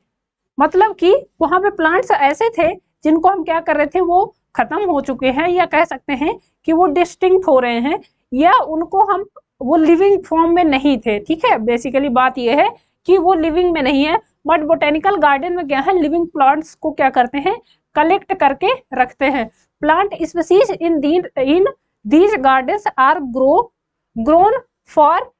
मतलब कि वहां पे प्लांट्स ऐसे थे जिनको हम क्या कर रहे थे, वो खत्म हो चुके हैं, या कह सकते हैं कि वो डिस्टिंक्ट हो रहे हैं, या उनको हम वो लिविंग फॉर्म में नहीं थे, ठीक है। बेसिकली बात ये है कि वो लिविंग में नहीं है, बट बोटेनिकल गार्डन में क्या है, लिविंग प्लांट्स को क्या करते हैं, कलेक्ट करके रखते हैं। Plant species in these gardens are grown for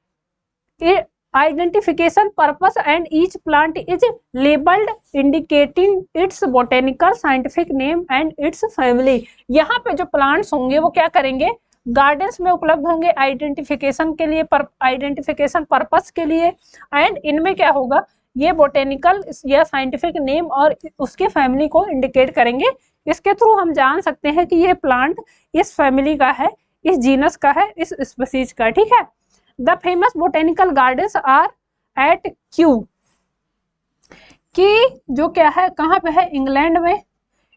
identification purpose and each plant is labeled indicating its botanical scientific name and its family। यहाँ पे जो प्लांट्स होंगे वो क्या करेंगे, गार्डन्स में उपलब्ध होंगे आइडेंटिफिकेशन के लिए, आइडेंटिफिकेशन पर्पस के लिए, एंड इनमें क्या होगा, ये बोटेनिकल या साइंटिफिक नेम और उसके फैमिली को इंडिकेट करेंगे। इसके थ्रू हम जान सकते हैं कि ये प्लांट इस फैमिली का है, इस जीनस का है, इस स्पीसीज का, ठीक है। The famous botanical gardens are at Kew, कि जो क्या है, कहाँ पे है, इंग्लैंड में।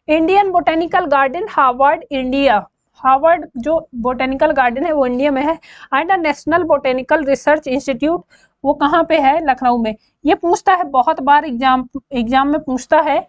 Indian botanical garden Harvard India, Harvard जो बोटेनिकल गार्डन है वो इंडिया में है। And national botanical research institute, वो कहाँ पे है, लखनऊ में। ये पूछता है बहुत बार, एग्जाम में पूछता है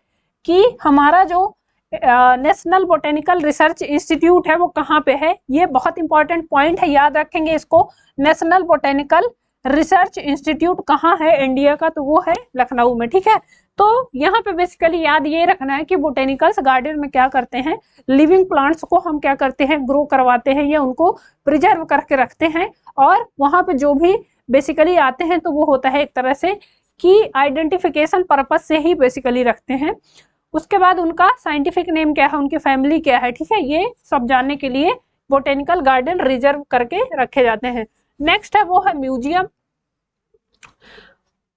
कि हमारा जो नेशनल बोटेनिकल रिसर्च इंस्टीट्यूट है वो कहाँ पे है। ये बहुत इंपॉर्टेंट पॉइंट है, याद रखेंगे इसको। नेशनल बोटेनिकल रिसर्च इंस्टीट्यूट कहाँ है इंडिया का, तो वो है लखनऊ में, ठीक है। तो यहाँ पे बेसिकली याद ये रखना है कि बोटेनिकल्स गार्डन में क्या करते हैं, लिविंग प्लांट्स को हम क्या करते हैं, ग्रो करवाते हैं या उनको प्रिजर्व करके रखते हैं। और वहाँ पे जो भी बेसिकली आते हैं तो वो होता है एक तरह से कि आइडेंटिफिकेशन पर्पज से ही बेसिकली रखते हैं। उसके बाद उनका साइंटिफिक नेम क्या है, उनकी फैमिली क्या है, ठीक है, ये सब जानने के लिए बोटेनिकल गार्डन रिजर्व करके रखे जाते हैं। नेक्स्ट है वो है museum.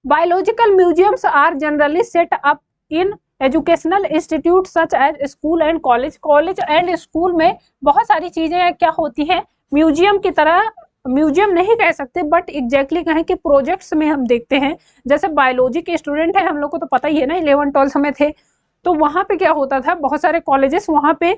Biological museums are generally set up in educational institute such as school and college. College and school में बहुत सारी चीजें क्या होती हैं, म्यूजियम की तरह, म्यूजियम नहीं कह सकते बट एग्जैक्टली कहें कि प्रोजेक्ट्स में हम देखते हैं। जैसे बायोलॉजी के स्टूडेंट हैं, हम लोग को तो पता ही है ना, 11-12 में थे तो वहाँ पे क्या होता था, बहुत सारे कॉलेजेस वहाँ पे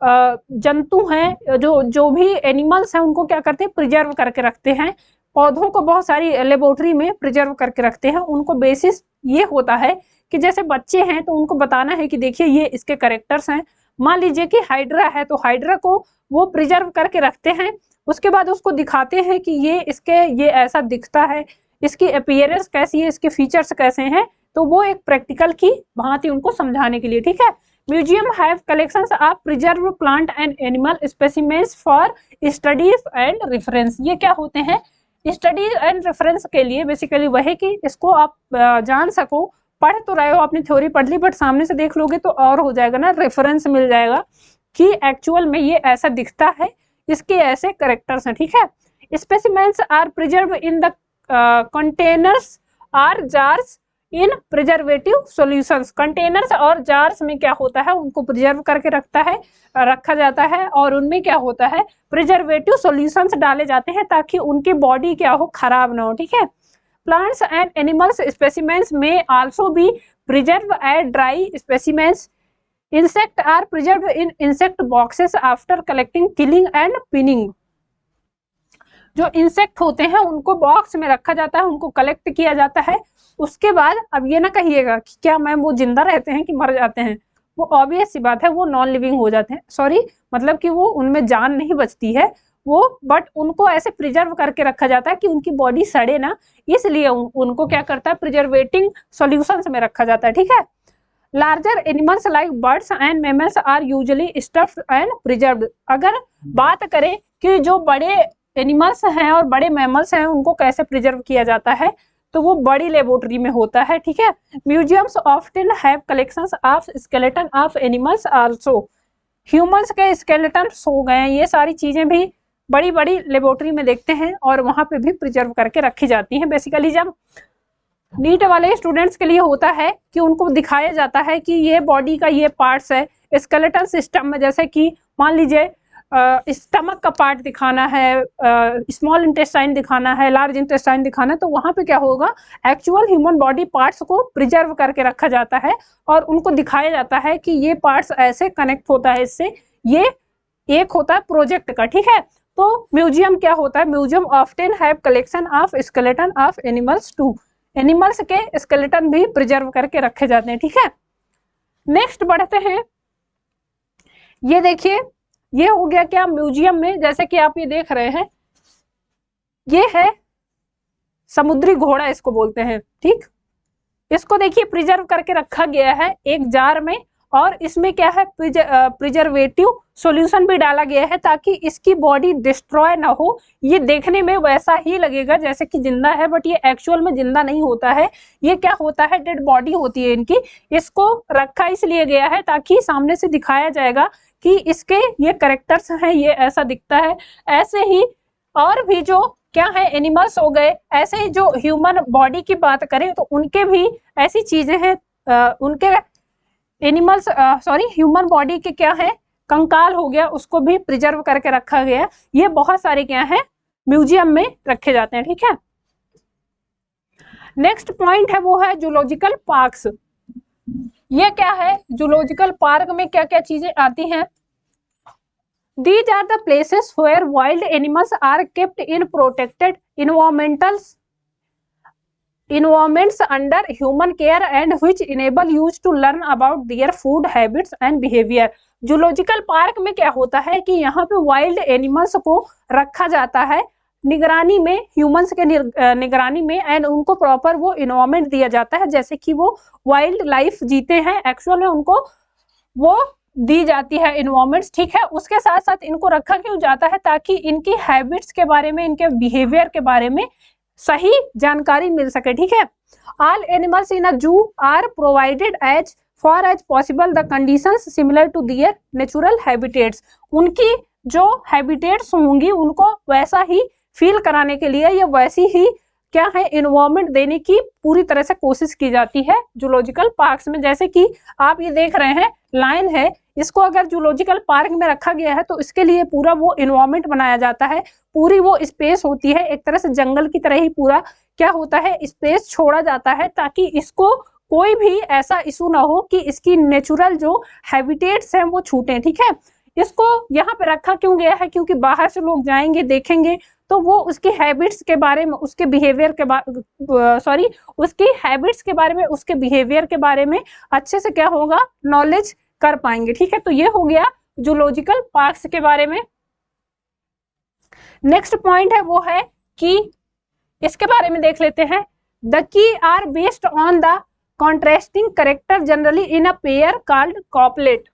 जंतु हैं, जो भी एनिमल्स हैं उनको क्या करते हैं, प्रिजर्व करके रखते हैं। पौधों को बहुत सारी लेबोरेटरी में प्रिजर्व करके रखते हैं। उनको बेसिस ये होता है कि जैसे बच्चे हैं तो उनको बताना है कि देखिए ये इसके कैरेक्टर्स हैं। मान लीजिए कि हाइड्रा है तो हाइड्रा को वो प्रिजर्व करके रखते हैं, उसके बाद उसको दिखाते हैं कि ये ऐसा दिखता है, इसकी अपीयरेंस कैसी है, इसके फीचर्स कैसे हैं, तो वो एक प्रैक्टिकल की भांति उनको समझाने के लिए, ठीक है। Museum have collections of preserve plant and animal specimens for studies and reference. ये क्या होते हैं, स्टडी एंड रेफरेंस के लिए बेसिकली वह कि इसको आप जान सको। पढ़ तो रहे हो, आपने थ्योरी पढ़ ली, बट सामने से देख लोगे तो और हो जाएगा ना, रेफरेंस मिल जाएगा कि एक्चुअल में ये ऐसा दिखता है, इसके ऐसे कैरेक्टर्स हैं, ठीक है। Specimens are preserve in the containers or jars in preservative solutions. Containers और जार्स में क्या होता है, उनको प्रिजर्व करके रखा जाता है और उनमें क्या होता है, प्रिजर्वेटिव सॉल्यूशंस डाले जाते हैं ताकि उनकी बॉडी क्या हो, खराब ना हो, ठीक है। Plants and animals specimens may also be preserve at dry specimens. Insect are preserve in insect boxes after collecting, killing and pinning. जो इंसेक्ट होते हैं उनको बॉक्स में रखा जाता है, उनको कलेक्ट किया जाता है। उसके बाद अब ये ना कहिएगा कि क्या मैम वो जिंदा रहते हैं कि मर जाते हैं, वो ऑब्वियस सी बात है, वो नॉन लिविंग हो जाते हैं, सॉरी मतलब कि वो उनमें जान नहीं बचती है वो, बट उनको ऐसे प्रिजर्व करके रखा जाता है कि उनकी बॉडी सड़े ना, इसलिए उनको क्या करता है, प्रिजर्वेटिंग सॉल्यूशंस में रखा जाता है, ठीक है। Larger animals like birds and mammals are usually stuffed and preserved. अगर बात करें कि जो बड़े एनिमल्स हैं और बड़े मैमल्स हैं उनको कैसे प्रिजर्व किया जाता है, तो वो बड़ी लेबोरेटरी में होता है, ठीक है। Museums often have collections of skeleton of animals also. Humans के स्केलेटन्स हो गए, ये सारी चीजें भी बड़ी बड़ी लेबोरेटरी में देखते हैं और वहां पे भी प्रिजर्व करके रखी जाती हैं। बेसिकली जब नीट वाले स्टूडेंट्स के लिए होता है कि उनको दिखाया जाता है कि ये बॉडी का ये पार्ट्स है स्केलेटल सिस्टम में, जैसे कि मान लीजिए स्टमक का पार्ट दिखाना है, स्मॉल इंटेस्टाइन दिखाना है, लार्ज इंटेस्टाइन दिखाना है, तो वहां पे क्या होगा, एक्चुअल ह्यूमन बॉडी पार्ट्स को प्रिजर्व करके रखा जाता है और उनको दिखाया जाता है कि ये पार्ट्स ऐसे कनेक्ट होता है इससे, ये एक होता है प्रोजेक्ट का, ठीक है। तो म्यूजियम क्या होता है, museum often have collection of skeleton of animals too, animals के स्केलेटन भी प्रिजर्व करके रखे जाते हैं, ठीक है। नेक्स्ट बढ़ते हैं, ये देखिए ये हो गया क्या म्यूजियम में, जैसे कि आप ये देख रहे हैं, ये है समुद्री घोड़ा इसको बोलते हैं, ठीक। इसको देखिए प्रिजर्व करके रखा गया है एक जार में और इसमें क्या है प्रिजर्वेटिव सॉल्यूशन भी डाला गया है ताकि इसकी बॉडी डिस्ट्रॉय ना हो। ये देखने में वैसा ही लगेगा जैसे कि जिंदा है, बट ये एक्चुअल में जिंदा नहीं होता है, ये क्या होता है डेड बॉडी होती है इनकी। इसको रखा इसलिए गया है ताकि सामने से दिखाया जाएगा कि इसके ये कैरेक्टर्स हैं, ये ऐसा दिखता है। ऐसे ही और भी जो क्या है एनिमल्स हो गए, ऐसे ही जो ह्यूमन बॉडी की बात करें तो उनके भी ऐसी चीजें हैं, उनके एनिमल्स ह्यूमन बॉडी के क्या है कंकाल हो गया, उसको भी प्रिजर्व करके रखा गया। ये बहुत सारे क्या है म्यूजियम में रखे जाते हैं, ठीक है। नेक्स्ट पॉइंट है वो है जूलॉजिकल पार्क्स। ये क्या है, जूलॉजिकल पार्क में क्या क्या चीजें आती हैं। These are the places where wild animals are kept in protected environments under human care and which enable you to learn about their food habits and behavior। Zoological park में क्या होता है कि यहाँ पे वाइल्ड एनिमल्स को रखा जाता है निगरानी में, ह्यूमंस के निगरानी में, एंड उनको प्रॉपर वो इन्वायरमेंट दिया जाता है जैसे कि वो वाइल्ड लाइफ जीते हैं एक्चुअल में, उनको वो दी जाती है इन्वायरमेंट्स, ठीक है। उसके साथ साथ इनको रखा क्यों जाता है, ताकि इनकी हैबिट्स के बारे में, इनके बिहेवियर के बारे में सही जानकारी मिल सके, ठीक है। All animals in a zoo are provided as far as possible the conditions similar to their natural habitats. उनकी जो हैबिटेट्स होंगी उनको वैसा ही फील कराने के लिए या वैसी ही क्या है इन्वायरमेंट देने की पूरी तरह से कोशिश की जाती है जूलॉजिकल पार्क्स में। जैसे कि आप ये देख रहे हैं लायन है, इसको अगर जूलॉजिकल पार्क में रखा गया है तो इसके लिए पूरा वो इन्वायरमेंट बनाया जाता है, पूरी वो स्पेस होती है, एक तरह से जंगल की तरह ही पूरा क्या होता है स्पेस छोड़ा जाता है ताकि इसको कोई भी ऐसा इशू ना हो कि इसकी नेचुरल जो हैबिटेट्स हैं वो छूटे, ठीक है। इसको यहाँ पे रखा क्यों गया है, क्योंकि बाहर से लोग जाएंगे देखेंगे तो वो उसकी हैबिट्स के बारे में, उसके बिहेवियर के उसकी हैबिट्स के बारे में, उसके बिहेवियर के बारे में अच्छे से क्या होगा नॉलेज कर पाएंगे, ठीक है। तो ये हो गया जूलॉजिकल पार्क्स के बारे में। नेक्स्ट पॉइंट है वो है कि इसके बारे में देख लेते हैं। The key are based on the contrasting character generally in a pair called couplet.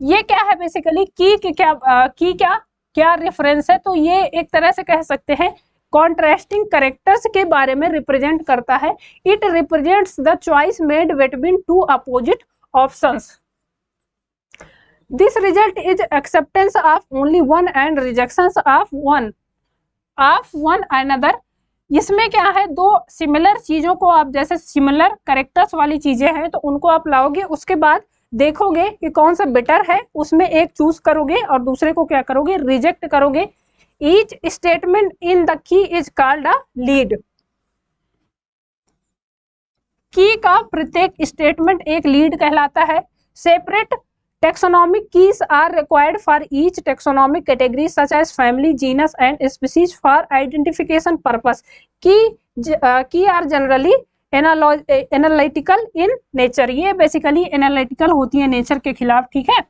ये क्या है बेसिकली की क्या रेफरेंस है, तो ये एक तरह से कह सकते हैं कॉन्ट्रास्टिंग कैरेक्टर्स के बारे में रिप्रेजेंट करता है। It represents the choice made between two opposite options. This result is acceptance of only one and rejections of one another. इसमें क्या है, दो सिमिलर चीजों को आप, जैसे सिमिलर कैरेक्टर्स वाली चीजें हैं तो उनको आप लाओगे, उसके बाद देखोगे कि कौन सा बेटर है, उसमें एक चूज करोगे और दूसरे को क्या करोगे रिजेक्ट करोगे। Each statement in the key is called a lead. Key का प्रत्येक स्टेटमेंट एक लीड कहलाता है। Separate taxonomic keys are required for each taxonomic category such as family, genus and species for identification purpose. Key are generally analytical in nature. ये basically analytical होती है nature के खिलाफ, ठीक है।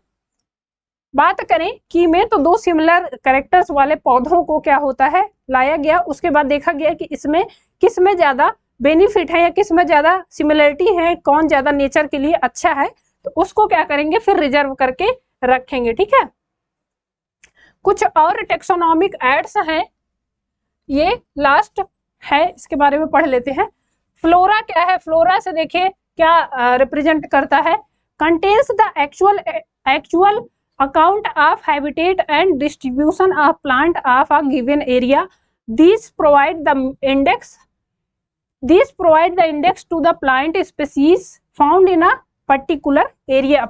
बात करें की में तो दो सिमिलर कैरेक्टर्स वाले पौधों को क्या होता है लाया गया, उसके बाद देखा गया कि इसमें किस में ज्यादा बेनिफिट है या किस में ज्यादा सिमिलरिटी है, कौन ज्यादा नेचर के लिए अच्छा है, तो उसको क्या करेंगे फिर रिजर्व करके रखेंगे, ठीक है। कुछ और टेक्सोनॉमिक एड्स हैं ये लास्ट है, इसके बारे में पढ़ लेते हैं। फ्लोरा क्या है? फ्लोरा से देखिए क्या रिप्रेजेंट करता है, contains the actual account of habitat and distribution of plant of a given area. These provide the index to the plant species found in a particular area।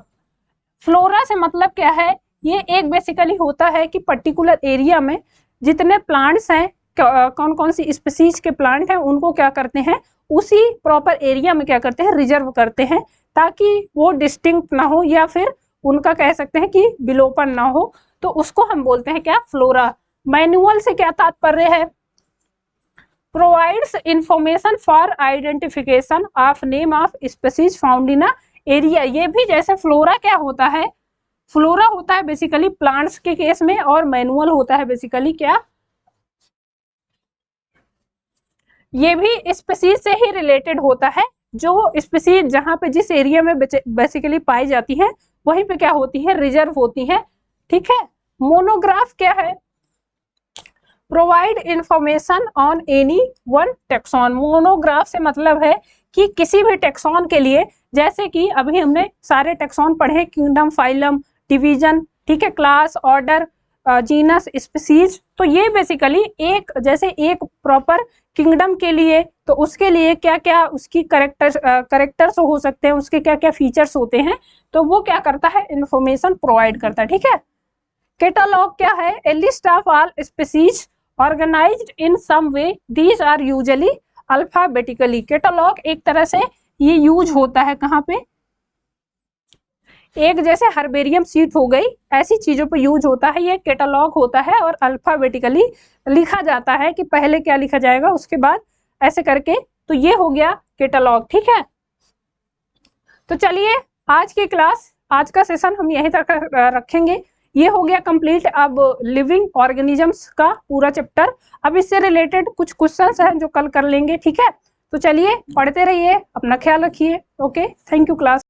Flora से मतलब क्या है? ये एक बेसिकली होता है कि पर्टिकुलर एरिया में जितने प्लांट्स हैं, कौन कौन सी स्पीसीज के प्लांट हैं, उनको क्या करते हैं, उसी प्रॉपर एरिया में क्या करते हैं, रिजर्व करते हैं, ताकि वो डिस्टिंक्ट ना हो या फिर उनका कह सकते हैं कि विलोपन ना हो, तो उसको हम बोलते हैं क्या? फ्लोरा। मैनुअल से क्या तात्पर्य है? Provides information for identification of name of species found in area. ये भी जैसे फ्लोरा क्या होता है? फ्लोरा होता है बेसिकली प्लांट्स के केस में, और मैनुअल होता है बेसिकली क्या? ये भी स्पीसीज से ही रिलेटेड होता है। जो स्पीसीज जहां पे जिस एरिया में बेसिकली पाई जाती है, वहीं पे क्या होती है? रिजर्व होती है। ठीक है। मोनोग्राफ क्या है? Provide information on any one tax on. Monograph से मतलब है कि किसी भी टेक्सॉन के लिए, जैसे कि अभी हमने सारे टेक्सॉन पढ़े, किंगडम, फाइलम, डिवीजन, ठीक है, क्लास, ऑर्डर, जीनस, स्पीसीज। तो ये बेसिकली एक, जैसे एक प्रॉपर किंगडम के लिए, तो उसके लिए क्या क्या उसकी करेक्टर्स हो सकते हैं, उसके क्या क्या फीचर्स होते हैं, तो वो क्या करता है? इंफॉर्मेशन प्रोवाइड करता है। ठीक है। कैटलॉग क्या है? A list of all species organised in some way, these are usually alphabetically. Catalogue एक तरह से ये यूज होता है कहाँ पे? एक जैसे हर्बेरियम शीट हो गई, ऐसी चीजों पे यूज होता है। ये कैटलॉग होता है और अल्फाबेटिकली लिखा जाता है कि पहले क्या लिखा जाएगा, उसके बाद ऐसे करके, तो ये हो गया कैटलॉग। ठीक है। तो चलिए आज की क्लास, आज का सेशन हम यहीं तक रखेंगे। ये हो गया कंप्लीट अब लिविंग ऑर्गेनिजम्स का पूरा चैप्टर। अब इससे रिलेटेड कुछ क्वेश्चंस हैं जो कल कर लेंगे। ठीक है। तो चलिए पढ़ते रहिए, अपना ख्याल रखिए। Okay, thank you class.